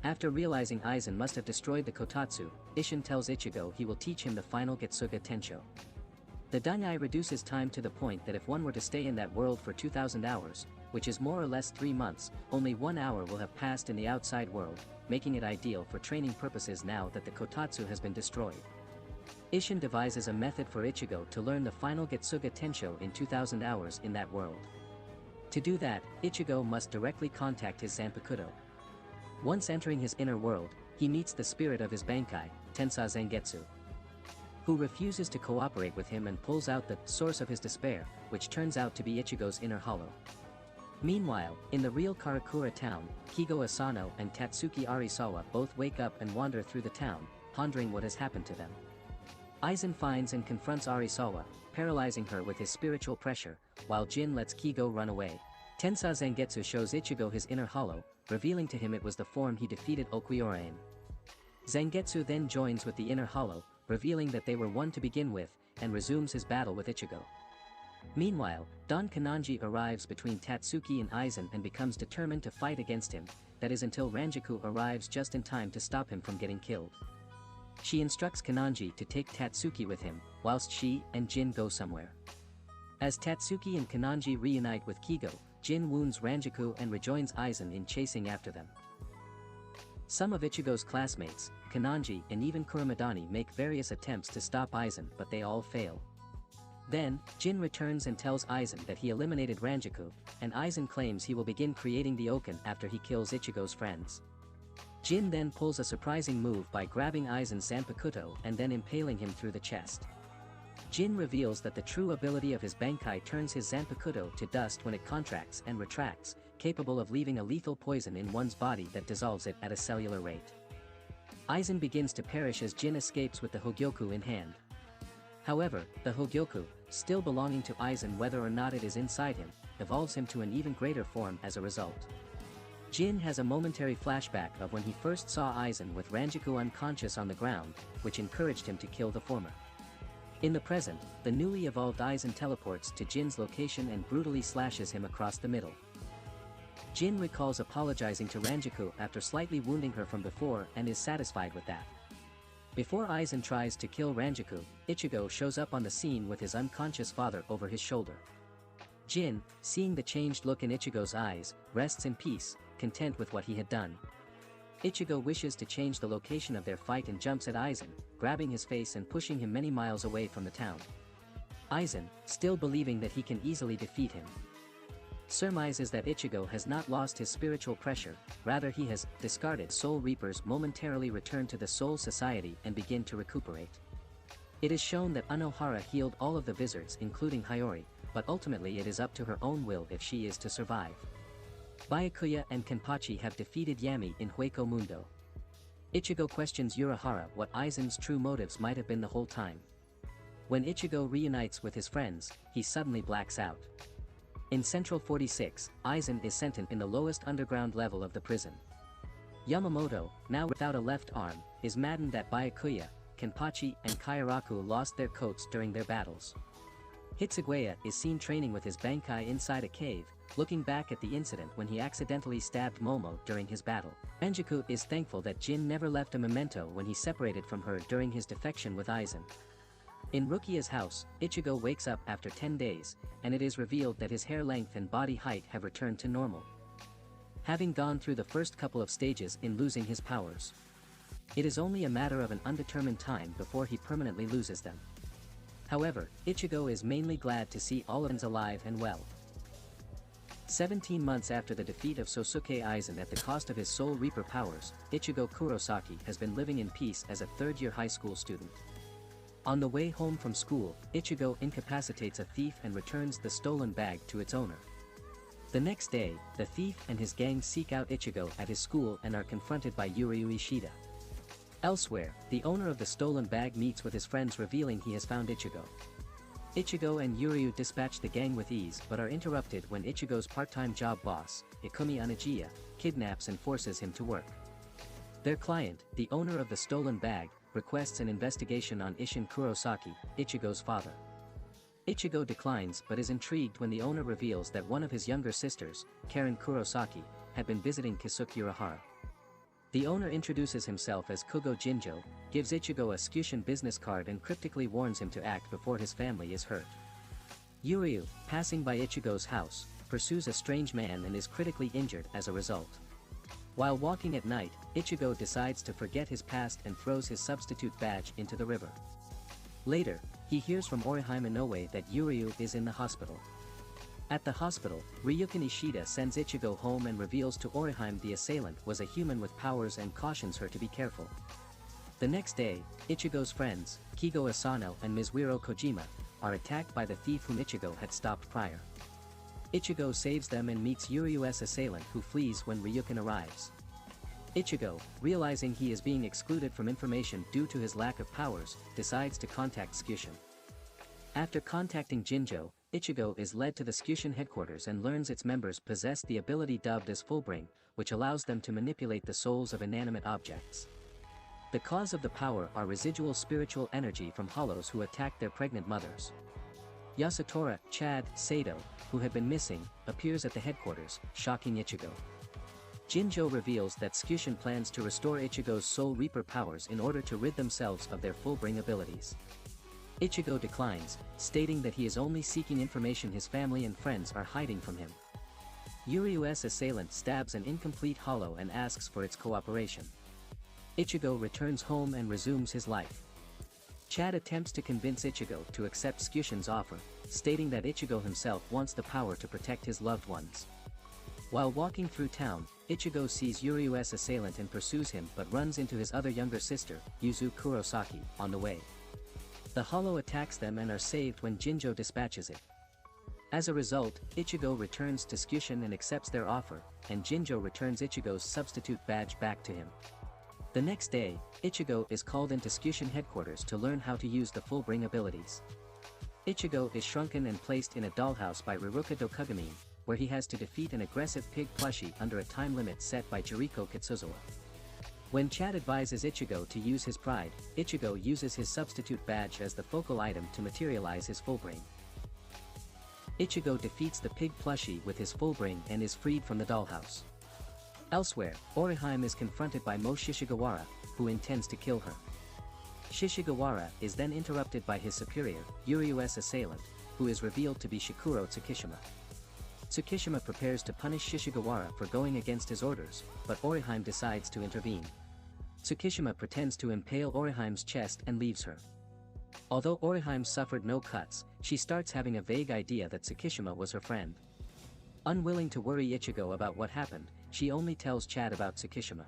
S1: After realizing Aizen must have destroyed the Kotatsu, Isshin tells Ichigo he will teach him the final Getsuga Tensho. The Dangai reduces time to the point that if one were to stay in that world for 2,000 hours, which is more or less 3 months, only 1 hour will have passed in the outside world, making it ideal for training purposes now that the Kotatsu has been destroyed. Isshin devises a method for Ichigo to learn the final Getsuga Tensho in 2,000 hours in that world. To do that, Ichigo must directly contact his Zanpakuto. Once entering his inner world, he meets the spirit of his Bankai, Tensa Zangetsu, who refuses to cooperate with him and pulls out the source of his despair, which turns out to be Ichigo's inner hollow. Meanwhile, in the real Karakura town, Kigo Asano and Tatsuki Arisawa both wake up and wander through the town, pondering what has happened to them. Aizen finds and confronts Arisawa, paralyzing her with his spiritual pressure, while Jin lets Kigo run away. Tensa Zangetsu shows Ichigo his inner hollow, revealing to him it was the form he defeated Okuiora in. Zangetsu then joins with the inner hollow, revealing that they were one to begin with, and resumes his battle with Ichigo. Meanwhile, Don Kananji arrives between Tatsuki and Aizen and becomes determined to fight against him, that is until Ranjaku arrives just in time to stop him from getting killed. She instructs Kananji to take Tatsuki with him, whilst she and Jin go somewhere. As Tatsuki and Kananji reunite with Kigo, Jin wounds Ranjaku and rejoins Aizen in chasing after them. Some of Ichigo's classmates, Kananji and even Kurumadani make various attempts to stop Aizen but they all fail. Then, Jin returns and tells Aizen that he eliminated Ranjaku, and Aizen claims he will begin creating the Oken after he kills Ichigo's friends. Jin then pulls a surprising move by grabbing Aizen's Zanpakuto and then impaling him through the chest. Jin reveals that the true ability of his Bankai turns his Zanpakuto to dust when it contracts and retracts, capable of leaving a lethal poison in one's body that dissolves it at a cellular rate. Aizen begins to perish as Jin escapes with the Hogyoku in hand. However, the Hogyoku, still belonging to Aizen whether or not it is inside him, evolves him to an even greater form as a result. Jin has a momentary flashback of when he first saw Aizen with Ranjaku unconscious on the ground, which encouraged him to kill the former. In the present, the newly evolved Aizen teleports to Jin's location and brutally slashes him across the middle. Jin recalls apologizing to Ranjaku after slightly wounding her from before and is satisfied with that. Before Aizen tries to kill Ranjaku, Ichigo shows up on the scene with his unconscious father over his shoulder. Jin, seeing the changed look in Ichigo's eyes, rests in peace, content with what he had done. Ichigo wishes to change the location of their fight and jumps at Aizen, grabbing his face and pushing him many miles away from the town. Aizen, still believing that he can easily defeat him, surmises that Ichigo has not lost his spiritual pressure, rather he has discarded. Soul Reapers momentarily return to the Soul Society and begin to recuperate. It is shown that Anohara healed all of the Vizards including Hiyori, but ultimately it is up to her own will if she is to survive. Byakuya and Kenpachi have defeated Yami in Hueco Mundo. Ichigo questions Urahara what Aizen's true motives might have been the whole time. When Ichigo reunites with his friends, he suddenly blacks out. In Central 46, Aizen is sentenced in the lowest underground level of the prison. Yamamoto, now without a left arm, is maddened that Byakuya, Kenpachi and Kairaku lost their coats during their battles. Hitsuguya is seen training with his Bankai inside a cave, looking back at the incident when he accidentally stabbed Momo during his battle. Ranjaku is thankful that Jin never left a memento when he separated from her during his defection with Aizen. In Rukia's house, Ichigo wakes up after 10 days, and it is revealed that his hair length and body height have returned to normal, having gone through the first couple of stages in losing his powers. It is only a matter of an undetermined time before he permanently loses them. However, Ichigo is mainly glad to see all of them alive and well. 17 months after the defeat of Sosuke Aizen at the cost of his Soul Reaper powers, Ichigo Kurosaki has been living in peace as a third-year high school student. On the way home from school, Ichigo incapacitates a thief and returns the stolen bag to its owner. The next day, the thief and his gang seek out Ichigo at his school and are confronted by Yuryu Ishida. Elsewhere, the owner of the stolen bag meets with his friends revealing he has found Ichigo. Ichigo and Yuryu dispatch the gang with ease but are interrupted when Ichigo's part-time job boss, Ikumi Anajiya, kidnaps and forces him to work. Their client, the owner of the stolen bag, requests an investigation on Isshin Kurosaki, Ichigo's father. Ichigo declines but is intrigued when the owner reveals that one of his younger sisters, Karen Kurosaki, had been visiting Kisuke Urahara. The owner introduces himself as Kugo Jinjo, gives Ichigo a Skyushin business card and cryptically warns him to act before his family is hurt. Yuryu, passing by Ichigo's house, pursues a strange man and is critically injured as a result. While walking at night, Ichigo decides to forget his past and throws his substitute badge into the river. Later, he hears from Orihime Inoue that Yuryu is in the hospital. At the hospital, Ryukin Ishida sends Ichigo home and reveals to Orihime the assailant was a human with powers and cautions her to be careful. The next day, Ichigo's friends, Kigo Asano and Mizuiro Kojima, are attacked by the thief whom Ichigo had stopped prior. Ichigo saves them and meets Yuryu's assailant who flees when Ryukin arrives. Ichigo, realizing he is being excluded from information due to his lack of powers, decides to contact Skyushin. After contacting Jinjo, Ichigo is led to the Skyushin headquarters and learns its members possess the ability dubbed as Fullbring, which allows them to manipulate the souls of inanimate objects. The cause of the power are residual spiritual energy from hollows who attacked their pregnant mothers. Yasutora, Chad, Sato, who had been missing, appears at the headquarters, shocking Ichigo. Jinjo reveals that Tsukushin plans to restore Ichigo's Soul Reaper powers in order to rid themselves of their full-bring abilities. Ichigo declines, stating that he is only seeking information his family and friends are hiding from him. Yuryu's assailant stabs an incomplete hollow and asks for its cooperation. Ichigo returns home and resumes his life. Chad attempts to convince Ichigo to accept Tsukushin's offer, stating that Ichigo himself wants the power to protect his loved ones. While walking through town, Ichigo sees Yuryu's assailant and pursues him but runs into his other younger sister, Yuzu Kurosaki, on the way. The hollow attacks them and are saved when Jinjo dispatches it. As a result, Ichigo returns to Tsukushin and accepts their offer, and Jinjo returns Ichigo's substitute badge back to him. The next day, Ichigo is called into Tsukushin headquarters to learn how to use the full-bring abilities. Ichigo is shrunken and placed in a dollhouse by Riruka Dokugamine, where he has to defeat an aggressive pig plushie under a time limit set by Juriko Kitsuzawa. When Chad advises Ichigo to use his pride, Ichigo uses his substitute badge as the focal item to materialize his full-bring. Ichigo defeats the pig plushie with his full-bring and is freed from the dollhouse. Elsewhere, Orihime is confronted by Mo Shishigawara, who intends to kill her. Shishigawara is then interrupted by his superior, Yuryu's assailant, who is revealed to be Shikuro Tsukishima. Tsukishima prepares to punish Shishigawara for going against his orders, but Orihime decides to intervene. Tsukishima pretends to impale Orihime's chest and leaves her. Although Orihime suffered no cuts, she starts having a vague idea that Tsukishima was her friend. Unwilling to worry Ichigo about what happened, she only tells Chad about Tsukishima.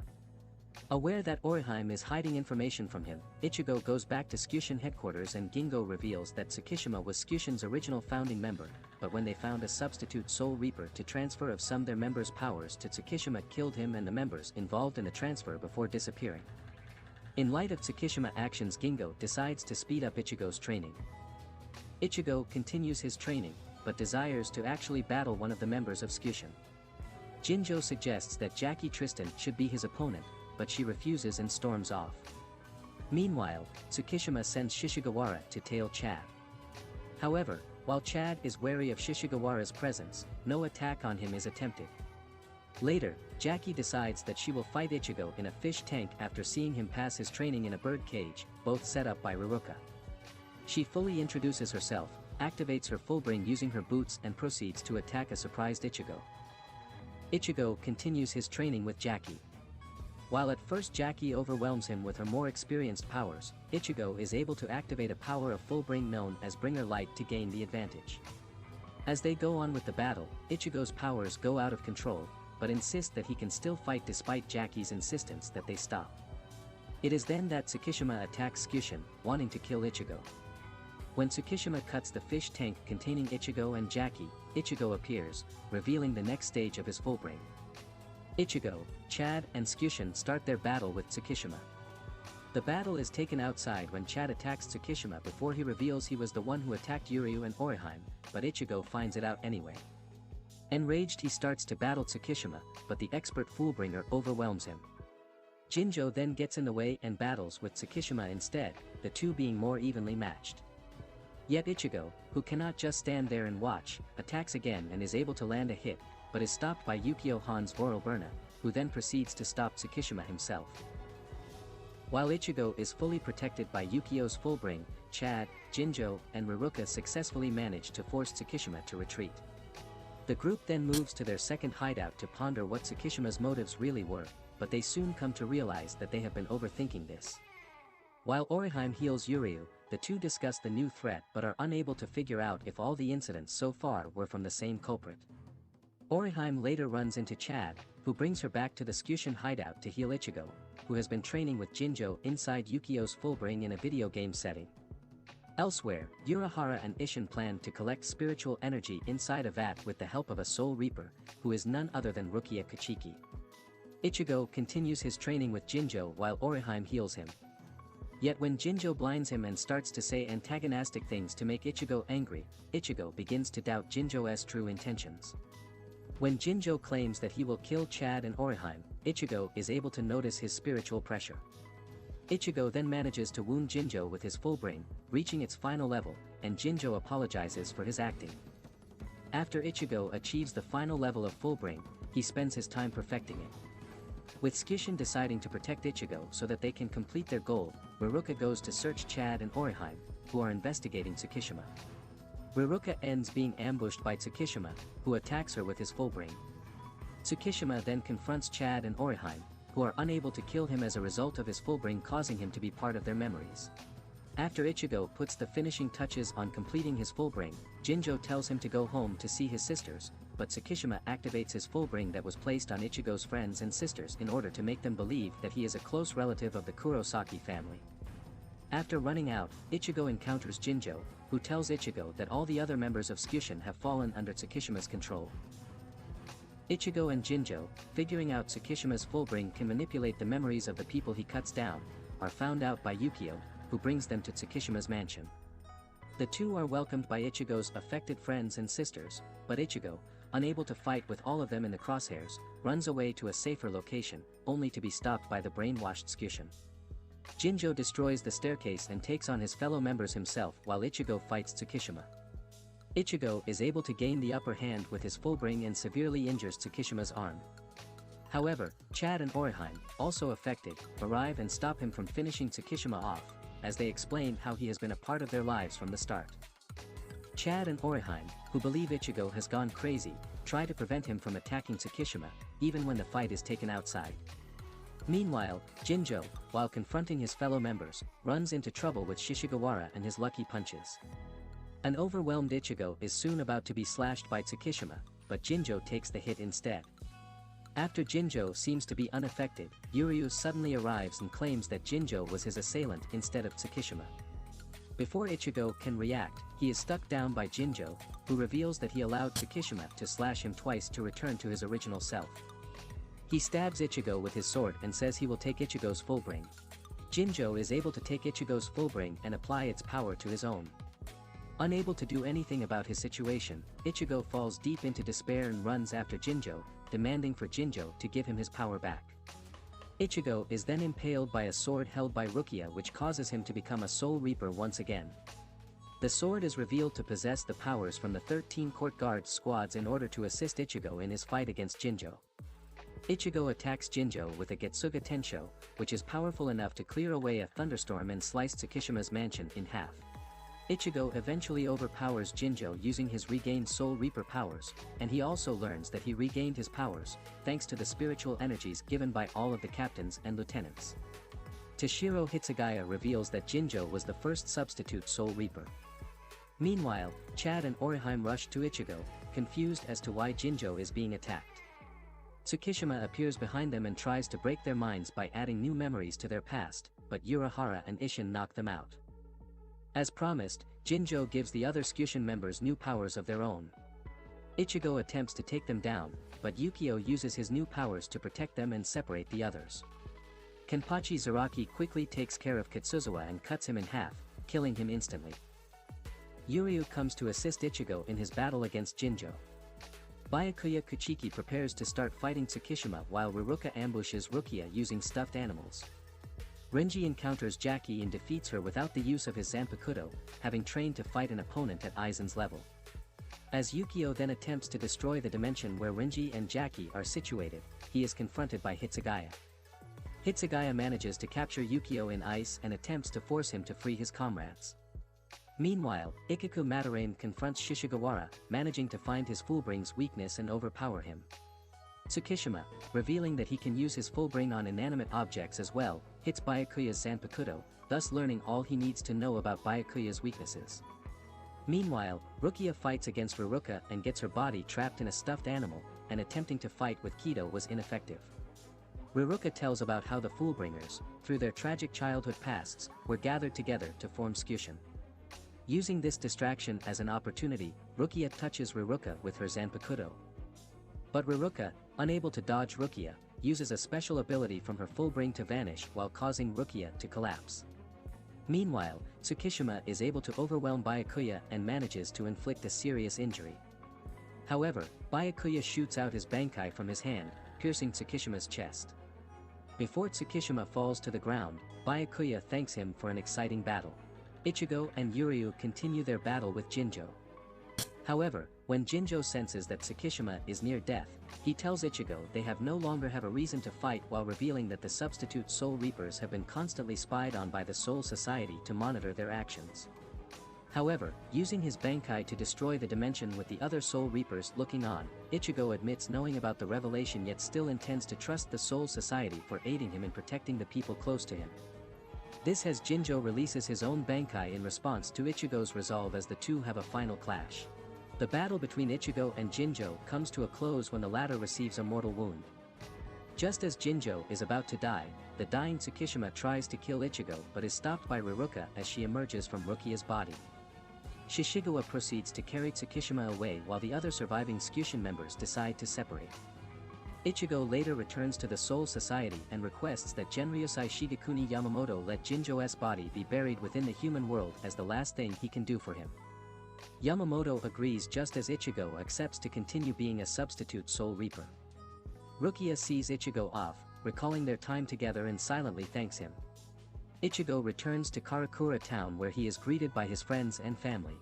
S1: Aware that Orihime is hiding information from him, Ichigo goes back to Tsukushin headquarters and Gingo reveals that Tsukishima was Tsukushin's original founding member, but when they found a substitute Soul Reaper to transfer of some their members' powers to Tsukishima killed him and the members involved in the transfer before disappearing. In light of Tsukishima actions, Gingo decides to speed up Ichigo's training. Ichigo continues his training, but desires to actually battle one of the members of Tsukushin. Jinjo suggests that Jackie Tristan should be his opponent, but she refuses and storms off. Meanwhile, Tsukishima sends Shishigawara to tail Chad. However, while Chad is wary of Shishigawara's presence, no attack on him is attempted. Later, Jackie decides that she will fight Ichigo in a fish tank after seeing him pass his training in a bird cage, both set up by Riruka. She fully introduces herself, activates her full-bring using her boots and proceeds to attack a surprised Ichigo. Ichigo continues his training with Jackie. While at first Jackie overwhelms him with her more experienced powers, Ichigo is able to activate a power of full-bring known as Bringer Light to gain the advantage. As they go on with the battle, Ichigo's powers go out of control, but insist that he can still fight despite Jackie's insistence that they stop. It is then that Tsukishima attacks Tsukushin, wanting to kill Ichigo. When Tsukishima cuts the fish tank containing Ichigo and Jackie, Ichigo appears, revealing the next stage of his full-bring. Ichigo, Chad and Tsukushin start their battle with Tsukishima. The battle is taken outside when Chad attacks Tsukishima before he reveals he was the one who attacked Yuryu and Orihime, but Ichigo finds it out anyway. Enraged, he starts to battle Tsukishima, but the expert Fullbringer overwhelms him. Jinjo then gets in the way and battles with Tsukishima instead, the two being more evenly matched. Yet Ichigo, who cannot just stand there and watch, attacks again and is able to land a hit, but is stopped by Yukio Han's Oroburna, who then proceeds to stop Tsukishima himself. While Ichigo is fully protected by Yukio's full-bring, Chad, Jinjo, and Riruka successfully manage to force Tsukishima to retreat. The group then moves to their second hideout to ponder what Tsukishima's motives really were, but they soon come to realize that they have been overthinking this. While Orihime heals Yuryu, the two discuss the new threat but are unable to figure out if all the incidents so far were from the same culprit. Orihime later runs into Chad, who brings her back to the Tsukushin hideout to heal Ichigo, who has been training with Jinjo inside Yukio's full-bring in a video game setting. Elsewhere, Urahara and Ishin plan to collect spiritual energy inside a vat with the help of a Soul Reaper, who is none other than Rukia Kachiki. Ichigo continues his training with Jinjo while Orihime heals him. Yet when Jinjo blinds him and starts to say antagonistic things to make Ichigo angry, Ichigo begins to doubt Jinjo's true intentions. When Jinjo claims that he will kill Chad and Orihime, Ichigo is able to notice his spiritual pressure. Ichigo then manages to wound Jinjo with his full brain, reaching its final level, and Jinjo apologizes for his acting. After Ichigo achieves the final level of full brain, he spends his time perfecting it. With Tsukishin deciding to protect Ichigo so that they can complete their goal, Riruka goes to search Chad and Orihime, who are investigating Tsukishima. Riruka ends being ambushed by Tsukishima, who attacks her with his full brain. Tsukishima then confronts Chad and Orihime, who are unable to kill him as a result of his full brain causing him to be part of their memories. After Ichigo puts the finishing touches on completing his full brain, Jinjo tells him to go home to see his sisters, but Tsukishima activates his full brain that was placed on Ichigo's friends and sisters in order to make them believe that he is a close relative of the Kurosaki family. After running out, Ichigo encounters Jinjo, who tells Ichigo that all the other members of Tsukishin have fallen under Tsukishima's control. Ichigo and Jinjo, figuring out Tsukishima's full brain can manipulate the memories of the people he cuts down, are found out by Yukio, who brings them to Tsukishima's mansion. The two are welcomed by Ichigo's affected friends and sisters, but Ichigo, unable to fight with all of them in the crosshairs, runs away to a safer location, only to be stopped by the brainwashed Tsukishin. Jinjo destroys the staircase and takes on his fellow members himself while Ichigo fights Tsukishima. Ichigo is able to gain the upper hand with his full brain and severely injures Tsukishima's arm. However, Chad and Orihime, also affected, arrive and stop him from finishing Tsukishima off, as they explain how he has been a part of their lives from the start. Chad and Orihime, who believe Ichigo has gone crazy, try to prevent him from attacking Tsukishima, even when the fight is taken outside. Meanwhile, Jinjo, while confronting his fellow members, runs into trouble with Shishigawara and his lucky punches. An overwhelmed Ichigo is soon about to be slashed by Tsukishima, but Jinjo takes the hit instead. After Jinjo seems to be unaffected, Yuryu suddenly arrives and claims that Jinjo was his assailant instead of Tsukishima. Before Ichigo can react, he is struck down by Jinjo, who reveals that he allowed Tsukishima to slash him twice to return to his original self. He stabs Ichigo with his sword and says he will take Ichigo's full brain. Jinjo is able to take Ichigo's full brain and apply its power to his own. Unable to do anything about his situation, Ichigo falls deep into despair and runs after Jinjo, demanding for Jinjo to give him his power back. Ichigo is then impaled by a sword held by Rukia, which causes him to become a Soul Reaper once again. The sword is revealed to possess the powers from the 13 Court Guards squads in order to assist Ichigo in his fight against Jinjo. Ichigo attacks Jinjo with a Getsuga Tensho, which is powerful enough to clear away a thunderstorm and slice Tsukishima's mansion in half. Ichigo eventually overpowers Jinjo using his regained Soul Reaper powers, and he also learns that he regained his powers, thanks to the spiritual energies given by all of the captains and lieutenants. Toshiro Hitsugaya reveals that Jinjo was the first substitute Soul Reaper. Meanwhile, Chad and Orihime rush to Ichigo, confused as to why Jinjo is being attacked. Tsukishima appears behind them and tries to break their minds by adding new memories to their past, but Urahara and Isshin knock them out. As promised, Jinjo gives the other Tsukishin members new powers of their own. Ichigo attempts to take them down, but Yukio uses his new powers to protect them and separate the others. Kenpachi Zaraki quickly takes care of Katsuzawa and cuts him in half, killing him instantly. Yuryu comes to assist Ichigo in his battle against Jinjo. Byakuya Kuchiki prepares to start fighting Tsukishima while Riruka ambushes Rukia using stuffed animals. Renji encounters Jackie and defeats her without the use of his Zanpakuto, having trained to fight an opponent at Aizen's level. As Yukio then attempts to destroy the dimension where Renji and Jackie are situated, he is confronted by Hitsugaya. Hitsugaya manages to capture Yukio in ice and attempts to force him to free his comrades. Meanwhile, Ikaku Madarame confronts Shishigawara, managing to find his full brain's weakness and overpower him. Tsukishima, revealing that he can use his full brain on inanimate objects as well, hits Byakuya's Zanpakuto, thus learning all he needs to know about Byakuya's weaknesses. Meanwhile, Rukia fights against Riruka and gets her body trapped in a stuffed animal, and attempting to fight with Kido was ineffective. Riruka tells about how the Fullbringers, through their tragic childhood pasts, were gathered together to form Tsukishin. Using this distraction as an opportunity, Rukia touches Riruka with her Zanpakuto. But Riruka, unable to dodge Rukia, uses a special ability from her full brain to vanish while causing Rukia to collapse. Meanwhile, Tsukishima is able to overwhelm Byakuya and manages to inflict a serious injury. However, Byakuya shoots out his Bankai from his hand, piercing Tsukishima's chest. Before Tsukishima falls to the ground, Byakuya thanks him for an exciting battle. Ichigo and Yuryu continue their battle with Jinjo. However, when Jinjo senses that Tsukishima is near death, he tells Ichigo they no longer have a reason to fight, while revealing that the substitute Soul Reapers have been constantly spied on by the Soul Society to monitor their actions. However, using his Bankai to destroy the dimension with the other Soul Reapers looking on, Ichigo admits knowing about the revelation, yet still intends to trust the Soul Society for aiding him in protecting the people close to him. This has Jinjo releases his own Bankai in response to Ichigo's resolve, as the two have a final clash. The battle between Ichigo and Jinjo comes to a close when the latter receives a mortal wound. Just as Jinjo is about to die, the dying Tsukishima tries to kill Ichigo but is stopped by Riruka as she emerges from Rukia's body. Shishigawa proceeds to carry Tsukishima away while the other surviving Tsukushin members decide to separate. Ichigo later returns to the Soul Society and requests that Genryosai Shigekuni Yamamoto let Jinjo's body be buried within the human world as the last thing he can do for him. Yamamoto agrees, just as Ichigo accepts to continue being a substitute Soul Reaper. Rukia sees Ichigo off, recalling their time together, and silently thanks him. Ichigo returns to Karakura town where he is greeted by his friends and family.